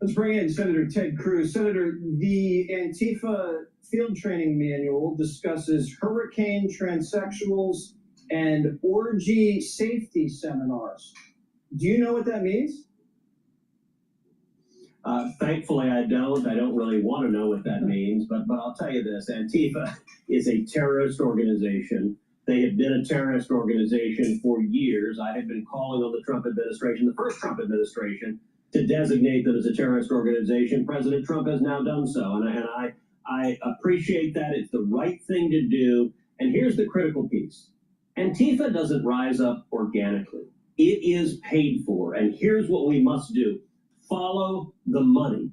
Let's bring in Senator Ted Cruz. Senator, the Antifa field training manual discusses hurricane transsexuals and orgy safety seminars. Do you know what that means? Thankfully, I don't. I don't really want to know what that means, but I'll tell you this. Antifa is a terrorist organization. They have been a terrorist organization for years. I have been calling on the Trump administration, the first Trump administration, to designate them as a terrorist organization. President Trump has now done so, and I appreciate that. It's the right thing to do. And here's the critical piece. Antifa doesn't rise up organically. It is paid for, and here's what we must do. Follow the money.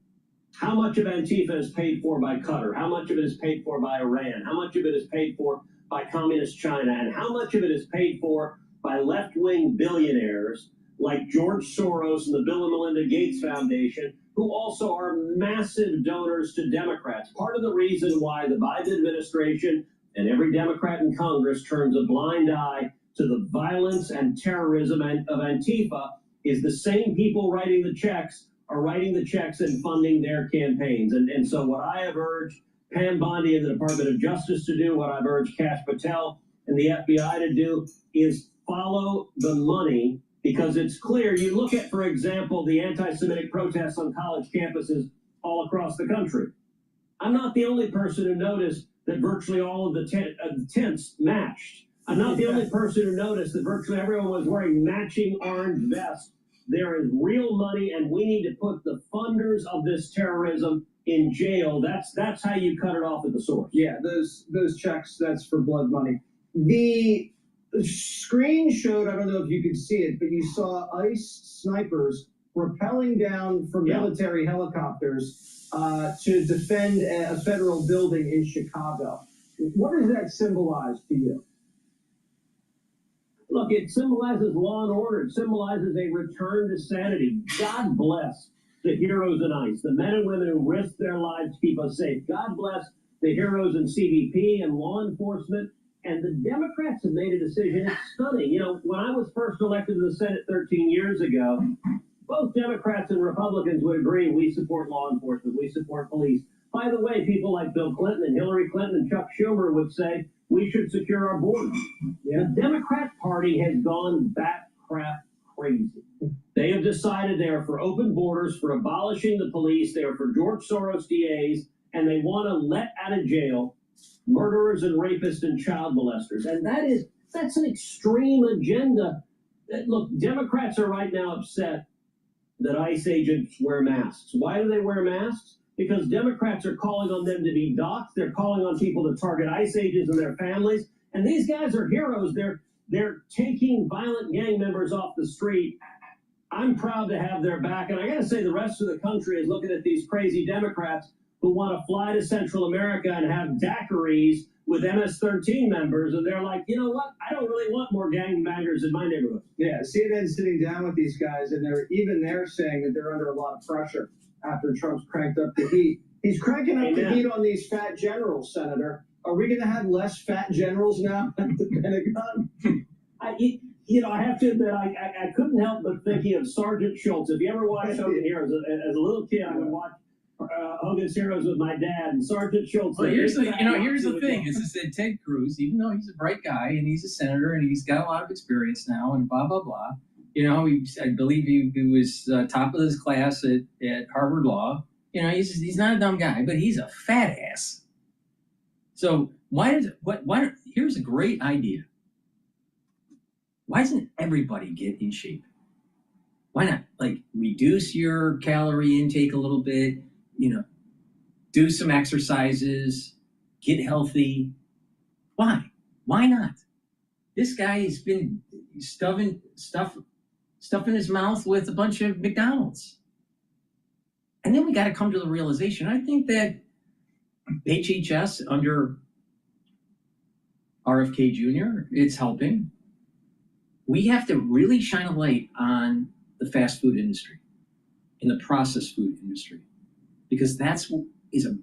How much of Antifa is paid for by Qatar? How much of it is paid for by Iran? How much of it is paid for by communist China? And how much of it is paid for by left-wing billionaires like George Soros and the Bill and Melinda Gates Foundation, who also are massive donors to Democrats? Part of the reason why the Biden administration and every Democrat in Congress turns a blind eye to the violence and terrorism of Antifa is the same people writing the checks are writing the checks and funding their campaigns. And so what I have urged Pam Bondi and the Department of Justice to do, what I've urged Kash Patel and the FBI to do, is follow the money, because it's clear. You look at, for example, the anti-Semitic protests on college campuses all across the country. I'm not the only person who noticed that virtually all of the tents matched. I'm not the only person who noticed that virtually everyone was wearing matching orange vests. There is real money, and we need to put the funders of this terrorism in jail. That's how you cut it off at the source. Yeah, those checks, that's for blood money. The screen showed, I don't know if you could see it, but you saw ICE snipers rappelling down from military helicopters to defend a federal building in Chicago. What does that symbolize to you? Look, it symbolizes law and order. It symbolizes a return to sanity. God bless the heroes in ICE, the men and women who risk their lives to keep us safe. God bless the heroes in CBP and law enforcement. And the Democrats have made a decision. It's stunning. You know, when I was first elected to the Senate 13 years ago, both Democrats and Republicans would agree we support law enforcement, we support police. By the way, people like Bill Clinton and Hillary Clinton and Chuck Schumer would say we should secure our borders. The Democrat Party has gone bat crap crazy. They have decided they are for open borders, for abolishing the police, they are for George Soros DAs, and they want to let out of jail murderers and rapists and child molesters. And that's an extreme agenda. Look, Democrats are right now upset that ICE agents wear masks. Why do they wear masks? Because Democrats are calling on them to be doxxed. They're calling on people to target ICE agents and their families. And these guys are heroes. They're taking violent gang members off the street. I'm proud to have their back. And I got to say, the rest of the country is looking at these crazy Democrats who want to fly to Central America and have daiquiris with MS-13 members. And they're like, you know what? I don't really want more gangbangers in my neighborhood. Yeah, CNN's sitting down with these guys, and they're saying that they're under a lot of pressure after Trump's cranked up the heat. He's cranking up the heat on these fat generals, Senator. Are we going to have less fat generals now at the Pentagon? You know, I have to admit, I couldn't help but thinking of Sergeant Schultz. If you ever watched Hogan Heroes, as a little kid, I would watch Hogan's Heroes with my dad, and Sergeant Schultz. Well, here's the thing: is that Ted Cruz, even though he's a bright guy and he's a senator and he's got a lot of experience now and blah blah blah, you know, I believe he was top of his class at Harvard Law. You know, he's not a dumb guy, but he's a fat ass. So here's a great idea. Why doesn't everybody get in shape? Why not? Like, reduce your calorie intake a little bit, you know, do some exercises, get healthy. Why? Why not? This guy has been stuffing his mouth with a bunch of McDonald's. And then we got to come to the realization. I think that HHS under RFK Jr., it's helping. We have to really shine a light on the fast food industry and the processed food industry, because is a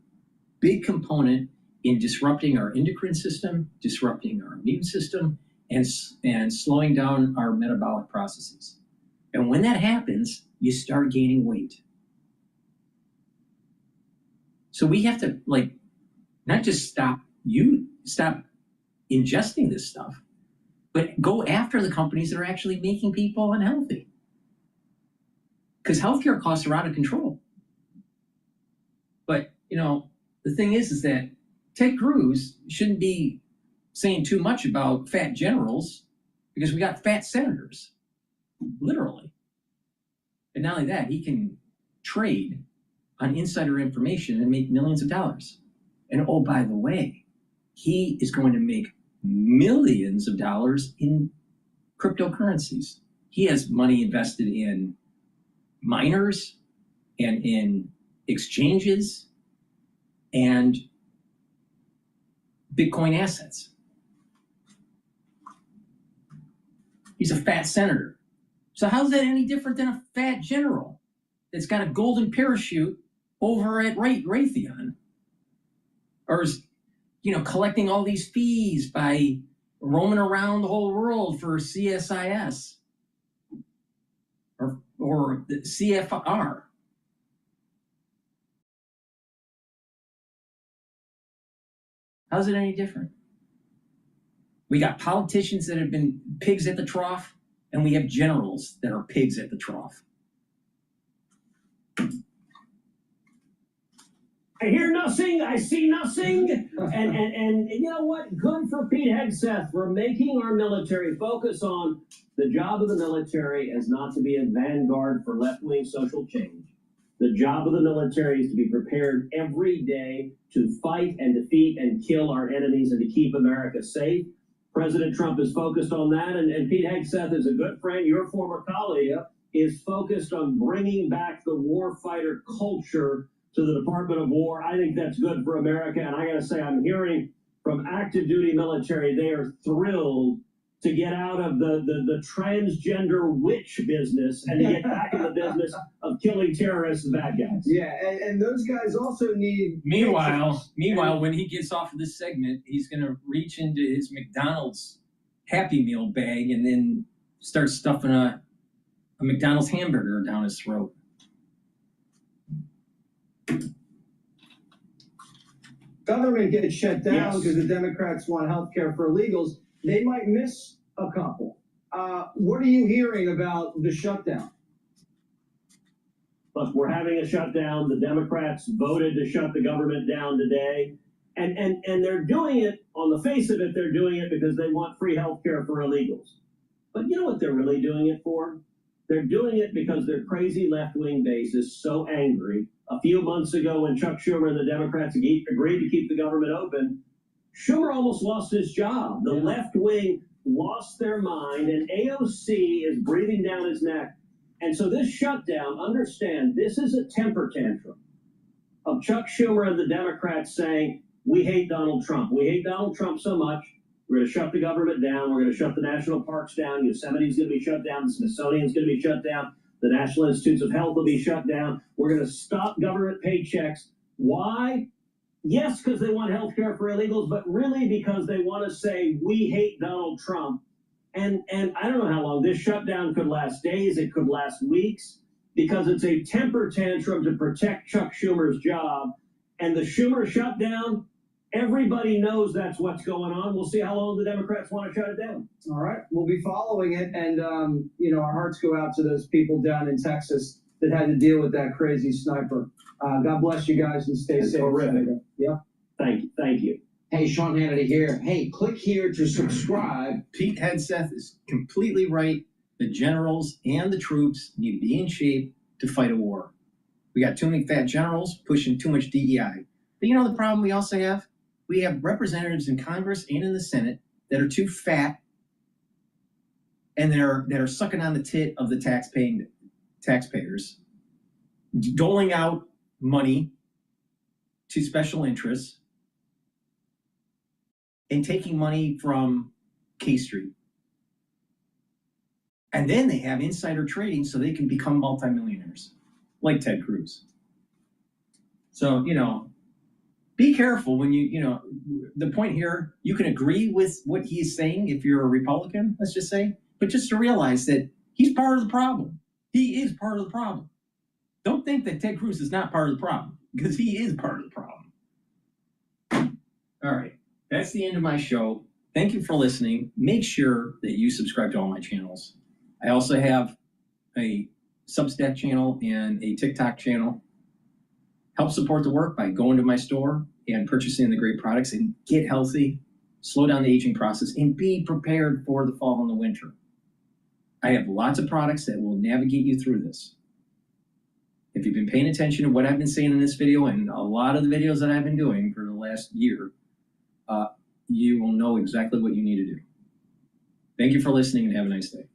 big component in disrupting our endocrine system, disrupting our immune system, and slowing down our metabolic processes. And when that happens, you start gaining weight. So we have to, like, not just stop ingesting this stuff, but go after the companies that are actually making people unhealthy. Because healthcare costs are out of control. But, you know, the thing is that Ted Cruz shouldn't be saying too much about fat generals, because we got fat senators, literally. And not only that, he can trade on insider information and make millions of dollars. And oh, by the way, he is going to make millions of dollars in cryptocurrencies. He has money invested in miners and in exchanges and Bitcoin assets. He's a fat senator. So how's that any different than a fat general that's got a golden parachute over at Raytheon? Or is, you know, collecting all these fees by roaming around the whole world for CSIS or the CFR. How's it any different? We got politicians that have been pigs at the trough, and we have generals that are pigs at the trough. I hear nothing, I see nothing, and you know what? Good for Pete Hegseth for making our military focus on the job of the military as not to be a vanguard for left-wing social change. The job of the military is to be prepared every day to fight and defeat and kill our enemies and to keep America safe. President Trump is focused on that, and Pete Hegseth is a good friend, your former colleague, is focused on bringing back the warfighter culture to the Department of War. I think that's good for America, and I gotta say, I'm hearing from active duty military, they are thrilled to get out of the transgender witch business and to get back in the business of killing terrorists and bad guys. Yeah, and those guys also need... Meanwhile, when he gets off of this segment, he's going to reach into his McDonald's Happy Meal bag and then start stuffing a McDonald's hamburger down his throat. Government gets shut down because Yes. the Democrats want health care for illegals. They might miss a couple. What are you hearing about the shutdown? Look, we're having a shutdown. The Democrats voted to shut the government down today. And they're doing it, on the face of it, they're doing it because they want free health care for illegals. But you know what they're really doing it for? They're doing it because their crazy left-wing base is so angry. A few months ago, when Chuck Schumer and the Democrats agreed to keep the government open, Schumer almost lost his job. The left wing lost their mind, and AOC is breathing down his neck. And so this shutdown, understand, this is a temper tantrum of Chuck Schumer and the Democrats saying, we hate Donald Trump. We hate Donald Trump so much, we're going to shut the government down. We're going to shut the national parks down. Yosemite's going to be shut down. The Smithsonian's going to be shut down. The National Institutes of Health will be shut down. We're going to stop government paychecks. Why? Yes, because they want health care for illegals, but really because they want to say, we hate Donald Trump. And I don't know how long this shutdown could last days, it could last weeks, because it's a temper tantrum to protect Chuck Schumer's job. And the Schumer shutdown, everybody knows that's what's going on. We'll see how long the Democrats want to shut it down. All right, we'll be following it, and our hearts go out to those people down in Texas that had to deal with that crazy sniper. God bless you guys and stay safe. Horrific. Yeah. Thank you. Hey, Sean Hannity here. Hey, click here to subscribe. Pete Hegseth is completely right. The generals and the troops need to be in shape to fight a war. We got too many fat generals pushing too much DEI. But you know the problem we also have? We have representatives in Congress and in the Senate that are too fat and that are sucking on the tit of the taxpayers, doling out money to special interests, and taking money from K Street. And then they have insider trading so they can become multimillionaires, like Ted Cruz. So, be careful when the point here, you can agree with what he's saying if you're a Republican, let's just say, but just to realize that he's part of the problem. He is part of the problem. Don't think that Ted Cruz is not part of the problem, because he is part of the problem. All right. That's the end of my show. Thank you for listening. Make sure that you subscribe to all my channels. I also have a Substack channel and a TikTok channel. Help support the work by going to my store and purchasing the great products, and get healthy, slow down the aging process, and be prepared for the fall and the winter. I have lots of products that will navigate you through this. If you've been paying attention to what I've been saying in this video and a lot of the videos that I've been doing for the last year, you will know exactly what you need to do. Thank you for listening, and have a nice day.